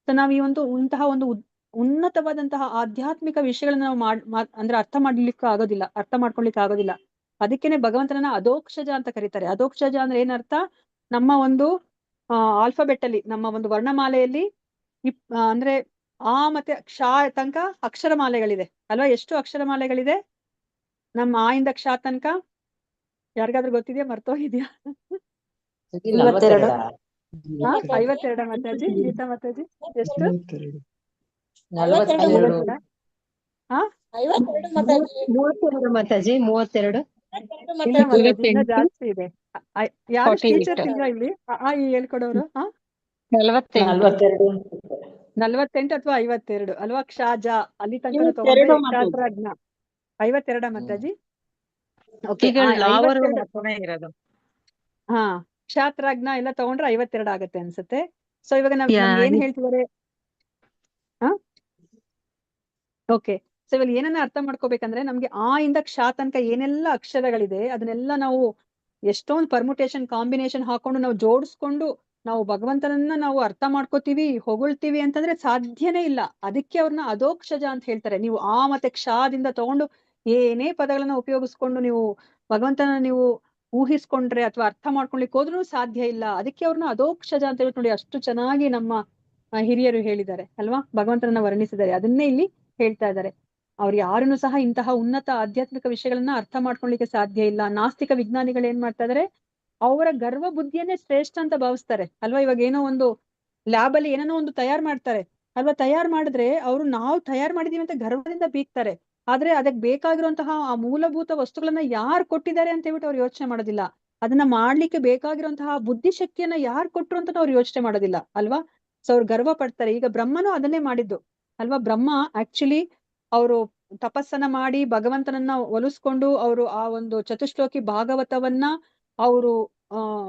ನಾವ್ ಈ ಒಂದು ಇಂತಹ ಒಂದು ಉನ್ನತವಾದಂತಹ ಆಧ್ಯಾತ್ಮಿಕ ವಿಷಯಗಳನ್ನ ನಾವು ಅಂದ್ರೆ ಅರ್ಥ ಮಾಡ್ಕೊಳ್ಲಿಕ್ಕೆ ಆಗೋದಿಲ್ಲ. ಅದಕ್ಕೇನೆ ಭಗವಂತನನ್ನ ಅಧೋಕ್ಷಜ ಅಂತ ಕರೀತಾರೆ. ಅಧೋಕ್ಷಜ ಅಂದ್ರೆ ಏನರ್ಥ, ನಮ್ಮ ಒಂದು ಆಲ್ಫಾಬೆಟ್ ಅಲ್ಲಿ, ನಮ್ಮ ಒಂದು ವರ್ಣಮಾಲೆಯಲ್ಲಿ ಅಂದ್ರೆ ಆ ಮತ್ತೆ ಕ್ಷ ತನಕ ಅಕ್ಷರಮಾಲೆಗಳಿದೆ ಅಲ್ವಾ. ಎಷ್ಟು ಅಕ್ಷರಮಾಲೆಗಳಿದೆ ನಮ್ಮ ಆ ಇಂದ ಕ್ಷ ತನಕ? ಯಾರಿಗಾದ್ರೂ ಗೊತ್ತಿದ್ಯಾ, ಮರ್ತೋಗಿದ್ಯಾ? 42. 52 ಮಾತಾಜಿ, ಗೀತಾ ಮಾತಾಜಿ ಎಷ್ಟು? 42. 52 ಮಾತಾಜಿ. 32 ಮಾತಾಜಿ, 32. ಇಲ್ಲ ಮಾತಾಜಿ, ಇನ್ನ ಜಾಸ್ತಿ ಇದೆ. ಯಾರು 48. ಟೀಚರ್ಸ್ ಇಲ್ಲ ಇಲ್ಲಿ ಹೇಳ್ಕೊಡೋರು? 42. 48 ಅಥವಾ 52 ಅಲ್ವಾ. ಕ್ಷಾಜ ಅಲ್ಲಿ ತನಕ 52 ತಗೊಂಡ್ರೆ ಮಾತಾಜಿ. ಕ್ಷಾತ್ರಜ್ಞ 52 ಮಾತಾಜಿ. ಓಕೆ, ಈಗ ಲಾವರು 52 ಮಾತ್ರನೇ ಇರೋದು. ಕ್ಷಾತ್ರಜ್ಞ ಎಲ್ಲ ತಗೊಂಡ್ರೆ 52 ಆಗತ್ತೆ ಅನ್ಸುತ್ತೆ. ಸೊ ಇವಾಗ ನಮ್ಗೆ ಏನ್ ಹೇಳ್ತಿದಾರೆ? ಓಕೆ, ಸೊ ಇವಾಗ ಏನನ್ನ ಅರ್ಥ ಮಾಡ್ಕೋಬೇಕಂದ್ರೆ, ನಮ್ಗೆ ಆ ಇಂದ ಕ್ಷ ತನಕ ಏನೆಲ್ಲ ಅಕ್ಷರಗಳಿದೆ ಅದನ್ನೆಲ್ಲ ನಾವು ಎಷ್ಟೊಂದು ಪರ್ಮುಟೇಷನ್ ಕಾಂಬಿನೇಷನ್ ಹಾಕೊಂಡು ನಾವು ಜೋಡಿಸ್ಕೊಂಡು ನಾವು ಭಗವಂತನನ್ನ ನಾವು ಅರ್ಥ ಮಾಡ್ಕೋತೀವಿ, ಹೊಗಳ್ತೀವಿ ಅಂತಂದ್ರೆ ಸಾಧ್ಯನೇ ಇಲ್ಲ. ಅದಕ್ಕೆ ಅವ್ರನ್ನ ಅಧೋಕ್ಷಜ ಅಂತ ಹೇಳ್ತಾರೆ. ನೀವು ಆ ಮತ್ತೆ ಕ್ಷದಿಂದ ತಗೊಂಡು ಏನೇ ಪದಗಳನ್ನ ಉಪಯೋಗಿಸ್ಕೊಂಡು ನೀವು ಭಗವಂತನ ನೀವು ಊಹಿಸ್ಕೊಂಡ್ರೆ ಅಥವಾ ಅರ್ಥ ಮಾಡ್ಕೊಳ್ಲಿಕ್ಕೆ ಹೋದ್ರೂ ಸಾಧ್ಯ ಇಲ್ಲ. ಅದಕ್ಕೆ ಅವ್ರನ್ನ ಅಧೋಕ್ಷಜ ಅಂತ ಹೇಳ್ಬಿಟ್ಟು ನೋಡಿ, ಅಷ್ಟು ಚೆನ್ನಾಗಿ ನಮ್ಮ ಹಿರಿಯರು ಹೇಳಿದ್ದಾರೆ ಅಲ್ವಾ, ಭಗವಂತನನ್ನ ವರ್ಣಿಸಿದ್ದಾರೆ. ಅದನ್ನೇ ಇಲ್ಲಿ ಹೇಳ್ತಾ ಇದ್ದಾರೆ. ಅವ್ರು ಯಾರನ್ನು ಸಹ ಇಂತಹ ಉನ್ನತ ಆಧ್ಯಾತ್ಮಿಕ ವಿಷಯಗಳನ್ನ ಅರ್ಥ ಮಾಡ್ಕೊಳ್ಲಿಕ್ಕೆ ಸಾಧ್ಯ ಇಲ್ಲ. ನಾಸ್ತಿಕ ವಿಜ್ಞಾನಿಗಳು ಏನ್ ಮಾಡ್ತಾ ಇದಾರೆ, ಅವರ ಗರ್ವ ಬುದ್ಧಿಯನ್ನೇ ಶ್ರೇಷ್ಠ ಅಂತ ಭಾವಿಸ್ತಾರೆ ಅಲ್ವಾ. ಇವಾಗ ಏನೋ ಒಂದು ಲ್ಯಾಬ್ ಅಲ್ಲಿ ಏನೋ ಒಂದು ತಯಾರು ಮಾಡ್ತಾರೆ ಅಲ್ವಾ, ತಯಾರು ಮಾಡಿದ್ರೆ ಅವರು ನಾವು ತಯಾರು ಮಾಡಿದೀವಿ ಅಂತ ಗರ್ವದಿಂದ ಬೀಗ್ತಾರೆ. ಆದ್ರೆ ಅದಕ್ಕೆ ಬೇಕಾಗಿರುವಂತಹ ಆ ಮೂಲಭೂತ ವಸ್ತುಗಳನ್ನ ಯಾರು ಕೊಟ್ಟಿದ್ದಾರೆ ಅಂತ ಹೇಳ್ಬಿಟ್ಟು ಅವ್ರು ಯೋಚನೆ ಮಾಡೋದಿಲ್ಲ. ಅದನ್ನ ಮಾಡ್ಲಿಕ್ಕೆ ಬೇಕಾಗಿರುವಂತಹ ಬುದ್ಧಿಶಕ್ತಿಯನ್ನ ಯಾರು ಕೊಟ್ರು ಅಂತ ಅವ್ರು ಯೋಚನೆ ಮಾಡೋದಿಲ್ಲ ಅಲ್ವಾ. ಸೊ ಅವ್ರು ಗರ್ವ ಪಡ್ತಾರೆ. ಈಗ ಬ್ರಹ್ಮನು ಅದನ್ನೇ ಮಾಡಿದ್ದು ಅಲ್ವಾ. ಬ್ರಹ್ಮ ಆಕ್ಚುಲಿ ಅವರು ತಪಸ್ಸನ್ನ ಮಾಡಿ ಭಗವಂತನನ್ನ ಒಲಿಸ್ಕೊಂಡು ಅವರು ಆ ಒಂದು ಚತುಶ್ಲೋಕಿ ಭಾಗವತವನ್ನ ಅವರು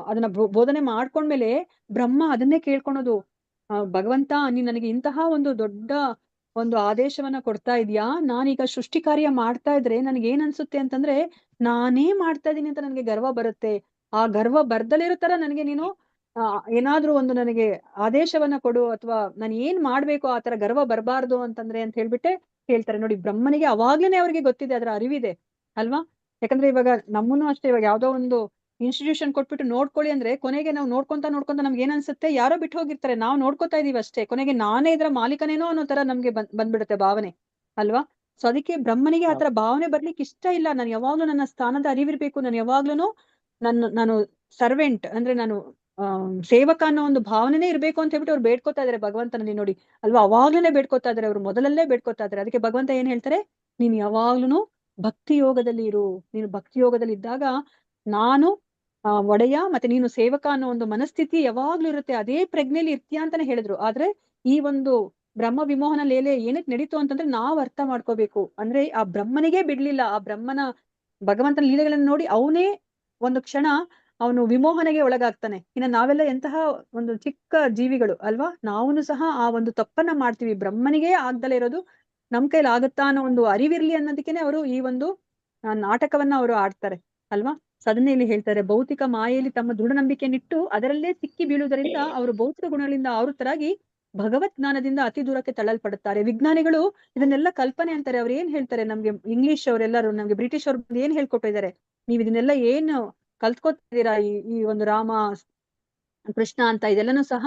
ಅದನ್ನ ಬೋಧನೆ ಮಾಡ್ಕೊಂಡ್ಮೇಲೆ ಬ್ರಹ್ಮ ಅದನ್ನೇ ಕೇಳ್ಕೊಳೋದು, ಭಗವಂತ ನೀನ್ ನನಗೆ ಇಂತಹ ಒಂದು ದೊಡ್ಡ ಒಂದು ಆದೇಶವನ್ನ ಕೊಡ್ತಾ ಇದೀಯಾ, ನಾನೀಗ ಸೃಷ್ಟಿ ಕಾರ್ಯ ಮಾಡ್ತಾ ಇದ್ರೆ ನನಗೆ ಏನ್ ಅನ್ಸುತ್ತೆ ಅಂತಂದ್ರೆ ನಾನೇ ಮಾಡ್ತಾ ಇದೀನಿ ಅಂತ ನನಗೆ ಗರ್ವ ಬರುತ್ತೆ. ಆ ಗರ್ವ ಬರ್ದಲೇ ಇರೋ ತರ ನನಗೆ ನೀನು ಏನಾದ್ರೂ ಒಂದು ನನಗೆ ಆದೇಶವನ್ನ ಕೊಡು, ಅಥವಾ ನಾನು ಏನ್ ಮಾಡ್ಬೇಕು ಆ ತರ ಗರ್ವ ಬರಬಾರ್ದು ಅಂತಂದ್ರೆ ಅಂತ ಹೇಳ್ಬಿಟ್ಟೆ ಹೇಳ್ತಾರೆ. ನೋಡಿ, ಬ್ರಹ್ಮನಿಗೆ ಅವಾಗ್ಲೇನೆ ಅವ್ರಿಗೆ ಗೊತ್ತಿದೆ, ಅದರ ಅರಿವಿದೆ ಅಲ್ವಾ. ಯಾಕಂದ್ರೆ ಇವಾಗ ನಮ್ಮನ್ನು ಅಷ್ಟೇ, ಇವಾಗ ಯಾವ್ದೋ ಒಂದು ಇನ್ಸ್ಟಿಟ್ಯೂಷನ್ ಕೊಟ್ಬಿಟ್ಟು ನೋಡ್ಕೊಳ್ಳಿ ಅಂದ್ರೆ ಕೊನೆಗೆ ನಾವು ನೋಡ್ಕೊಂತ ನಮ್ಗೆ ಏನ್ ಅನ್ಸುತ್ತೆ, ಯಾರೋ ಬಿಟ್ಟು ಹೋಗಿರ್ತಾರೆ, ನಾವು ನೋಡ್ಕೊತಾ ಇದೀವಿ ಅಷ್ಟೇ, ಕೊನೆಗೆ ನಾನೇ ಇದರ ಮಾಲೀಕನೇನೋ ಅನ್ನೋ ತರ ನಮ್ಗೆ ಬಂದ್ಬಿಡುತ್ತೆ ಭಾವನೆ ಅಲ್ವಾ. ಸೊ ಅದಕ್ಕೆ ಬ್ರಹ್ಮನಿಗೆ ಆತರ ಭಾವನೆ ಬರ್ಲಿಕ್ಕೆ ಇಷ್ಟ ಇಲ್ಲ. ನಾನು ಯಾವಾಗ್ಲೂ ನನ್ನ ಸ್ಥಾನದ ಅರಿವಿರ್ಬೇಕು, ನಾನು ಯಾವಾಗ್ಲೂ ನಾನು ಸರ್ವೆಂಟ್ ಅಂದ್ರೆ ನಾನು ಸೇವಕ ಅನ್ನೋ ಒಂದು ಭಾವನೆನೇ ಇರ್ಬೇಕು ಅಂತ ಹೇಳ್ಬಿಟ್ಟು ಅವ್ರು ಬೇಡ್ಕೋತಾ ಇದಾರೆ ಭಗವಂತನಲ್ಲಿ ನೋಡಿ ಅಲ್ವಾ. ಅವಾಗ್ಲೇನೆ ಬೇಡ್ಕೋತಾ ಇದಾರೆ, ಅವ್ರು ಮೊದಲಲ್ಲೇ ಬೇಡ್ಕೋತಾ ಇದಾರೆ. ಅದಕ್ಕೆ ಭಗವಂತ ಏನ್ ಹೇಳ್ತಾರೆ, ನೀನ್ ಯಾವಾಗ್ಲೂ ಭಕ್ತಿ ಯೋಗದಲ್ಲಿ ಇರು. ನೀನು ಭಕ್ತಿ ಯೋಗದಲ್ಲಿ ಇದ್ದಾಗ ನಾನು ಒಡೆಯ ಮತ್ತೆ ನೀನು ಸೇವಕ ಅನ್ನೋ ಒಂದು ಮನಸ್ಥಿತಿ ಯಾವಾಗ್ಲೂ ಇರುತ್ತೆ, ಅದೇ ಪ್ರಜ್ಞೆಯಲ್ಲಿ ಇರ್ತೀಯ ಅಂತಾನೆ ಹೇಳಿದ್ರು. ಆದ್ರೆ ಈ ಒಂದು ಬ್ರಹ್ಮ ವಿಮೋಹನ ಲೀಲೆ ಏನಕ್ಕೆ ನಡೀತು ಅಂತಂದ್ರೆ ನಾವ್ ಅರ್ಥ ಮಾಡ್ಕೋಬೇಕು. ಅಂದ್ರೆ ಆ ಬ್ರಹ್ಮನಿಗೆ ಬಿಡ್ಲಿಲ್ಲ, ಆ ಭಗವಂತನ ಲೀಲೆಗಳನ್ನ ನೋಡಿ ಅವನೇ ಒಂದು ಕ್ಷಣ ಅವನು ವಿಮೋಹನೆಗೆ ಒಳಗಾಗ್ತಾನೆ. ಇನ್ನು ನಾವೆಲ್ಲ ಎಂತಹ ಒಂದು ಚಿಕ್ಕ ಜೀವಿಗಳು ಅಲ್ವಾ, ನಾವೂನು ಸಹ ಆ ಒಂದು ತಪ್ಪನ್ನ ಮಾಡ್ತೀವಿ. ಬ್ರಹ್ಮನಿಗೆ ಆಗ್ದಲೇ ಇರೋದು ನಮ್ ಕೈಲಿ ಆಗುತ್ತಾ ಅನ್ನೋ ಒಂದು ಅರಿವಿರ್ಲಿ ಅನ್ನೋದಕ್ಕೇನೆ ಅವರು ಈ ಒಂದು ನಾಟಕವನ್ನ ಅವರು ಆಡ್ತಾರೆ ಅಲ್ವಾ. ಸೊ ಅದನ್ನೇ ಇಲ್ಲಿ ಹೇಳ್ತಾರೆ, ಭೌತಿಕ ಮಾಯೆಯಲ್ಲಿ ತಮ್ಮ ದೃಢ ನಂಬಿಕೆಯನ್ನಿಟ್ಟು ಅದರಲ್ಲೇ ಸಿಕ್ಕಿ ಬೀಳುವುದರಿಂದ ಅವರು ಭೌತಿಕ ಗುಣಗಳಿಂದ ಆವೃತರಾಗಿ ಭಗವತ್ ಜ್ಞಾನದಿಂದ ಅತಿ ದೂರಕ್ಕೆ ತಳ್ಳಲ್ಪಡುತ್ತಾರೆ. ವಿಜ್ಞಾನಿಗಳು ಇದನ್ನೆಲ್ಲ ಕಲ್ಪನೆ ಅಂತಾರೆ. ಅವ್ರು ಏನ್ ಹೇಳ್ತಾರೆ, ನಮ್ಗೆ ಇಂಗ್ಲಿಷ್ ಅವರೆಲ್ಲರೂ, ನಮ್ಗೆ ಬ್ರಿಟಿಷ್ ಅವ್ರು ಏನ್ ಹೇಳ್ಕೊಟ್ಟಿದ್ದಾರೆ, ನೀವ್ ಇದನ್ನೆಲ್ಲ ಏನು ಕಲ್ತ್ಕೊತಿದ್ದೀರಾ, ಈ ಒಂದು ರಾಮ ಕೃಷ್ಣ ಅಂತ ಇದೆಲ್ಲನೂ ಸಹ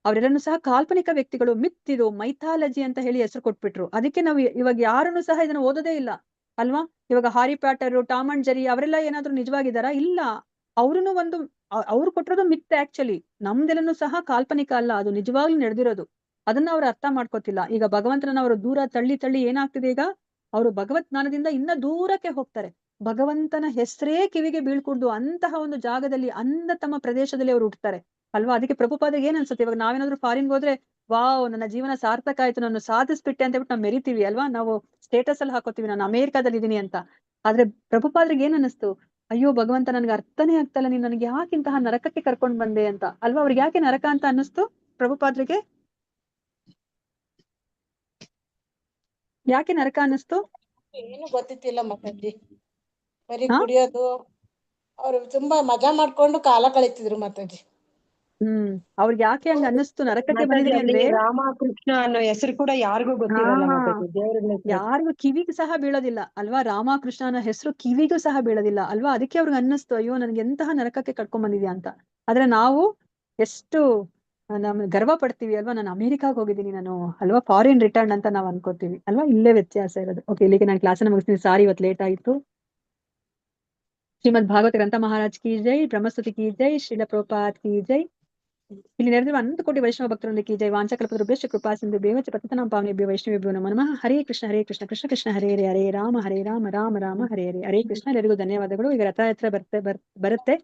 ಅವರೆಲ್ಲನೂ ಸಹ ಕಾಲ್ಪನಿಕ ವ್ಯಕ್ತಿಗಳು, ಮಿತ್, ಇದು ಮೈಥಾಲಜಿ ಅಂತ ಹೇಳಿ ಹೆಸರು ಕೊಟ್ಬಿಟ್ರು. ಅದಕ್ಕೆ ನಾವು ಇವಾಗ ಯಾರನ್ನು ಸಹ ಇದನ್ನ ಓದೋದೇ ಇಲ್ಲ ಅಲ್ವಾ. ಇವಾಗ ಹಾರಿ ಪ್ಯಾಟರ್, ಟಾಮ್ ಅಂಡ್ ಜೆರಿ ಅವರೆಲ್ಲ ಏನಾದ್ರು ನಿಜವಾಗಿದಾರಾ? ಇಲ್ಲ. ಅವ್ರುನು ಒಂದು ಅವ್ರು ಕೊಟ್ಟಿರೋದು ಮಿತ್ ಆಕ್ಚುಲಿ. ನಮ್ದೆಲ್ಲನೂ ಸಹ ಕಾಲ್ಪನಿಕ ಅಲ್ಲ, ಅದು ನಿಜವಾಗ್ಲೂ ನಡೆದಿರೋದು. ಅದನ್ನ ಅವ್ರು ಅರ್ಥ ಮಾಡ್ಕೋತಿಲ್ಲ. ಈಗ ಭಗವಂತನ ಅವರು ದೂರ ತಳ್ಳಿ ಏನಾಗ್ತಿದೆ, ಈಗ ಅವರು ಭಗವತ್ ಜ್ಞಾನದಿಂದ ಇನ್ನ ದೂರಕ್ಕೆ ಹೋಗ್ತಾರೆ. ಭಗವಂತನ ಹೆಸರೇ ಕಿವಿಗೆ ಬೀಳ್ಕೂಡ್ದು ಅಂತಹ ಒಂದು ಜಾಗದಲ್ಲಿ ತಮ್ಮ ಪ್ರದೇಶದಲ್ಲಿ ಅವ್ರು ಹುಟ್ಟುತ್ತಾರೆ ಅಲ್ವಾ. ಅದಕ್ಕೆ ಪ್ರಭುಪಾದಗೆ ಏನ್ ಅನ್ಸುತ್ತೆ, ಇವಾಗ ನಾವೇನಾದ್ರೂ ಫಾರಿನ್ ಹೋದ್ರೆ ವಾವ್ ನನ್ನ ಜೀವನ ಸಾರ್ಥಕ ಆಯ್ತು, ನಾನು ಸಾಧಿಸ್ಬಿಟ್ಟೆ ಅಂತ ಹೇಳ್ಬಿಟ್ಟು ನಾವು ಮೆರಿತೀವಿ ಅಲ್ವಾ, ನಾವು ಸ್ಟೇಟಸ್ ಅಲ್ಲಿ ಹಾಕೋತೀವಿ ನಾನು ಅಮೆರಿಕಾದಲ್ಲಿ ಇದೀನಿ ಅಂತ. ಆದ್ರೆ ಪ್ರಭುಪಾದ್ರಿಗೆ ಏನ್ ಅನ್ನಿಸ್ತು, ಅಯ್ಯೋ ಭಗವಂತ ನನ್ಗೆ ಅರ್ಥನೇ ಆಗ್ತಲ್ಲ, ನೀನ್ ನನಗೆ ಯಾಕೆ ಇಂತಹ ನರಕಕ್ಕೆ ಕರ್ಕೊಂಡ್ ಬಂದೆ ಅಂತ ಅಲ್ವಾ. ಅವ್ರಿಗೆ ಯಾಕೆ ನರಕ ಅಂತ ಅನ್ನಿಸ್ತು ಪ್ರಭುಪಾದ್ರಿಗೆ, ಯಾಕೆ ನರಕ ಅನ್ನಿಸ್ತು? ಏನು ಗೊತ್ತಿತ್ತಿಲ್ಲ ಮಾತಾಜಿ, ಬರೀ ಕುಡಿಯೋದು, ಅವ್ರು ತುಂಬಾ ಮಜಾ ಮಾಡ್ಕೊಂಡು ಕಾಲ ಕಳೀತಿದ್ರು ಮಾತಾಜಿ. ಅವ್ರಿಗೆ ಯಾಕೆ ಹಂಗ ಅನ್ನಿಸ್ತು ನರಕಕ್ಕೆ ಬಂದಿದ್ರಿ ಅಂದ್ರೆ, ರಾಮಕೃಷ್ಣ ಅನ್ನೋ ಹೆಸರು ಕೂಡ ಯಾರಿಗೂ ಗೊತ್ತಿರಲ್ಲ ಮಾತಾಜಿ, ಯಾರಿಗೂ ಕಿವಿಗೂ ಸಹ ಬೀಳೋದಿಲ್ಲ ಅಲ್ವಾ. ರಾಮಕೃಷ್ಣ ಅನ್ನೋ ಹೆಸರು ಕಿವಿಗೂ ಸಹ ಬೀಳೋದಿಲ್ಲ ಅಲ್ವಾ. ಅದಕ್ಕೆ ಅವ್ರಿಗೆ ಅನ್ನಿಸ್ತು, ಅಯ್ಯೋ ನನ್ಗೆ ಎಂತಹ ನರಕಕ್ಕೆ ಕರ್ಕೊಂಡ್ ಬಂದಿದ್ಯಾ ಅಂತ. ಆದ್ರೆ ನಾವು ಎಷ್ಟು ಗರ್ವ ಪಡ್ತೀವಿ ಅಲ್ವಾ, ನಾನು ಅಮೆರಿಕಾಗ್ ಹೋಗಿದ್ದೀನಿ ನಾನು ಅಲ್ವಾ, ಫಾರಿನ್ ರಿಟರ್ನ್ ಅಂತ ನಾವ್ ಅನ್ಕೋತೀವಿ ಅಲ್ವಾ. ಇಲ್ಲೇ ವ್ಯತ್ಯಾಸ ಇರೋದು. ಓಕೆ, ಇಲ್ಲಿಗೆ ನಾನು ಕ್ಲಾಸನ್ನ ಮುಗಿಸ್ತೀನಿ. ಸಾರಿ ಇವತ್ತು ಲೇಟ್ ಆಯ್ತು. ಶ್ರೀಮದ್ ಭಾಗವತ ಗ್ರಂಥ ಮಹಾರಾಜ್ ಕಿ ಜೈ, ಬ್ರಹ್ಮಸ್ತುತಿ ಕಿ ಜೈ, ಶ್ರೀಲ ಪ್ರಭುಪಾದ್ ಕಿ ಜೈ. ಇಲ್ಲಿ ನೆರೆದಿರುವ ಅನಂತ ಕೋಟಿ ವೈಷ್ಣವ ಭಕ್ತರೊಂದಿಗೆ ಕಿ ಜೈ. ವಾಂಚಕಲ್ಪತರುಭ್ಯಶ್ಚ ಕೃಪಾ ಸಿಂಧುಭ್ಯಶ್ಚ ಪತಿತಾನಾಂ ಪಾವನೇಭ್ಯೋ ವೈಷ್ಣವೇಭ್ಯೋ ನಮೋ ನಮಃ. ಹರೇ ಕೃಷ್ಣ ಕೃಷ್ಣ ಕೃಷ್ಣ ಹರೇ ಹರೇ, ಹರೇ ರಾಮ ರಾಮ ರಾಮ ಹರೇ ಹರೇ. ಹರೇ ಕೃಷ್ಣ. ಎಲ್ಲರಿಗೂ ಧನ್ಯವಾದಗಳು. ಈಗ ರಥಯಾತ್ರೆ ಬರುತ್ತೆ,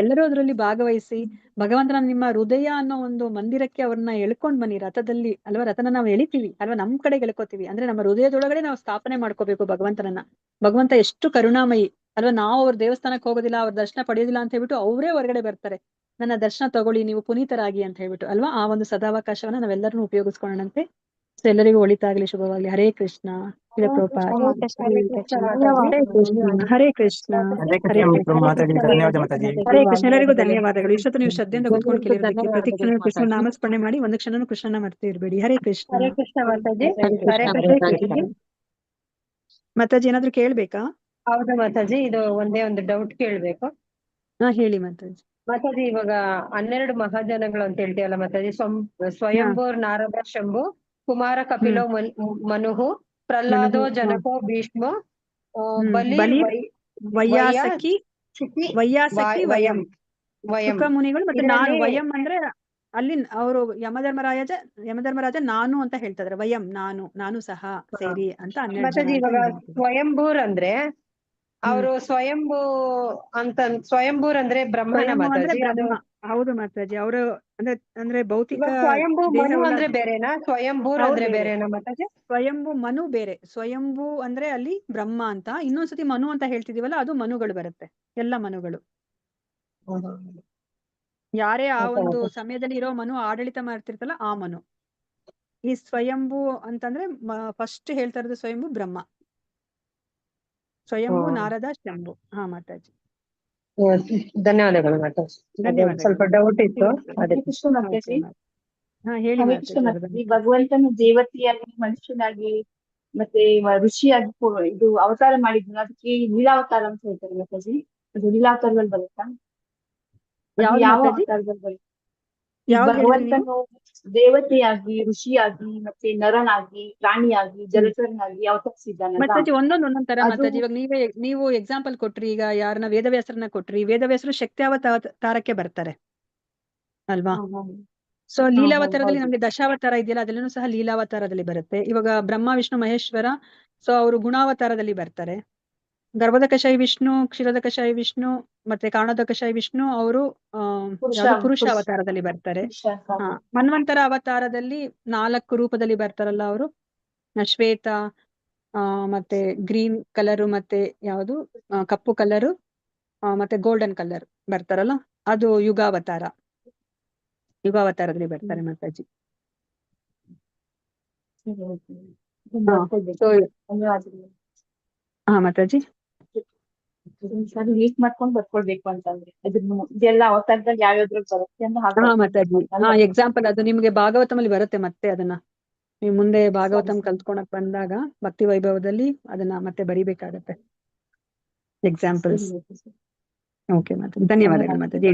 ಎಲ್ಲರೂ ಅದರಲ್ಲಿ ಭಾಗವಹಿಸಿ ಭಗವಂತನ ನಿಮ್ಮ ಹೃದಯ ಅನ್ನೋ ಒಂದು ಮಂದಿರಕ್ಕೆ ಅವ್ರನ್ನ ಎಳ್ಕೊಂಡ್ ಬನ್ನಿ ರಥದಲ್ಲಿ ಅಲ್ವಾ. ರಥನ ನಾವು ಎಳಿತೀವಿ ಅಲ್ವಾ, ನಮ್ ಕಡೆಗೆ ಎಳ್ಕೋತೀವಿ ಅಂದ್ರೆ ನಮ್ಮ ಹೃದಯದೊಳಗಡೆ ನಾವು ಸ್ಥಾಪನೆ ಮಾಡ್ಕೋಬೇಕು ಭಗವಂತನನ್ನ. ಭಗವಂತ ಎಷ್ಟು ಕರುಣಾಮಯಿ ಅಲ್ವಾ. ನಾವು ಅವ್ರ ದೇವಸ್ಥಾನಕ್ಕೆ ಹೋಗೋದಿಲ್ಲ, ಅವ್ರ ದರ್ಶನ ಪಡೆಯೋದಿಲ್ಲ ಅಂತ ಹೇಳ್ಬಿಟ್ಟು ಅವರೇ ಹೊರಗಡೆ ಬರ್ತಾರೆ, ನನ್ನ ದರ್ಶನ ತಗೊಳ್ಳಿ ನೀವು ಪುನೀತರಾಗಿ ಅಂತ ಹೇಳ್ಬಿಟ್ಟು ಅಲ್ವಾ. ಆ ಒಂದು ಸದಾವಕಾಶವನ್ನ ನಾವೆಲ್ಲರೂ ಉಪಯೋಗಿಸ್ಕೊಳ್ಳೋಣಂತೆ. ಸೊ ಎಲ್ಲರಿಗೂ ಒಳಿತಾಗ್ಲಿ, ಶುಭವಾಗ್ಲಿ. ಹರೇ ಕೃಷ್ಣ. ಹರೇ ಕೃಷ್ಣ. ಹರೇ ಕೃಷ್ಣ. ಎಲ್ಲರಿಗೂ ಧನ್ಯವಾದಗಳು. ಇಷ್ಟೊತ್ತು ನೀವು ಶ್ರದ್ಧೆಯಿಂದ ಕೂತ್ಕೊಂಡು ಕೇಳಿರೋದಕ್ಕೆ. ಪ್ರತಿ ಕ್ಷಣ ಕೃಷ್ಣ ನಾಮಸ್ಮರಣೆ ಮಾಡಿ, ಒಂದು ಕ್ಷಣನೂ ಕೃಷ್ಣನ ಮರ್ತಿ ಇರಬೇಡಿ. ಹರೇ ಕೃಷ್ಣ. ಮಾತಾಜಿ ಏನಾದ್ರು ಕೇಳ್ಬೇಕಾ? ಹೌದಾ ಮಾತಾಜಿ, ಇದು ಒಂದೇ ಒಂದು ಡೌಟ್ ಕೇಳ್ಬೇಕು. ಹೇಳಿ ಮಾತಾಜಿ. ಮಾತಾಜಿ, ಇವಾಗ 12 ಮಹಾಜನಗಳು ಅಂತ ಹೇಳ್ತೀವಲ್ಲ ಮಾತಾಜಿ, ಸ್ವಯಂಭೂರ್ ನಾರದ ಶಂಭು, ಕುಮಾರ ಕಪಿಲೋ ಮನುಹು, ಪ್ರಹ್ಲಾದೋ ಜನಕೋ ಭೀಷ್ಮೋ, ಬಲಿ ವೈಯಾಸಕಿ ವಯಂ ಸುಖ ಮುನಿಗಳು ಮತ್ತೆ ನಾನು. ವಯಂ ಅಂದ್ರೆ ಅಲ್ಲಿ ಅವರು ಯಮಧರ್ಮರಾಜ ನಾನು ಅಂತ ಹೇಳ್ತಾ ಇದಾರೆ. ವಯಂ ನಾನು ಸಹ ಸೇರಿ ಅಂತ 12 ಜನ. ಇವಾಗ ಸ್ವಯಂಭೂರ್ ಅಂದ್ರೆ ಅವರು ಸ್ವಯಂಭೂರ್ ಅಂದ್ರೆ ಬ್ರಹ್ಮನ ಮಾತಾಜಿ. ಹೌದು ಮಾತಾಜಿ. ಅವರು ಅಂದ್ರೆ ಭೌತಿಕ ಸ್ವಯಂಭೂ ಮನು ಅಂದ್ರೆ ಬೇರೆನಾ, ಸ್ವಯಂಭೂರ್ ಅಂದ್ರೆ ಬೇರೆನಾ ಮಾತಾಜಿ? ಸ್ವಯಂಭೂ ಮನು ಬೇರೆ. ಸ್ವಯಂಭೂ ಅಂದ್ರೆ ಅಲ್ಲಿ ಬ್ರಹ್ಮ ಅಂತ, ಇನ್ನೊಂದ್ಸತಿ ಮನು ಅಂತ ಹೇಳ್ತಿದೀವಲ್ಲ ಅದು ಮನುಗಳು ಬರುತ್ತೆ, ಎಲ್ಲ ಮನುಗಳು. ಯಾರೇ ಆ ಒಂದು ಸಮಯದಲ್ಲಿ ಇರೋ ಮನು ಆಡಳಿತ ಮಾಡ್ತಿರ್ತಲ್ಲ ಆ ಮನು. ಈ ಸ್ವಯಂಭೂ ಅಂತಂದ್ರೆ ಫಸ್ಟ್ ಹೇಳ್ತಾ ಇರೋದು ಸ್ವಯಂಭೂ ಬ್ರಹ್ಮ, ಸ್ವಯಂಭೂ ನಾರದ ಶಂಭು. ಮಾತಾಜಿ ಧನ್ಯವಾದಗಳು ಮಾತಾಜಿ. ಸ್ವಲ್ಪ ಡೌಟ್ ಇತ್ತು. ಹೇಳಿ. ಈ ಭಗವಂತನ ದೇವತೆಯಾಗಿ, ಮನುಷ್ಯನಾಗಿ, ಮತ್ತೆ ಋಷಿಯಾಗಿ ಇದು ಅವತಾರ ಮಾಡಿದ್ನು, ಅದಕ್ಕೆ ಲೀಲಾವತಾರ ಅಂತ ಹೇಳ್ತಾರೆ ಮಾತಾಜಿ. ಅದು ಲೀಲಾವತಾರದಲ್ಲಿ ಬರುತ್ತಾ? ಯಾವ ಅವತಾರದಲ್ಲಿ ಬರುತ್ತೆ? ಭಗವಂತನು ದೇವತೆಯಾಗಿ, ಋಷಿಯಾಗಿ, ಮತ್ತೆ ನರನಾಗಿ, ಪ್ರಾಣಿಯಾಗಿ, ಜಲಚರನಾಗಿ ಅವತರಿಸಿದ್ದಾನಲ್ಲ ಮಾತಾಜಿ. ಒಂದೊಂದ್ ತರ ಮಾತಾಜಿ. ಇವಾಗ ನೀವು ಎಕ್ಸಾಂಪಲ್ ಕೊಟ್ರಿ, ಈಗ ಯಾರನ್ನ ವೇದವ್ಯಾಸರನ್ನ ಕೊಟ್ರಿ, ವೇದವ್ಯಾಸರು ಶಕ್ತಿ ಅವತಾರಕ್ಕೆ ಬರ್ತಾರೆ ಅಲ್ವಾ. ಸೊ ಲೀಲಾವತಾರದಲ್ಲಿ ನಮ್ಗೆ ದಶಾವತಾರ ಇದೆಯಲ್ಲ, ಅದೆಲ್ಲೂ ಸಹ ಲೀಲಾವತಾರದಲ್ಲಿ ಬರುತ್ತೆ. ಇವಾಗ ಬ್ರಹ್ಮ ವಿಷ್ಣು ಮಹೇಶ್ವರ, ಸೊ ಅವರು ಗುಣಾವತಾರದಲ್ಲಿ ಬರ್ತಾರೆ. ಗರ್ಭದ ಕಷಾಯ ವಿಷ್ಣು, ಕ್ಷೀರದ ಕಷಾಯ ವಿಷ್ಣು, ಮತ್ತೆ ಕಾರಣದ ಕಷಾಯ ವಿಷ್ಣು ಅವರು ಪುರುಷ ಅವತಾರದಲ್ಲಿ ಬರ್ತಾರೆ. ಮನ್ವಂತರ ಅವತಾರದಲ್ಲಿ 4 ರೂಪದಲ್ಲಿ ಬರ್ತಾರಲ್ಲ ಅವರು, ಶ್ವೇತ, ಮತ್ತೆ ಗ್ರೀನ್ ಕಲರು, ಮತ್ತೆ ಯಾವುದು ಕಪ್ಪು ಕಲರು, ಮತ್ತೆ ಗೋಲ್ಡನ್ ಕಲರ್ ಬರ್ತಾರಲ್ಲ, ಅದು ಯುಗಾವತಾರದಲ್ಲಿ ಬರ್ತಾರೆ ಮಾತಾಜಿ. ಮಾತಾಜಿ ಲೀಕ್ ಮಾಡ್ಕೊಂಡು ಬರ್ಕೊಳ್ಬೇಕು ಅಂತಂದ್ರೆ ಇದೆಲ್ಲ ಅವತಾರದಲ್ಲಿ ಯಾವ್ಯಾವ್ದ್ರಲ್ಲಿ ಬರುತ್ತೆ ಅಂತ ಮಾತಾಜಿ. ಎಕ್ಸಾಂಪಲ್ ಅದು ನಿಮ್ಗೆ ಭಾಗವತಮಲ್ಲಿ ಬರುತ್ತೆ. ಮತ್ತೆ ಅದನ್ನ ನೀವು ಮುಂದೆ ಭಾಗವತಂ ಕಲ್ತ್ಕೊಳಕ್ ಬಂದಾಗ ಭಕ್ತಿ ವೈಭವದಲ್ಲಿ ಅದನ್ನ ಮತ್ತೆ ಬರಿಬೇಕಾಗತ್ತೆ ಎಕ್ಸಾಂಪಲ್ಸ್. ಓಕೆ ಮಾತಾಜಿ, ಧನ್ಯವಾದಗಳು ಮಾತಾಜಿ.